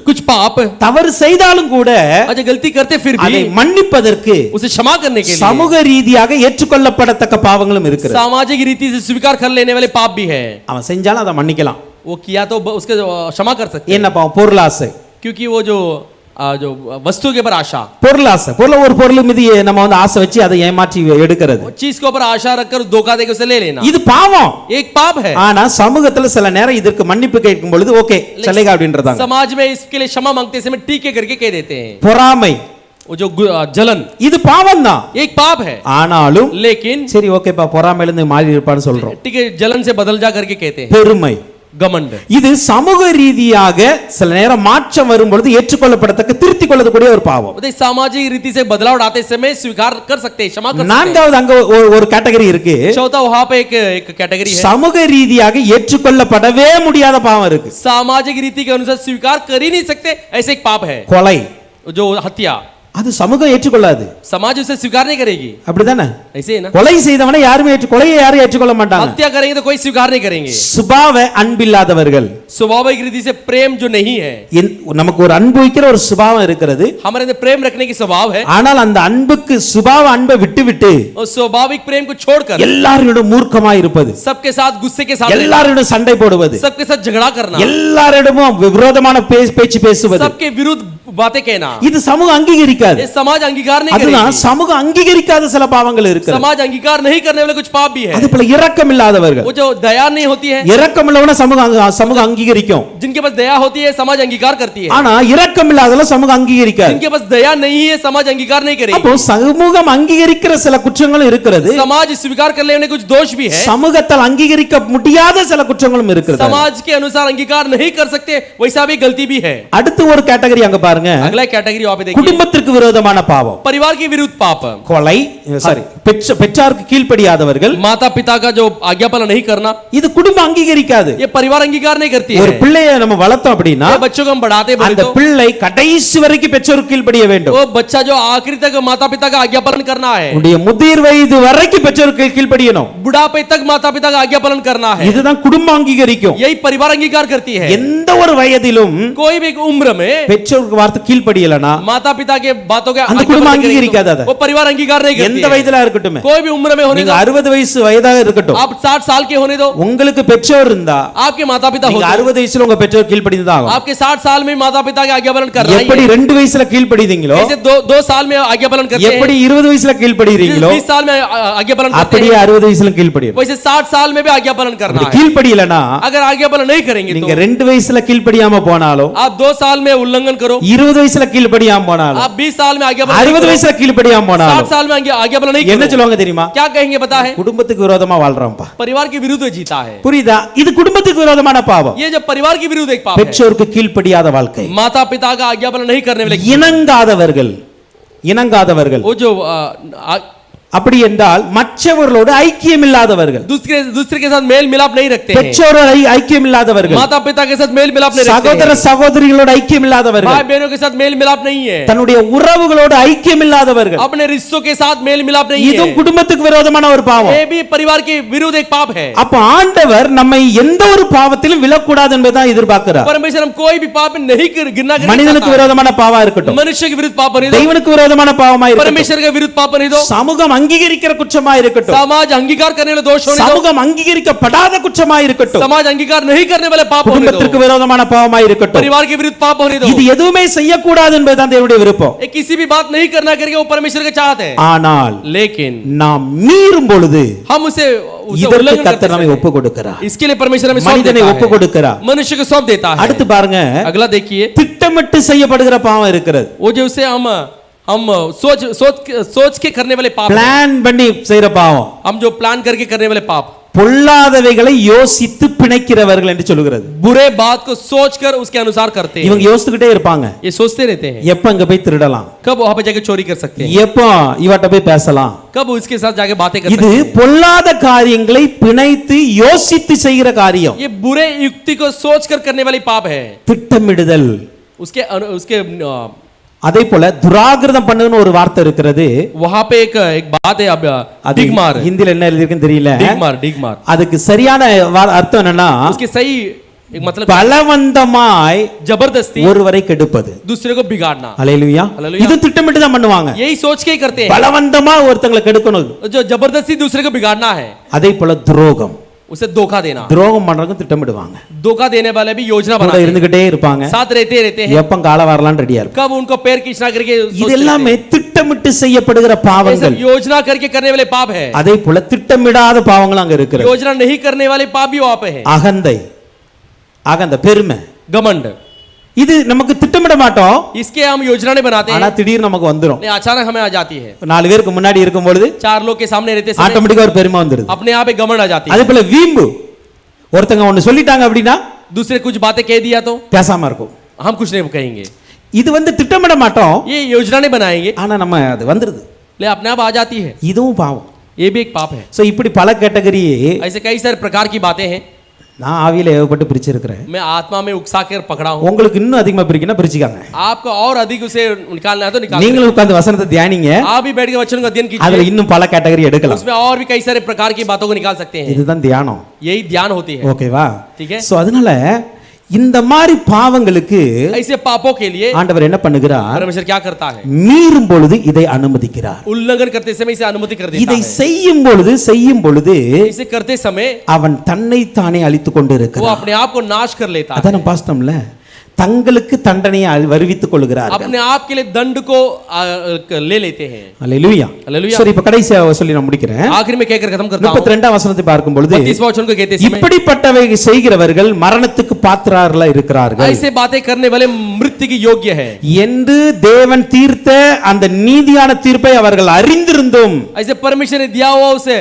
Speaker 2: कुछ पाप
Speaker 1: தவறு செய்தாலும் கூட
Speaker 2: अच्छा गलती करते फिर
Speaker 1: அதை
Speaker 2: भी
Speaker 1: மன்னிப்பதற்கு
Speaker 2: उसे क्षमा करने के लिए
Speaker 1: சமூக ரீதியாக ஏற்றுக்கொள்ளப்படத்தக்க பாவங்களும் இருக்கிறது.
Speaker 2: सामाजिक रीति से स्वीकार कर लेने वाले पाप भी है.
Speaker 1: அவன் செஞ்சாலும் அதை மன்னிக்கலாம்.
Speaker 2: वो किया तो उसके क्षमा कर सकते हैं.
Speaker 1: என்ன பாவம்? பொருளாசை.
Speaker 2: क्योंकि वो जो जो वस्तु के ऊपर आशा,
Speaker 1: பொருள் ஆசை. ஒரு பொருள் மீது நம்ம வந்து ஆசை வச்சு அதை ஏமாற்றி எடுக்கிறது.
Speaker 2: चीज के ऊपर आशा रखकर धोखा देकर उसे ले लेना,
Speaker 1: இது பாவம்.
Speaker 2: एक पाप है.
Speaker 1: ஆனா சமூகத்துல சில நேரம் இதற்கு மன்னிப்பு கேட்கும் பொழுது ஓகே चलेगा அப்படின்றதாங்க.
Speaker 2: समाज में इसके लिए क्षमा मांगते समय ठीक है करके कह देते हैं.
Speaker 1: பொறாமை,
Speaker 2: वो जो जलन,
Speaker 1: இது பாவம் தான்.
Speaker 2: एक पाप है.
Speaker 1: ஆனாலும்
Speaker 2: लेकिन
Speaker 1: சரி ஓகேப்பா பொறாமையில இருந்து மாறி இருப்பான்னு சொல்றோம்.
Speaker 2: ठीक है जलन से बदल जा करके कहते हैं.
Speaker 1: பெருமை,
Speaker 2: घमंड,
Speaker 1: இது சமூக ரீதியாக சில நேரம் மாற்றம் வரும் பொழுது ஏற்றுக்கொள்ளப்படத்தக்க திருத்திக் கொள்ளக்கூடிய ஒரு பாவம்.
Speaker 2: सामाजिक रीति से बदलाव आते समय स्वीकार कर सकते हैं, क्षमा कर सकते हैं.
Speaker 1: நான்காவது அங்க ஒரு கேட்டகரி இருக்கு.
Speaker 2: चौथा वहां पे एक कैटेगरी है.
Speaker 1: சமூக ரீதியாக ஏற்றுக்கொள்ளப்படவே முடியாத பாவம் இருக்கு.
Speaker 2: सामाजिक रीति के अनुसार स्वीकार कर ही नहीं सकते ऐसे एक पाप है.
Speaker 1: கொலை,
Speaker 2: जो हत्या,
Speaker 1: அது சமூகம் ஏற்றுக்கொள்ளாது.
Speaker 2: समाज उसे स्वीकार नहीं करेगी.
Speaker 1: அப்படிதானே?
Speaker 2: ऐसे है ना.
Speaker 1: கொலை செய்தவனை யாருமே கொலையை யாரும் ஏற்றுக்கொள்ள மாட்டாங்க.
Speaker 2: हत्या करेंगे तो कोई स्वीकार नहीं करेंगे.
Speaker 1: சுபாவ அன்பில்லாதவர்கள்,
Speaker 2: स्वाभाविक रीति से प्रेम जो नहीं है,
Speaker 1: நமக்கு ஒரு அன்பு வைக்கிற ஒரு சுபாவம் இருக்கிறது.
Speaker 2: हमारे अंदर प्रेम रखने की स्वभाव है.
Speaker 1: ஆனால் அந்த அன்புக்கு சுபாவ அன்பை விட்டுவிட்டு
Speaker 2: और स्वाभाविक प्रेम को छोड़कर
Speaker 1: எல்லாரிடம் மூர்க்கமாய் இருப்பது,
Speaker 2: सबके साथ गुस्से के साथ,
Speaker 1: எல்லாரிடம் சண்டை போடுவது,
Speaker 2: सबके साथ झगड़ा करना,
Speaker 1: எல்லாரிடமும் விரோதமான பேச்சு பேசுவது,
Speaker 2: सबके विरुद्ध बातें कहना,
Speaker 1: இது சமூகம் அங்கீகரிக்காது.
Speaker 2: ये समाज अंगीकार नहीं
Speaker 1: அதுதான்
Speaker 2: करेगी.
Speaker 1: சமூகம் அங்கீகரிக்காத சில பாவங்கள் இருக்கு.
Speaker 2: समाज अंगीकार नहीं करने वाले कुछ पाप भी है.
Speaker 1: அது போல இரக்கம் இல்லாதவர்கள்,
Speaker 2: वो जो दया नहीं होती है,
Speaker 1: இரக்கம் உள்ளவன சமூகம் அங்கீகரிக்கும்.
Speaker 2: जिनके पास दया होती है समाज अंगीकार करती है.
Speaker 1: ஆனா இரக்கம் இல்லாதவல சமூகம் அங்கீகரிக்காது.
Speaker 2: जिनके पास दया नहीं है समाज अंगीकार नहीं करेगी.
Speaker 1: அப்போ சமூகம் அங்கீகரிக்கிற சில குற்றங்களும் இருக்கிறது.
Speaker 2: समाज स्वीकार करने वाले कुछ दोष भी है.
Speaker 1: சமூகத்தால் அங்கீகரிக்க முடியாத சில குற்றங்களும் இருக்கிறது.
Speaker 2: समाज के अनुसार अंगीकार नहीं कर सकते वैसा भी गलती भी है.
Speaker 1: அடுத்து ஒரு கேட்டகரி அங்க பாருங்க.
Speaker 2: अगला कैटेगरी वहां पे देखिए,
Speaker 1: குடும்பத்திற்கு விரோதமான பாவம்,
Speaker 2: परिवार के विरुद्ध पाप,
Speaker 1: கொலை, பெற்றாருக்கு கீழ்ப்படியாதவர்கள்,
Speaker 2: माता पिता का जो आज्ञा पालन नहीं करना,
Speaker 1: இது குடும்பம் அங்கீகரிக்காது.
Speaker 2: ये परिवार अंगीकार नहीं करती
Speaker 1: ஒரு
Speaker 2: है.
Speaker 1: பிள்ளையை நம்ம வளர்த்தோம் அப்படின்னா
Speaker 2: ये बच्चों को हम बढ़ाते
Speaker 1: அந்த
Speaker 2: बोले तो
Speaker 1: பிள்ளை கடைசி வரைக்கும் பெற்றோருக்கு கீழ்ப்படிய வேண்டும்.
Speaker 2: वो बच्चा जो आखिरी तक माता पिता का आज्ञा पालन करना है,
Speaker 1: உடைய முதிர் வயது வரைக்கும் பெற்றோருக்கு கீழ்ப்படியணும்.
Speaker 2: बुढ़ापे तक माता पिता का आज्ञा पालन करना है.
Speaker 1: இதுதான் குடும்பம் அங்கீகரிக்கும்.
Speaker 2: यही परिवार अंगीकार करती है.
Speaker 1: எந்த ஒரு வயதிலும்
Speaker 2: कोई भी उम्र में
Speaker 1: பெற்றோருக்கு வார்த்தை கீழ்ப்படியலனா
Speaker 2: माता पिता के बातों के
Speaker 1: அந்த
Speaker 2: आज्ञा
Speaker 1: குடும்பம்
Speaker 2: पालन करेगी
Speaker 1: அங்கீகரிக்காது.
Speaker 2: तो वो परिवार अंगीकार नहीं करती
Speaker 1: எந்த
Speaker 2: है.
Speaker 1: வயதுல இருக்கட்டும்,
Speaker 2: कोई भी उम्र में होने
Speaker 1: நீங்க
Speaker 2: दो,
Speaker 1: 60 வயசு வயதாக இருக்கட்டும்,
Speaker 2: आप 60 साल के होने दो,
Speaker 1: உங்களுக்கு பெற்றோர் இருந்தா
Speaker 2: आपके माता पिता
Speaker 1: நீங்க
Speaker 2: होते
Speaker 1: 60 வயசுல உங்க பெற்றோர் கீழ்ப்படிதான் ஆகும்.
Speaker 2: आपके 60 साल में माता पिता के आज्ञा पालन करना
Speaker 1: எப்படி
Speaker 2: है.
Speaker 1: 2 வயசுல கீழ்ப்படிதீங்களோ,
Speaker 2: जैसे दो साल में आज्ञा पालन करते
Speaker 1: எப்படி
Speaker 2: हैं,
Speaker 1: 20 வயசுல கீழ்ப்படிறீங்களோ
Speaker 2: 20 साल में आज्ञा पालन करते
Speaker 1: அப்படியே
Speaker 2: हैं,
Speaker 1: 60 வயசுல கீழ்ப்படியணும்.
Speaker 2: वैसे 60 साल में भी आज्ञा पालन करना है.
Speaker 1: கீழ்ப்படியலனா
Speaker 2: अगर आज्ञा पालन नहीं करेंगे
Speaker 1: நீங்க
Speaker 2: तो
Speaker 1: 2 வயசுல கீழ்ப்படியாம போனாலும்,
Speaker 2: आप 2 साल में उल्लंघन करो,
Speaker 1: 20 வயசுல கீழ்ப்படியாம போனாலும்,
Speaker 2: आप 20 साल में आज्ञा पालन
Speaker 1: 60
Speaker 2: नहीं करो,
Speaker 1: வயசுல கீழ்ப்படியாம
Speaker 2: 60
Speaker 1: போனாலும்
Speaker 2: साल में आज्ञा पालन नहीं
Speaker 1: என்ன
Speaker 2: करो,
Speaker 1: சொல்லுவாங்க தெரியுமா?
Speaker 2: क्या कहेंगे पता है?
Speaker 1: குடும்பத்துக்கு விரோதமா வாழ்றோம்ப்பா.
Speaker 2: परिवार के विरुद्ध जीता है.
Speaker 1: புரியுதா? இது குடும்பத்துக்கு விரோதமான பாவம்.
Speaker 2: ये जो परिवार के विरुद्ध एक पाप है.
Speaker 1: பெற்றோருக்கு கீழ்ப்படியாத வாழ்க்கை,
Speaker 2: माता पिता का आज्ञा पालन नहीं करने वाले,
Speaker 1: இணங்காதவர்கள்,
Speaker 2: वो जो
Speaker 1: அப்படி என்றால் மற்றவர்களோடு ஐக்கியம் இல்லாதவர்கள்,
Speaker 2: दूसरे के साथ मेल मिलाप नहीं रखते हैं,
Speaker 1: பெற்றோரோடு ஐக்கியம் இல்லாதவர்கள்,
Speaker 2: माता पिता के साथ मेल मिलाप नहीं रखते
Speaker 1: சகோதர
Speaker 2: हैं,
Speaker 1: சகோதரிகளோடு ஐக்கியம் இல்லாதவர்கள்,
Speaker 2: भाई बहनों के साथ मेल मिलाप नहीं है,
Speaker 1: தன்னுடைய உறவுகளோடு ஐக்கியம் இல்லாதவர்கள்,
Speaker 2: अपने रिश्तों के साथ मेल मिलाप नहीं
Speaker 1: இதுவும்
Speaker 2: है.
Speaker 1: குடும்பத்துக்கு விரோதமான ஒரு பாவம்.
Speaker 2: ये भी परिवार के विरुद्ध एक पाप है.
Speaker 1: அப்ப ஆண்டவர் நம்மை எந்த ஒரு பாவத்திலும் விழக்கூடாது என்பதுதான் எதிர்பார்க்கிறார்.
Speaker 2: परमेश्वर हम कोई भी पाप नहीं गिरना
Speaker 1: மனிதனுக்கு விரோதமான பாவம் இருக்கட்டும்,
Speaker 2: मनुष्य के विरुद्ध पाप नहीं दो,
Speaker 1: தெய்வனுக்கு விரோதமான பாவமா இருக்கட்டும்,
Speaker 2: परमेश्वर के विरुद्ध पाप नहीं दो,
Speaker 1: சமூகம் அங்கீகரிக்கிற குற்றமா இருக்கட்டும்,
Speaker 2: समाज अंगीकार करने वाले दोष होने दो,
Speaker 1: சமூகம் अंगीகரிக்கப்படாத குற்றமா இருக்கட்டும்,
Speaker 2: समाज अंगीकार नहीं करने वाले पाप होने
Speaker 1: குடும்பத்திற்கு
Speaker 2: दो,
Speaker 1: விரோதமான பாவமா இருக்கட்டும்,
Speaker 2: परिवार के विरुद्ध पाप होने दो.
Speaker 1: இது எதுவுமே செய்யக்கூடாது என்பதுதான் தேவனுடைய விருப்பம்.
Speaker 2: ये किसी भी बात नहीं करना करके वो परमेश्वर का चाहत है.
Speaker 1: ஆனால்
Speaker 2: लेकिन
Speaker 1: நாம் மீறும் பொழுது
Speaker 2: हम उसे
Speaker 1: இதற்கு
Speaker 2: उल्लंघन
Speaker 1: கர்த்தர்
Speaker 2: करते
Speaker 1: நம்மை
Speaker 2: हैं.
Speaker 1: ஒப்பு கொடுக்கிறார்,
Speaker 2: इसके लिए परमेश्वर हमें सौंप
Speaker 1: மனிதனை
Speaker 2: देता
Speaker 1: ஒப்பு
Speaker 2: है,
Speaker 1: கொடுக்கிறார்.
Speaker 2: मनुष्य को सौंप देता है.
Speaker 1: அடுத்து பாருங்க,
Speaker 2: अगला देखिए,
Speaker 1: திட்டமிட்டு செய்யப்படுகிற பாவம் இருக்கிறது.
Speaker 2: वो जो उसे हम सोच के करने वाले पाप,
Speaker 1: பிளான் பண்ணி செய்யற பாவம்,
Speaker 2: हम जो प्लान करके करने वाले पाप,
Speaker 1: பொல்லாதவைகளை யோசித்து பிணைக்கிறவர்கள் என்று சொல்கிறது.
Speaker 2: बुरे बात को सोचकर उसके अनुसार करते हैं.
Speaker 1: இவங்க யோசித்துக்கிட்டே இருப்பாங்க,
Speaker 2: ये सोचते रहते हैं
Speaker 1: எப்ப அங்க போய் திருடலாம்,
Speaker 2: कब वहां पे जाके चोरी कर सकते हैं,
Speaker 1: எப்போ இவட்ட போய் பேசலாம்,
Speaker 2: कब उसके साथ जाके बातें कर
Speaker 1: இது
Speaker 2: सकते हैं.
Speaker 1: பொல்லாத காரியங்களை பிணைத்து யோசித்து செய்கிற காரியம்.
Speaker 2: ये बुरे युक्ति को सोचकर करने वाली पाप है.
Speaker 1: திட்டமிடுதல்,
Speaker 2: उसके
Speaker 1: அதே போல துராகிருதம் பண்ணுன்னு ஒரு வார்த்தை இருக்கிறது.
Speaker 2: वहां पे एक बात है, अब
Speaker 1: அது
Speaker 2: डिगमार,
Speaker 1: ஹிந்தில என்ன எழுதிருக்குன்னு தெரியல.
Speaker 2: डिगमार
Speaker 1: அதுக்கு சரியான அர்த்தம் என்னன்னா,
Speaker 2: उसके सही एक मतलब
Speaker 1: பலவந்தமாய்
Speaker 2: जबरदस्ती
Speaker 1: ஒருவரை கெடுப்பது.
Speaker 2: दूसरे को बिगाड़ना.
Speaker 1: ஹalleluya.
Speaker 2: ஹalleluya.
Speaker 1: இது திட்டமிட்டு தான் பண்ணுவாங்க.
Speaker 2: यही सोच के ही करते हैं,
Speaker 1: பலவந்தமா ஒருத்தங்களை கெடுக்கணும்.
Speaker 2: जो जबरदस्ती दूसरे को बिगाड़ना है.
Speaker 1: அதே போல துரோகம்,
Speaker 2: उसे धोखा देना।
Speaker 1: துரோகம் பண்றதுக்கு திட்டமிடுவாங்க,
Speaker 2: धोखा देने वाले भी योजना
Speaker 1: கூட
Speaker 2: बनाते हैं,
Speaker 1: இருந்துகிட்டே இருப்பாங்க,
Speaker 2: साथ रहते रहते हैं,
Speaker 1: எப்ப கால வரலாம்னு ரெடியா இருக்கும்.
Speaker 2: कब उनको पैर खींचना करके
Speaker 1: இது
Speaker 2: सोचते
Speaker 1: எல்லாமே
Speaker 2: रहते
Speaker 1: திட்டமிட்டு செய்யப்படுகிற
Speaker 2: हैं। ये
Speaker 1: பாவங்கள்.
Speaker 2: सब योजना करके करने वाले पाप है,
Speaker 1: அதே போல திட்டமிடாத பாவங்கள் அங்க இருக்கிறது.
Speaker 2: योजना नहीं करने वाले पाप भी वहां पे है।
Speaker 1: அகந்தை, அகந்தை, பெருமை,
Speaker 2: घमंड,
Speaker 1: இது நமக்கு திட்டமிட மாட்டோம்,
Speaker 2: इसके हम योजना नहीं बनाते
Speaker 1: ஆனா
Speaker 2: हैं,
Speaker 1: திடீர்னு நமக்கு வந்துரும்.
Speaker 2: नहीं अचानक हमें आ जाती है।
Speaker 1: 4 பேருக்கு முன்னாடி இருக்கும் பொழுது
Speaker 2: चार लोग के सामने रहते समय
Speaker 1: ஆட்டோமேட்டிக்கா ஒரு பெருமை வந்துருது.
Speaker 2: अपने आप एक घमंड आ जाती है।
Speaker 1: அதே போல வீம்பு, ஒருத்தங்க ஒன்னு சொல்லிட்டாங்க அப்படின்னா
Speaker 2: दूसरे कुछ बातें कह दिया तो
Speaker 1: பேசாம இருக்கும்.
Speaker 2: हम कुछ नहीं कहेंगे,
Speaker 1: இது திட்டமிட மாட்டோம்,
Speaker 2: ये योजना नहीं बनाएंगे,
Speaker 1: ஆனா நம்ம அது வந்துருது.
Speaker 2: ले अपने आप आ जाती है।
Speaker 1: இதுவும் பாவம்.
Speaker 2: ये भी एक पाप है।
Speaker 1: சோ இப்படி பல கேட்டகரி
Speaker 2: ऐसे कई सारे प्रकार की बातें हैं,
Speaker 1: நான் ஆவியில ஏவப்பட்டு பிரிச்சிருக்கிறேன்.
Speaker 2: मैं आत्मा में उकसा कर पकड़ा हूं।
Speaker 1: உங்களுக்கு இன்னும் அதிகமா பிரிக்கணும் பிரிச்சுக்காங்க.
Speaker 2: आपको और अधिक उसे निकालना है तो निकाल,
Speaker 1: நீங்களும் உட்கார்ந்து வசனத்தை தியானிங்க,
Speaker 2: आप भी बैठ के वचन का अध्ययन
Speaker 1: அதுல
Speaker 2: कीजिए,
Speaker 1: இன்னும் பல கேட்டகரி எடுக்கலாம்.
Speaker 2: उसमें और भी कई सारे प्रकार की बातों को निकाल सकते हैं।
Speaker 1: இதுதான் தியானம்.
Speaker 2: यही ध्यान होती है,
Speaker 1: ஓகேவா?
Speaker 2: ठीक है।
Speaker 1: சோ அதனால இந்த மாதிரி பாவங்களுக்கு
Speaker 2: ऐसे पापों के लिए
Speaker 1: ஆண்டவர் என்ன பண்ணுகிறார்?
Speaker 2: परमेश्वर क्या करता है?
Speaker 1: மீறும் பொழுது இதை அனுமதிக்கிறார்.
Speaker 2: उल्लंघन करते समय इसे अनुमति कर देता
Speaker 1: இதை
Speaker 2: है।
Speaker 1: செய்யும் பொழுது
Speaker 2: इसे करते समय
Speaker 1: அவன் தன்னை தானே அழித்துக் கொண்டு
Speaker 2: वो
Speaker 1: இருக்கிறான்.
Speaker 2: अपने आप को नाश कर लेता है,
Speaker 1: அதான் பாஸ்டம்ல தங்களுக்கு தண்டனையை வருவித்துக் கொள்கிறார்கள்.
Speaker 2: अपने आप के लिए दंड को ले लेते हैं।
Speaker 1: அல்லேலூயா.
Speaker 2: हालेलुया।
Speaker 1: சரி, இப்ப கடைசியா சொல்லி நான் முடிக்கிறேன்.
Speaker 2: आखिर में कहकर खत्म करता हूं।
Speaker 1: 32ஆம் வசனத்தை பார்க்கும் பொழுது
Speaker 2: 32वां वचन को कहते समय
Speaker 1: இப்படிப்பட்டவை செய்கிறவர்கள் மரணத்துக்கு பாத்திரர்களா இருக்கிறார்கள்
Speaker 2: ऐसे बातें करने वाले मृत्यु की योग्य है
Speaker 1: என்று தேவன் தீர்த்த அந்த நீதியான தீர்ப்பை அவர்கள் அறிந்திருந்தும்
Speaker 2: ऐसे परमेश्वर ने दिया हुआ उसे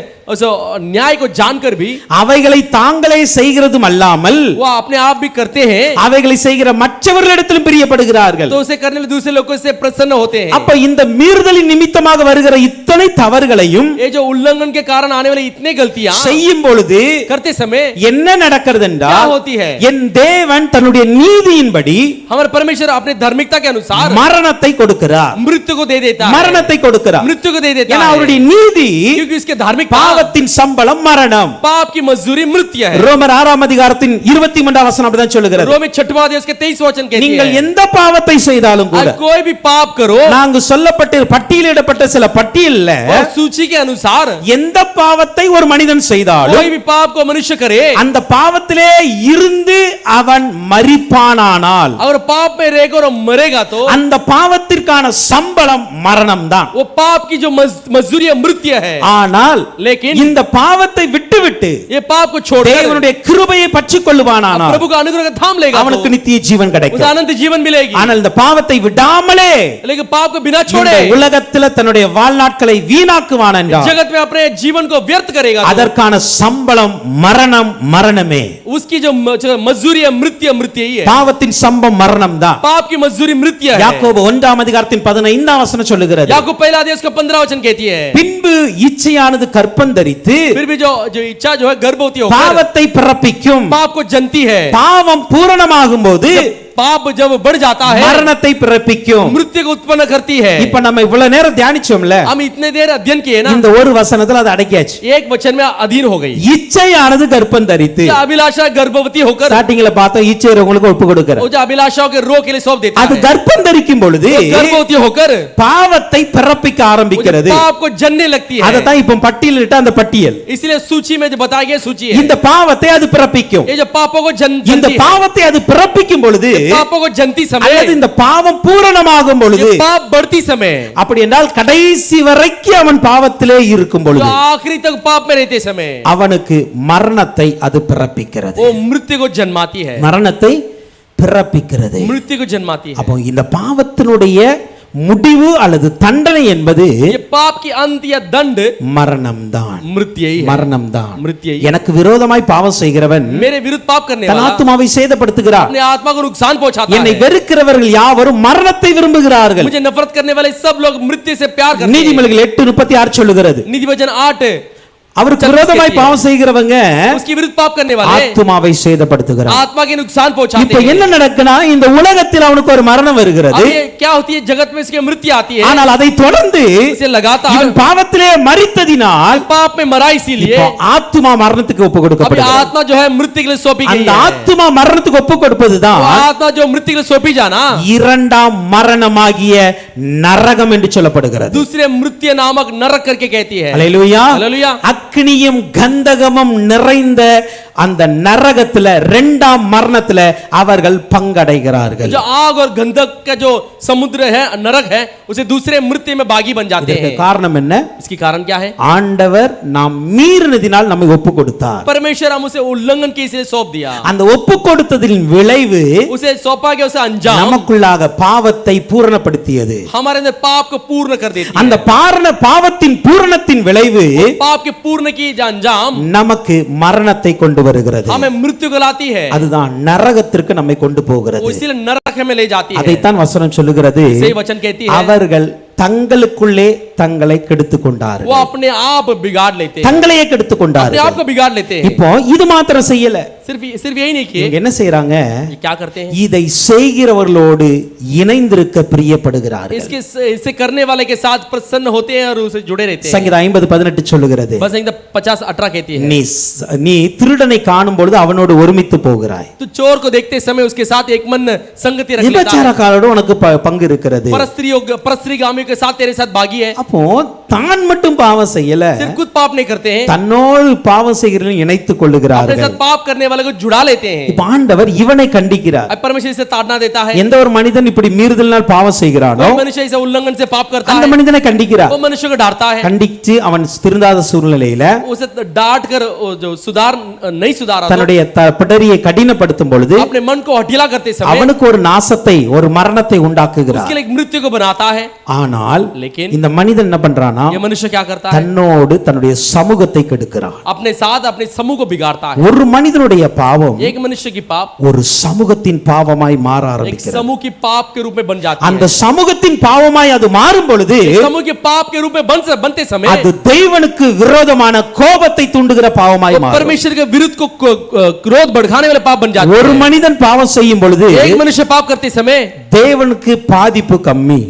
Speaker 2: न्याय को जानकर भी
Speaker 1: அவைகளை தாங்களே செய்கிறதும் அல்லாமல்
Speaker 2: वो अपने आप भी करते हैं,
Speaker 1: அவைகளை செய்கிற மற்றவர்களிடத்திலும் பிரியப்படுகிறார்கள்.
Speaker 2: तो उसे करने वाले दूसरे लोगों से प्रसन्न होते हैं।
Speaker 1: அப்ப இந்த மீறுதலின் நிமித்தமாக வருகிற இத்தனை தவறுகளையும்
Speaker 2: ये जो उल्लंघन के कारण आने वाली इतने गलतियां
Speaker 1: செய்யும் பொழுது
Speaker 2: करते समय
Speaker 1: என்ன நடக்கிறது
Speaker 2: क्या
Speaker 1: என்றால்,
Speaker 2: होती है?
Speaker 1: என் தேவன் தன்னுடைய நீதியின்படி
Speaker 2: हमारे परमेश्वर अपने धार्मिकता के अनुसार
Speaker 1: மரணத்தை கொடுக்கிறார்.
Speaker 2: मृत्यु को दे देता है,
Speaker 1: மரணத்தை கொடுக்கிறார்.
Speaker 2: मृत्यु को दे देता
Speaker 1: ஏன்னா
Speaker 2: है,
Speaker 1: அவருடைய நீதி
Speaker 2: क्योंकि उसके धार्मिक
Speaker 1: பாவத்தின் சம்பளம் மரணம்.
Speaker 2: पाप की मजदूरी मृत्यु है।
Speaker 1: ரோமர் 6ஆம் அதிகாரத்தின் 23ஆம் வசனம் அப்படிதான் சொல்லுகிறது.
Speaker 2: रोमी 6वां अध्याय उसके 23 वचन कहती
Speaker 1: நீங்கள்
Speaker 2: है,
Speaker 1: எந்த பாவத்தை செய்தாலும் கூட
Speaker 2: कोई भी पाप करो,
Speaker 1: நாங்க சொல்லப்பட்ட பட்டியலிடப்பட்ட சில பட்டியல்ல
Speaker 2: और सूची के अनुसार
Speaker 1: எந்த பாவத்தை ஒரு மனிதன் செய்தாலும்
Speaker 2: कोई भी पाप को मनुष्य करे,
Speaker 1: அந்த பாவத்திலே இருந்து அவன் மரிப்பானானால்
Speaker 2: और पाप में रहेगा और मरेगा तो
Speaker 1: அந்த பாவத்திற்கான சம்பளம் மரணம் தான்.
Speaker 2: वो पाप की जो मजदूरी मृत्यु है।
Speaker 1: ஆனால்
Speaker 2: लेकिन
Speaker 1: இந்த பாவத்தை விட்டுவிட்டு
Speaker 2: ये पाप को छोड़कर
Speaker 1: தேவனுடைய கிருபையை பற்றிக் கொள்வானானால்
Speaker 2: प्रभु का अनुग्रह का थाम लेगा
Speaker 1: அவனுக்கு
Speaker 2: तो
Speaker 1: நித்திய ஜீவன்
Speaker 2: उसे
Speaker 1: கிடைக்கும்.
Speaker 2: अनंत जीवन मिलेगी।
Speaker 1: ஆனால் இந்த பாவத்தை விடாமலே
Speaker 2: लेकिन पाप को बिना
Speaker 1: இந்த
Speaker 2: छोड़े
Speaker 1: உலகத்துல தன்னுடைய வாழ்நாட்களை வீணாக்குவான் என்றால்
Speaker 2: जगत में अपने जीवन को व्यर्थ करेगा तो
Speaker 1: அதற்கான சம்பளம் மரணம், மரணமே.
Speaker 2: उसकी जो मजदूरी है मृत्यु ही है।
Speaker 1: பாவத்தின் சம்பளம் மரணம் தான்.
Speaker 2: पाप की मजदूरी मृत्यु है।
Speaker 1: யாக்கோபு 1ஆம் அதிகாரத்தின் 15ஆம் வசனம் சொல்லுகிறது,
Speaker 2: याकूब पहला अध्याय उसका 15 वचन कहती है,
Speaker 1: பின்பு இச்சையானது கற்பந்தரித்து
Speaker 2: फिर भी जो इच्छा जो है गर्भवती होकर
Speaker 1: பாவத்தை பிறப்பிக்கும்.
Speaker 2: पाप को जनती है।
Speaker 1: பாவம் பூரணமாகும் போது
Speaker 2: पाप जब बढ़ जाता है
Speaker 1: மரணத்தை பிறப்பிக்கும்.
Speaker 2: मृत्यु को उत्पन्न करती है।
Speaker 1: இப்ப நம்ம இவ்வளவு நேரம் தியானிச்சோம்ல,
Speaker 2: हम इतने देर अध्ययन किए ना,
Speaker 1: இந்த ஒரு வசனத்துல அது அடக்கியாச்சு.
Speaker 2: एक वचन में अधीन हो गई।
Speaker 1: இச்சையானது கற்பந்தரித்து,
Speaker 2: जो अभिलाषा गर्भवती होकर
Speaker 1: ஸ்டார்டிங்ல பார்த்தோம் இச்சை உங்களுக்கு ஒப்பு கொடுக்கிற,
Speaker 2: वो जो अभिलाषाओं के रोग के लिए सौंप देता
Speaker 1: அது
Speaker 2: है,
Speaker 1: கற்பந்தரிக்கும் பொழுது
Speaker 2: वो गर्भवती होकर
Speaker 1: பாவத்தை பிறப்பிக்க
Speaker 2: वो जो
Speaker 1: ஆரம்பிக்கிறது.
Speaker 2: पाप को जनने लगती है।
Speaker 1: அததான் இப்ப பட்டியலிட்ட அந்த பட்டியல்,
Speaker 2: इसलिए सूची में जो बताई गई सूची है,
Speaker 1: இந்த பாவத்தை அது பிறப்பிக்கும்.
Speaker 2: ये जो पापों को
Speaker 1: இந்த
Speaker 2: जनती है,
Speaker 1: பாவத்தை அது பிறப்பிக்கும் பொழுது
Speaker 2: पापों को जनती
Speaker 1: அல்லது
Speaker 2: समय,
Speaker 1: இந்த பாவம் பூரணமாகும் பொழுது,
Speaker 2: ये पाप बढ़ती समय,
Speaker 1: அப்படி என்றால் கடைசி வரைக்கும் அவன் பாவத்திலே இருக்கும்
Speaker 2: जो
Speaker 1: பொழுது
Speaker 2: आखिरी तक पाप में रहते समय
Speaker 1: அவனுக்கு மரணத்தை அது பிறப்பிக்கிறது.
Speaker 2: वो मृत्यु को जन्माती है।
Speaker 1: மரணத்தை பிறப்பிக்கிறது.
Speaker 2: मृत्यु को जन्माती है।
Speaker 1: அப்போ இந்த பாவத்தினுடைய முடிவு அல்லது தண்டனை என்பது
Speaker 2: ये पाप की अंत या दंड
Speaker 1: மரணம் தான்.
Speaker 2: मृत्यु ही है।
Speaker 1: மரணம் தான்.
Speaker 2: मृत्यु ही है।
Speaker 1: எனக்கு விரோதமாய் பாவம் செய்கிறவன்
Speaker 2: मेरे विरुद्ध पाप करने
Speaker 1: தன்
Speaker 2: वाला
Speaker 1: ஆத்துமாவை சேதப்படுத்துகிறார்.
Speaker 2: अपने आत्मा को नुकसान पहुंचाता
Speaker 1: என்னை
Speaker 2: है।
Speaker 1: வெறுக்கிறவர்கள் யாவரும் மரணத்தை விரும்புகிறார்கள்.
Speaker 2: मुझे नफरत करने वाले सब लोग मृत्यु से प्यार करते हैं।
Speaker 1: நீதிமொழிகள் 8:36 சொல்லுகிறது,
Speaker 2: नीति वचन 8
Speaker 1: அவருக்கு விரோதமாய் பாவம் செய்கிறவங்க
Speaker 2: उसके विरुद्ध पाप करने वाले
Speaker 1: ஆத்துமாவை சேதப்படுத்துகிறார்.
Speaker 2: आत्मा के नुकसान
Speaker 1: இப்போ
Speaker 2: पहुंचाते हैं।
Speaker 1: என்ன நடக்குனா, இந்த உலகத்தில் அவனுக்கு ஒரு மரணம் வருகிறது.
Speaker 2: अब ये क्या होती है, जगत में इसकी मृत्यु आती है।
Speaker 1: ஆனால் அதை தொடர்ந்து
Speaker 2: इसे लगातार
Speaker 1: இவன் பாவத்திலே மரித்ததினால்
Speaker 2: पाप में मरा, इसीलिए
Speaker 1: இப்போ ஆத்துமா மரணத்துக்கு ஒப்பு
Speaker 2: अभी
Speaker 1: கொடுக்கப்படுகிறது.
Speaker 2: आत्मा जो है मृत्यु के लिए सौंपी गई
Speaker 1: அந்த
Speaker 2: है।
Speaker 1: ஆத்துமா மரணத்துக்கு ஒப்பு கொடுப்பதுதான்
Speaker 2: वो आत्मा जो मृत्यु के लिए सौंपी जाना,
Speaker 1: இரண்டாம் மரணமாகிய நரகம் என்று சொல்லப்படுகிறது.
Speaker 2: दूसरे मृत्यु नामक नरक करके कहती है।
Speaker 1: அல்லேலூயா.
Speaker 2: हालेलुया।
Speaker 1: அக்னியும் கந்தகமும் நிறைந்த அந்த நரகத்துல இரண்டாம் மரணத்துல அவர்கள் பங்கடைகிறார்கள்.
Speaker 2: जो आग और गंधक का जो समुद्र है, नरक है, उसे दूसरे मृत्यु में भागी बन जाते
Speaker 1: இதற்கு
Speaker 2: हैं।
Speaker 1: காரணம் என்ன?
Speaker 2: इसकी कारण क्या है?
Speaker 1: ஆண்டவர் நாம் மீறினதினால் நம்மை ஒப்பு கொடுத்தார்.
Speaker 2: परमेश्वर हम उसे उल्लंघन के इसलिए सौंप दिया।
Speaker 1: அந்த ஒப்பு கொடுத்ததின் விளைவு
Speaker 2: उसे सौंपा गया, उसे अंजाम
Speaker 1: நமக்குள்ளாக பாவத்தை பூரணப்படுத்தியது.
Speaker 2: हमारे अंदर पाप को पूर्ण कर देती है।
Speaker 1: அந்த பாவத்தின் பூரணத்தின் விளைவு
Speaker 2: पाप के पूर्ण की जो अंजाम
Speaker 1: நமக்கு மரணத்தை கொண்டு வருகிறது.
Speaker 2: हमें मृत्यु को लाती है।
Speaker 1: அதுதான் நரகத்திற்கு நம்மை கொண்டு போகிறது.
Speaker 2: वो इसीलिए नरक में ले जाती है।
Speaker 1: அதைத்தான் வசனம் சொல்லுகிறது.
Speaker 2: सही वचन कहती है,
Speaker 1: அவர்கள் தங்களுக்குள்ளே தங்களை கெடுத்துக் கொண்டார்கள்.
Speaker 2: वो अपने आप बिगाड़ लेते हैं,
Speaker 1: தங்களையே கெடுத்துக்
Speaker 2: अपने
Speaker 1: கொண்டார்கள்.
Speaker 2: आप को बिगाड़ लेते हैं।
Speaker 1: இப்போ இது மாத்திரம் செய்யல,
Speaker 2: सिर्फ यही नहीं किए,
Speaker 1: இவங்க என்ன செய்றாங்க?
Speaker 2: ये क्या करते हैं?
Speaker 1: இதை செய்கிறவர்களோடு இணைந்திருக்க பிரியப்படுகிறார்கள்.
Speaker 2: इसे करने वाले के साथ प्रसन्न होते हैं और उसे जुड़े रहते हैं।
Speaker 1: சங்கீதம் 50:18 சொல்லுகிறது,
Speaker 2: बस 50:18 कहती है,
Speaker 1: நீ திருடனை காணும் பொழுது அவனோடு ஒருமித்து போகிறாய்.
Speaker 2: तू चोर को देखते समय उसके साथ एक मन संगति रख लेता है।
Speaker 1: விபச்சாரக்காரரோடு உனக்கு பங்கு இருக்கிறது.
Speaker 2: परस्त्रीगामी के साथ तेरे साथ भागी है।
Speaker 1: அப்போ தான் மட்டும் பாவம் செய்யல,
Speaker 2: सिर्फ खुद पाप नहीं करते हैं,
Speaker 1: தன்னோடு பாவம் செய்கிறவர்கள் இணைத்துக்
Speaker 2: अपने
Speaker 1: கொள்ளுகிறார்கள்.
Speaker 2: साथ पाप करने वाले को जुड़ा लेते हैं।
Speaker 1: இப்ப ஆண்டவர் இவனை கண்டிக்கிறார்.
Speaker 2: अब परमेश्वर इसे ताड़ना देता है।
Speaker 1: எந்த ஒரு மனிதன் இப்படி மீறுதலினால் பாவம் செய்கிறானோ
Speaker 2: कोई मनुष्य इसे उल्लंघन से पाप करता
Speaker 1: அந்த
Speaker 2: है,
Speaker 1: மனிதனை கண்டிக்கிறார்.
Speaker 2: वो मनुष्य को डांटता है।
Speaker 1: கண்டிச்சு அவன் திருந்தாத சூழ்நிலையில
Speaker 2: उसे डांट कर जो सुधार नहीं सुधारा तो
Speaker 1: தன்னுடைய பிடரியை கடினப்படுத்தும் பொழுது
Speaker 2: अपने मन को हठीला करते समय
Speaker 1: அவனுக்கு ஒரு நாசத்தை, ஒரு மரணத்தை உண்டாக்குகிறார்.
Speaker 2: उसके लिए एक मृत्यु को बनाता है।
Speaker 1: ஆனால்
Speaker 2: लेकिन
Speaker 1: இந்த மனிதன் என்ன பண்றானா?
Speaker 2: ये मनुष्य क्या करता है?
Speaker 1: தன்னோடு தன்னுடைய சமூகத்தை கெடுக்கிறான்.
Speaker 2: अपने साथ अपने समूह को बिगाड़ता है।
Speaker 1: ஒரு மனிதனுடைய பாவம்
Speaker 2: एक मनुष्य की पाप
Speaker 1: ஒரு சமூகத்தின் பாவமாய் மாற
Speaker 2: एक
Speaker 1: ஆரம்பிக்கிறது.
Speaker 2: समूह की पाप के रूप में बन जाती
Speaker 1: அந்த
Speaker 2: है।
Speaker 1: சமூகத்தின் பாவமாய் அது மாறும் பொழுது
Speaker 2: समूह के पाप के रूप में बनते समय
Speaker 1: அது தேவனுக்கு விரோதமான கோபத்தை தூண்டுகிற பாவமாய்
Speaker 2: वो
Speaker 1: மாறும்.
Speaker 2: परमेश्वर के विरुद्ध को क्रोध भड़काने वाले पाप बन जाते
Speaker 1: ஒரு
Speaker 2: हैं।
Speaker 1: மனிதன் பாவம் செய்யும் பொழுது
Speaker 2: एक मनुष्य पाप करते समय
Speaker 1: தேவனுக்கு பாதிப்பு கம்மி,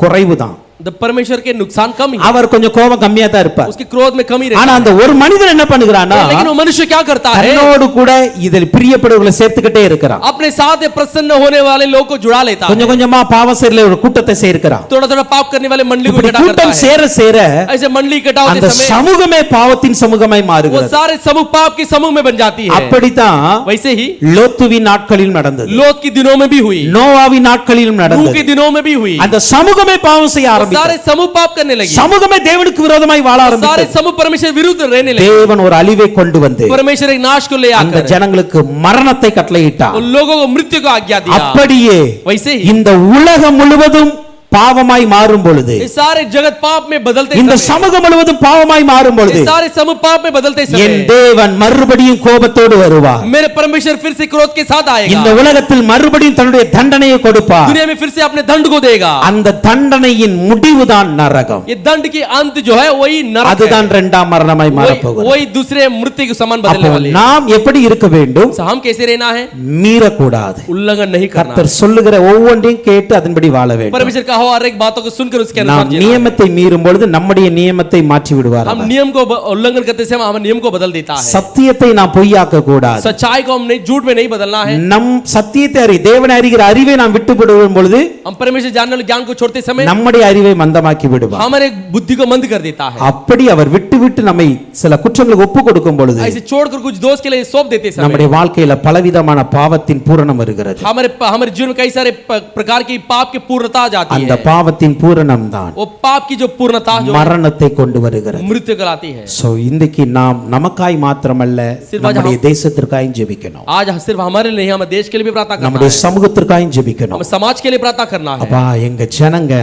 Speaker 1: குறைவுதான்.
Speaker 2: परमेश्वर के नुकसान कम ही,
Speaker 1: அவர் கொஞ்சம் கோபம் கம்மியா தான் இருப்பார்.
Speaker 2: उसके क्रोध में कमी रहती
Speaker 1: ஆனா அந்த ஒரு மனிதன் என்ன பண்ணுகிறானா?
Speaker 2: है। लेकिन वो मनुष्य क्या करता है?
Speaker 1: தன்னோடு கூட இதில் பிரியப்படுவர்களை சேர்த்துக்கிட்டே இருக்கிறான்.
Speaker 2: अपने साथ प्रसन्न होने वाले लोग को जुड़ा लेता है।
Speaker 1: கொஞ்சம் கொஞ்சமா பாவம் செய்யற ஒரு கூட்டத்தை சேர்க்கிறான்.
Speaker 2: थोड़ा थोड़ा पाप करने वाले मंडली को
Speaker 1: இப்படி
Speaker 2: इकट्ठा करता
Speaker 1: கூட்டம்
Speaker 2: है।
Speaker 1: சேர சேர
Speaker 2: ऐसे मंडली इकट्ठा
Speaker 1: அந்த
Speaker 2: होते समय
Speaker 1: சமூகமே பாவத்தின் சமூகமாய்
Speaker 2: वो
Speaker 1: மாறுகிறது.
Speaker 2: सारे समूह पाप के समूह में बन जाती है।
Speaker 1: அப்படித்தான்
Speaker 2: वैसे ही
Speaker 1: லோத்துவின் நாட்களில் நடந்தது,
Speaker 2: लोत की दिनों में भी हुई,
Speaker 1: நோவாவின் நாட்களிலும்
Speaker 2: नूह
Speaker 1: நடந்தது.
Speaker 2: की दिनों में भी हुई।
Speaker 1: அந்த சமூகமே பாவம் செய்ய
Speaker 2: वो
Speaker 1: ஆரம்பித்தது.
Speaker 2: सारे समूह पाप करने लगी,
Speaker 1: சமூகமே தேவனுக்கு விரோதமாய் வாழ
Speaker 2: सारे
Speaker 1: ஆரம்பித்தது.
Speaker 2: समूह परमेश्वर विरुद्ध रहने लगे।
Speaker 1: தேவன் ஒரு அழிவை கொண்டு வந்து
Speaker 2: परमेश्वर एक नाश को ले
Speaker 1: அந்த
Speaker 2: आकर
Speaker 1: ஜனங்களுக்கு மரணத்தை கட்டளையிட்டார்.
Speaker 2: उन लोगों को मृत्यु को आज्ञा दिया।
Speaker 1: அப்படியே
Speaker 2: वैसे ही
Speaker 1: இந்த உலகம் முழுவதும் பாவமாய் மாறும் பொழுது,
Speaker 2: ये सारे जगत पाप में बदलते
Speaker 1: இந்த
Speaker 2: समय,
Speaker 1: சமூகம் முழுவதும் பாவமாய் மாறும் பொழுது
Speaker 2: ये सारे समूह पाप में बदलते
Speaker 1: என்
Speaker 2: समय
Speaker 1: தேவன் மறுபடியும் கோபத்தோடு வருவார்.
Speaker 2: मेरे परमेश्वर फिर से क्रोध के साथ
Speaker 1: இந்த
Speaker 2: आएगा।
Speaker 1: உலகத்தில் மறுபடியும் தன்னுடைய தண்டனையை கொடுப்பார்.
Speaker 2: दुनिया में फिर से अपने दंड को देगा।
Speaker 1: அந்த தண்டனையின் முடிவுதான் நரகம்.
Speaker 2: ये दंड की अंत जो है वही नरक
Speaker 1: அதுதான்
Speaker 2: है।
Speaker 1: இரண்டாம் மரணமாய் மாறப்போகிறது.
Speaker 2: वही दूसरे मृत्यु के समान बदलने
Speaker 1: அப்போ
Speaker 2: वाली है।
Speaker 1: நாம் எப்படி இருக்க வேண்டும்?
Speaker 2: हम कैसे रहना है?
Speaker 1: மீறக்கூடாது.
Speaker 2: उल्लंघन नहीं करना।
Speaker 1: கர்த்தர் சொல்லுகிற ஒவ்வொன்றையும் கேட்டு அதன்படி வாழ வேண்டும்.
Speaker 2: परमेश्वर का हर एक बातों को सुनकर उसके अनुसार
Speaker 1: நாம்
Speaker 2: जीना है।
Speaker 1: நியமத்தை மீறும் பொழுது நம்முடைய நியமத்தை மாற்றி விடுவார்.
Speaker 2: हम नियम को उल्लंघन करते समय हम नियम को बदल देता है।
Speaker 1: சத்தியத்தை நாம் பொய்யாக்க கூடாது.
Speaker 2: सच्चाई को हमने झूठ में नहीं बदलना है।
Speaker 1: நம் சத்தியத்தை தேவனை அறிகிற அறிவை நாம் விட்டுவிடும் பொழுது
Speaker 2: हम परमेश्वर जानने वाले ज्ञान को छोड़ते समय
Speaker 1: நம்முடைய அறிவை மந்தமாக்கி விடுவார்.
Speaker 2: हमारे बुद्धि को मंद कर देता है।
Speaker 1: அப்படி அவர் விட்டு நம்மை சில குற்றங்களுக்கு ஒப்பு கொடுக்கும் பொழுது
Speaker 2: ऐसे छोड़कर कुछ दोष के लिए सौंप देते समय
Speaker 1: நம்முடைய வாழ்க்கையில பலவிதமான பாவத்தின் பூரணம் வருகிறது.
Speaker 2: हमारे जीवन में कई सारे प्रकार की पाप की पूर्णता आ जाती
Speaker 1: அந்த
Speaker 2: है।
Speaker 1: பாவத்தின் பூரணம் தான்
Speaker 2: वो पाप की जो पूर्णता जो
Speaker 1: மரணத்தை கொண்டு வருகிறது.
Speaker 2: मृत्यु कराती है।
Speaker 1: சோ இன்றைக்கு நாம் நமக்காய் மாத்திரமல்ல நம்முடைய தேசத்திற்காய் ஜெபிக்கணும்.
Speaker 2: आज सिर्फ हमारे लिए हम देश के लिए भी प्रार्थना करना
Speaker 1: நம்முடைய
Speaker 2: है।
Speaker 1: சமூகத்திற்காய் ஜெபிக்கணும்.
Speaker 2: हम समाज के लिए प्रार्थना करना है।
Speaker 1: அப்பா எங்க ஜனங்க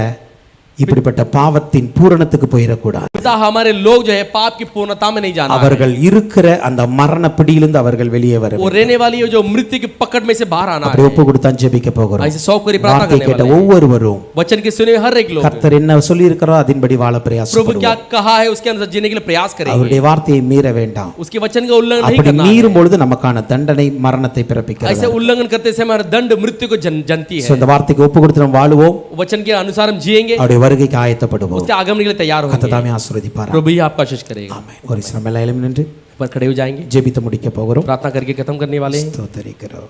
Speaker 1: இப்படிப்பட்ட பாவத்தின் பூரணத்துக்கு போயிடக்கூடாது.
Speaker 2: पिता हमारे लोग जो है पाप की पूर्णता में नहीं जाना है।
Speaker 1: அவர்கள் இருக்கிற அந்த மரண பிடியிலிருந்து அவர்கள் வெளியே வர
Speaker 2: वो रहने वाली है जो मृत्यु की पकड़ में से बाहर आना
Speaker 1: அப்படி
Speaker 2: है।
Speaker 1: ஒப்பு கொடுத்தா ஜெபிக்க போகிறோம்.
Speaker 2: ऐसे सौंप कर प्रार्थना
Speaker 1: வார்த்தை
Speaker 2: करने
Speaker 1: கேட்ட
Speaker 2: वाले हैं।
Speaker 1: ஒவ்வொருவரும்
Speaker 2: वचन के सुने हर एक लोग
Speaker 1: கர்த்தர் என்ன சொல்லி இருக்கிறாரோ அதன்படி வாழ
Speaker 2: प्रभु
Speaker 1: பிரயாசப்படுவோம்.
Speaker 2: क्या कहा है उसके अनुसार जीने के लिए प्रयास करेंगे।
Speaker 1: அவருடைய வார்த்தையை மீற வேண்டாம்.
Speaker 2: उसके वचन का उल्लंघन नहीं
Speaker 1: அப்படி
Speaker 2: करना है।
Speaker 1: மீறும் பொழுது நமக்கான தண்டனை மரணத்தை பிறப்பிக்கிறது.
Speaker 2: ऐसे उल्लंघन करते समय हमारा दंड मृत्यु को जनती है।
Speaker 1: இந்த வார்த்தைக்கு ஒப்பு கொடுத்து நாம் வாழுவோம்.
Speaker 2: वचन के अनुसार हम जिएंगे,
Speaker 1: அவருடைய வருகைக்கு ஆயத்தப்படுவோம்.
Speaker 2: उसके आगमन के लिए तैयार
Speaker 1: கர்த்தர்
Speaker 2: होंगे।
Speaker 1: தாமே ஆசீர்வதிப்பார்.
Speaker 2: प्रभु ही आपका आशीष करेगा।
Speaker 1: ஆமென். ஒரு சில எல்லாம் நின்று
Speaker 2: पर खड़े हो जाएंगे,
Speaker 1: ஜெபித்து முடிக்க போகிறோம்.
Speaker 2: प्रार्थना करके खत्म करने वाले हैं।
Speaker 1: ஸ்தோத்திரிக்கிறோம்.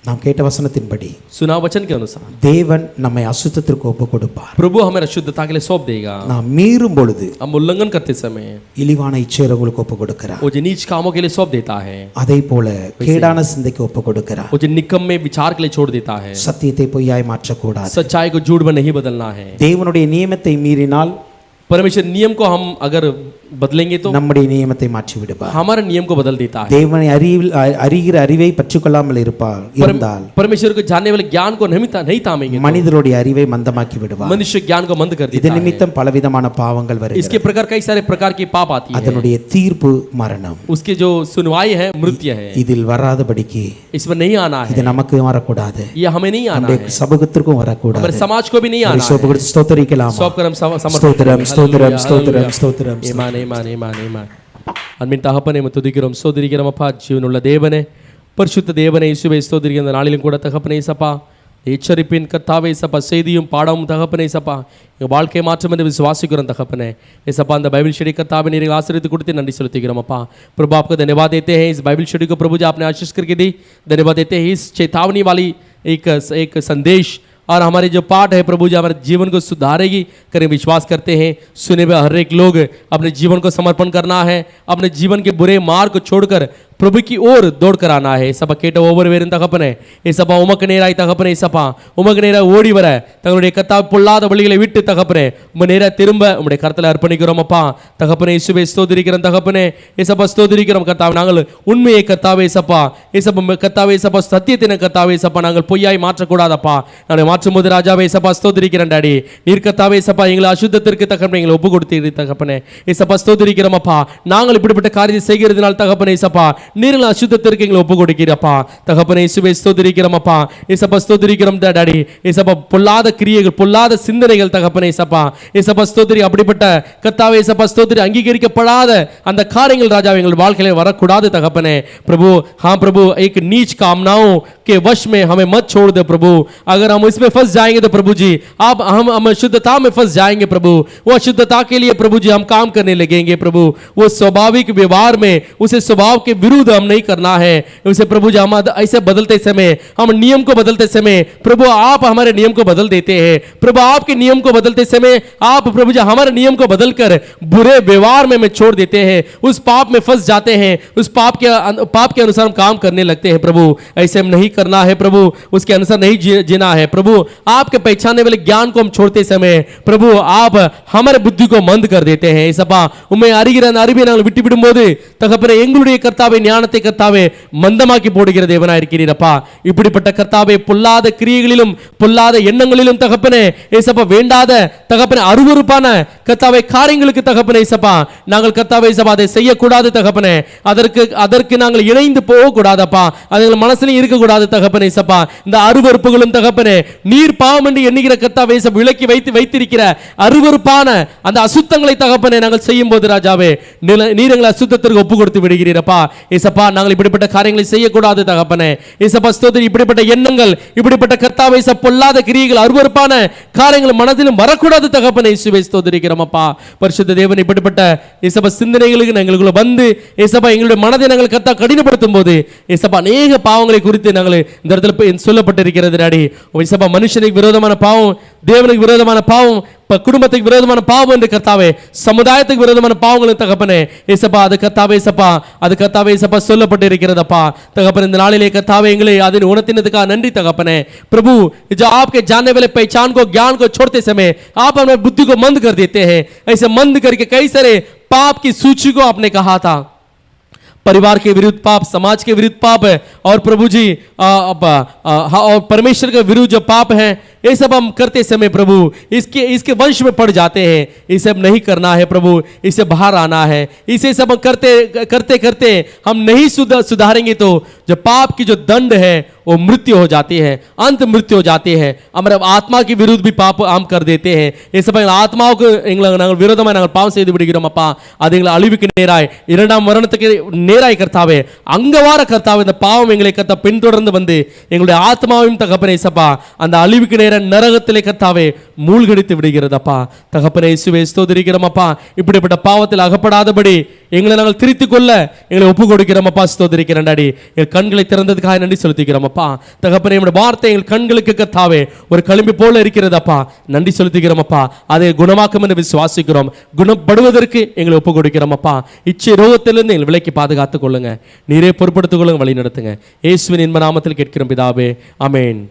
Speaker 1: நாம் கேட்ட வசனத்தின்படி
Speaker 2: सुना वचन के अनुसार
Speaker 1: தேவன் நம்மை அசுத்தத்திற்கு ஒப்பு கொடுப்பார்.
Speaker 2: प्रभु हमें अशुद्धता के लिए सौंप देगा।
Speaker 1: நாம் மீறும் பொழுது
Speaker 2: हम उल्लंघन करते समय
Speaker 1: இழிவான இச்சைகளுக்கு ஒப்பு கொடுக்கிறார்.
Speaker 2: वो जो नीच कामों के लिए सौंप देता है,
Speaker 1: அதே போல கேடான சிந்தைக்கு ஒப்பு கொடுக்கிறார்.
Speaker 2: वो जो निकम्मे विचार के लिए छोड़ देता है।
Speaker 1: சத்தியத்தை பொய்யாய் மாற்றக்கூடாது.
Speaker 2: सच्चाई को झूठ में नहीं बदलना है।
Speaker 1: தேவனுடைய நியமத்தை மீறினால்
Speaker 2: परमेश्वर नियम को हम अगर बदलेंगे तो
Speaker 1: நம்முடைய நியமத்தை மாற்றி விடுவார்.
Speaker 2: हमारे नियम को बदल देता है।
Speaker 1: தேவனை அறிகிற அறிவை பற்றிக்கொள்ளாமல் இருந்தால்
Speaker 2: परमेश्वर को जानने वाले ज्ञान को नहीं थामेंगे,
Speaker 1: மனிதருடைய அறிவை மந்தமாக்கி விடுவார்.
Speaker 2: मनुष्य ज्ञान को मंद कर
Speaker 1: இது
Speaker 2: देता है।
Speaker 1: நிமித்தம் பலவிதமான பாவங்கள் வருகிறது.
Speaker 2: इसके प्रकार कई सारे प्रकार की पाप आती है।
Speaker 1: அதனுடைய தீர்ப்பு மரணம்.
Speaker 2: उसके जो सुनवाई है मृत्यु है।
Speaker 1: இதில் வராதபடிக்கு
Speaker 2: इसमें नहीं आना है।
Speaker 1: இது நமக்கு வரக்கூடாது.
Speaker 2: ये हमें नहीं आना है।
Speaker 1: சமூகத்திற்கும் வரக்கூடாது.
Speaker 2: हमारे समाज को भी नहीं आना है।
Speaker 1: ஸ்தோத்திரிக்கலாம்.
Speaker 2: सौंप कर हम
Speaker 1: ஸ்தோத்திரம் ஸ்தோத்திரம் ஸ்தோத்திரம் ஸ்தோத்திரம்.
Speaker 2: ईमान ईमान ईमान ईमान அன்பின் தகப்பனே துதிக்கிறோம் ஸ்தோத்திரிக்கிறோம் அப்பா. ஜீவனுள்ள தேவனே, பரிசுத்த தேவனே, இயேசுவே ஸ்தோத்திரிக்கிற இந்த நாளிலும் கூட தகப்பனே சப்பா, எச்சரிப்பின் கர்த்தாவே சப்பா, செய்தியும் பாடமும் தகப்பனே சப்பா எங்கள் வாழ்க்கை மாற்றம் என்று விசுவாसिக்கிறோம் தகப்பने। ஏசப்பா அந்த बाइबल स्टडी கர்த்தாவே நீர் ஆசீர்வாद கொடுத்து நன்றி செலுத்துகிறோம் அப்பா। प्रभु आपको धन्यवाद देते हैं, इस बाइबल स्टडी को प्रभु जी आपने आशीष करके दी। धन्यवाद देते हैं इस चेतावनी वाली एक संदेश और हमारे जो पाठ है प्रभु जी हमारे जीवन को सुधारेगी करें विश्वास करते हैं। सुने हुए हर एक लोग अपने जीवन को समर्पण करना है, अपने जीवन के बुरे मार्ग को छोड़कर प्रभु की ओर दौड़ कर आना है। सपा केट ओवर वेर तकपने ये सपा उमक नेराई तकपने सपा उमक नेरा ओडी वर तंगुடைய கர்த்தாவே பொல்லாத வழிகளை விட்டு தகப்பனே உம்மை நேரா திரும்ப உம்முடைய கரத்துல அர்ப்பணிக்கிறோம் அப்பா। தகப்பனே இயேசுவே ஸ்தோத்திரிக்கிறோம் தகப்பனே, ஏசப்பா ஸ்தோத்திரிக்கிறோம் கர்த்தாவே, நாங்கள் உண்மையை கர்த்தாவே சப்பா ஏசப்பா கர்த்தாவே சப்பா சத்தியத்தின கர்த்தாவே சப்பா நாங்கள் பொய்யாய் மாற்றக்கூடாதப்பா। நாங்கள் மாற்றும்போது ராஜாவே சப்பா ஸ்தோத்திரிக்கிறேன் டாடி, நீர் கர்த்தாவே சப்பா எங்களை அசுத்தத்திற்கு தகப்பனே எங்களை ஒப்பு கொடுத்தீர் தகப்பனே। ஏசப்பா ஸ்தோத்திரிக்கிறோம் அப்பா, நாங்கள் இப்படிப்பட்ட காரியத்தை செய்கிறதுனால தகப்பனே சப்பா நீரில் அசுத்தத்திற்கு எங்களை ஒப்பு கொடுக்கிறப்பா தகப்பனே இயேசுவே ஸ்தோத்திரிக்கிறோம் அப்பா। ஏசப்பா ஸ்தோத்திரிக்கிறோம் டாடி, ஏசப்பா பொல்லாத கிரியைகள் பொல்லாத சிந்தனைகள் தகப்பனே சப்பா ஏசப்பா ஸ்தோத்திரி அப்படிப்பட்ட கர்த்தாவே ஏசப்பா ஸ்தோத்திரி அங்கீகரிக்கப்படாத அந்த காரியங்கள் ராஜா எங்கள் வாழ்க்கையில வரக்கூடாது தகப்பனே। प्रभु हाँ प्रभु एक नीच कामनाओं के वश में हमें मत छोड़ दे प्रभु। अगर हम इसमें फंस जाएंगे तो प्रभु जी आप हम अशुद्धता में फंस जाएंगे प्रभु। वो अशुद्धता के लिए प्रभु जी हम काम करने लगेंगे प्रभु। वो स्वाभाविक व्यवहार में उसे स्वभाव के विरुद्ध हम नहीं करना है उसे प्रभु जी। हम ऐसे बदलते समय हम नियम को बदलते समय प्रभु आप हमारे नियम को बदल देते हैं प्रभु। आपके नियम को बदलते समय आप प्रभु जी हमारे नियम को बदलकर बुरे व्यवहार में छोड़ देते हैं, उस पाप में फंस जाते हैं, उस पाप के अनुसार हम काम करने लगते हैं प्रभु। ऐसे हम नहीं करना है प्रभु, उसके अनुसार नहीं जीना है प्रभु। आपके पहचानने वाले ज्ञान को हम छोड़ते समय प्रभु आप हमारे बुद्धि को मंद कर देते हैं। ऐसा उम्मे அறிகிற அறிவை நாங்கள் விட்டு விடும்போது தகப்பனே எங்களுடைய கர்த்தாவே ஞானத்தை கர்த்தாவே மந்தமாக்கி போடுகிற தேவனாய் இருக்கிறீரப்பா। இப்படிப்பட்ட கர்த்தாவே பொல்லாத கிரியைகளிலும் பொல்லாத எண்ணங்களிலும் தகப்பனே ஏசப்பா வேண்டாத தகப்பனே அருவருப்பான கர்த்தாவே காரியங்களுக்கு தகப்பனே ஏசப்பா நாங்கள் கர்த்தாவே ஏசப்பா அதை செய்யக்கூடாது தகப்பனே। அதற்கு நாங்கள் இணைந்து போக கூடாதப்பா, அது எங்கள் மனசுல இருக்க கூடாது தகப்பனே ஏசப்பா। இந்த அருவருப்புகளும் தகப்பனே நீர் பாவம் என்று எண்ணுகிற கர்த்தாவே ஏசப்பா விலக்கி வைத்திருக்கிற அருவருப்பான அந்த அசுத்தங்களை தகப்பனே நாங்கள் செய்யும் போது ராஜாவே நீர் எங்களை அசுத்தத்திற்கு ஒப்பு கொடுத்து விடுகிறீரப்பா ஏசப்பா। நாங்கள் இப்படிப்பட்ட காரியங்களை செய்யக்கூடாது தகப்பனே ஏசப்பா ஸ்தோத்திரி। இப்படிப்பட்ட எண்ணங்கள் இப்படிப்பட்ட கர்த்தாவே ஏசப்பா பொல்லாத கிரியைகள் அருவருப்பான காரியங்கள் மனதிலும் வரக்கூடாது தகப்பனே இயேசுவே ஸ்தோத்திரிக்கிறோம் அப்பா। பரிசுத்த தேவன் இப்படிப்பட்ட ஏசப்பா சிந்தனைகளுக்கு எங்களுக்குள்ள வந்து ஏசப்பா எங்களுடைய மனதை நாங்கள் கர்த்தா கடினப்படுத்தும் போது ஏசப்பா அநேக பாவங்களை குறித்து நாங்கள் இந்த இடத்துல சொல்லப்பட்டிருக்கிறது டாடி। ஏசப்பா மனுஷனுக்கு விரோதமான பாவம், தேவனுக்கு விரோதமான பாவம், குடும்பத்துக்கு விரோதமான பாவம் என்று கர்த்தாவே சமுதாயத்துக்கு விரோதமான பாவங்களும் தகப்பனே ஏசப்பா அது கர்த்தாவே ஏசப்பா அது கர்த்தாவே ஏசப்பா சொல்லப்பட்டு இருக்கிறதப்பா தகப்பனே। இந்த நாளிலே கர்த்தாவே எங்களை அதன் உணர்த்தினதுக்காக நன்றி தகப்பனே। प्रभु जो आपके जानने वाले पहचान को ज्ञान को छोड़ते समय आप हमारी बुद्धि को मंद कर देते हैं। ऐसे मंद करके कई सारे पाप की सूची को आपने कहा था, परिवार के विरुद्ध पाप, समाज के विरुद्ध पाप है और प्रभु जी और परमेश्वर के विरुद्ध जो पाप है ये सब हम करते समय प्रभु इसके वंश में पड़ जाते हैं। ये सब नहीं करना है प्रभु, इसे बाहर आना है। इसे सब करते करते करते हम नहीं सुधारेंगे तो जो पाप की जो दंड है वो मृत्यु हो जाती है, अंत मृत्यु हो जाती है। हमारे आत्मा के विरुद्ध भी पाप हम कर देते हैं। ये सब आत्माओं को விரோதமாக நாங்கள் பாவம் செய்து விடுகிறோம் அப்பா। அது எங்களை அழிவுக்கு நேராய் இரண்டாம் மரணத்துக்கு நேராய் கர்த்தாவே அங்கவார கர்த்தாவே இந்த பாவம் எங்களை கர்த்தா பின்தொடர்ந்து வந்து எங்களுடைய ஆத்மாவையும் தகப்பனே சப்பா அந்த அழிவுக்கு நேராய் நேர நரகத்திலே கர்த்தாவே மூழ்கடித்து விடுகிறதப்பா. தகப்பனே இயேசுவே ஸ்தோத்திரிக்கிறோம் அப்பா. இப்படிப்பட்ட பாவத்தில் அகப்படாதபடி எங்களை நாங்கள் திருத்திக் கொள்ள எங்களை ஒப்பு கொடுக்கிறோம் அப்பா. ஸ்தோத்திரிக்கிறேன் டாடி. எங்கள் கண்களை திறந்ததுக்காக நன்றி செலுத்திக்கிறோம் அப்பா. தகப்பனே நம்முடைய வார்த்தை எங்கள் கண்களுக்கு கர்த்தாவே ஒரு களிம்பு போல இருக்கிறதப்பா. நன்றி செலுத்திக்கிறோம் அப்பா. அதை குணமாக்கும் என்று விசுவாசிக்கிறோம். குணப்படுவதற்கு எங்களை ஒப்பு கொடுக்கிறோம் அப்பா. இச்சை ரோகத்திலிருந்து எங்களை விலக்கி பாதுகாத்துக் கொள்ளுங்க. நீரே பொறுப்படுத்திக் கொள்ளுங்க, வழி நடத்துங்க. இயேசுவின் இன்ப நாமத்தில் கேட்கிறோம் பிதாவே, ஆமென்.